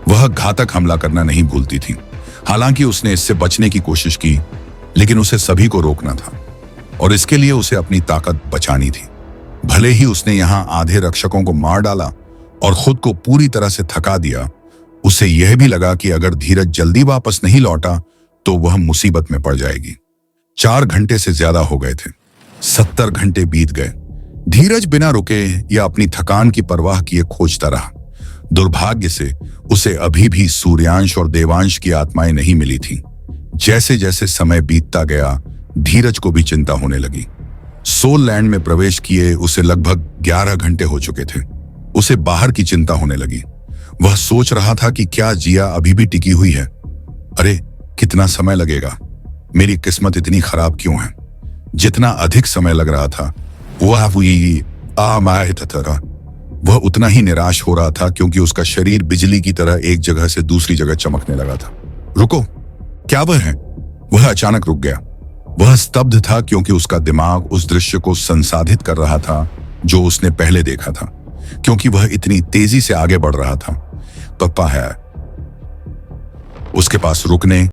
वह घातक हमला करना नहीं भूलती थी। हालांकि उसने इससे बचने की कोशिश की, लेकिन उसे सभी को रोकना था और इसके लिए उसे अपनी ताकत बचानी थी। भले ही उसने यहां आधे रक्षकों को मार डाला और खुद को पूरी तरह से थका दिया, उसे यह भी लगा कि अगर धीरज जल्दी वापस नहीं लौटा तो वह मुसीबत में पड़ जाएगी। 4 घंटे से ज्यादा हो गए थे। 70 घंटे बीत गए। धीरज बिना रुके या अपनी थकान की परवाह किए खोजता रहा। दुर्भाग्य से उसे अभी भी सूर्यांश और देवांश की आत्माएं नहीं मिली थीं। जैसे जैसे समय बीतता गया, धीरज को भी चिंता होने लगी। सोल लैंड में प्रवेश किए उसे लगभग 11 घंटे हो चुके थे। उसे बाहर की चिंता होने लगी। वह सोच रहा था कि क्या जिया अभी भी टिकी हुई है। अरे कितना समय लगेगा, मेरी किस्मत इतनी खराब क्यों है। जितना अधिक समय लग रहा था वह उतना ही निराश हो रहा था क्योंकि उसका शरीर बिजली की तरह एक जगह से दूसरी जगह चमकने लगा था। रुको, क्या वह है? वह अचानक रुक गया। वह स्तब्ध था क्योंकि उसका दिमाग उस दृश्य को संसाधित कर रहा था जो उसने पहले देखा था, क्योंकि वह इतनी तेजी से आगे बढ़ रहा था। पप्पा है उसके पास रुकने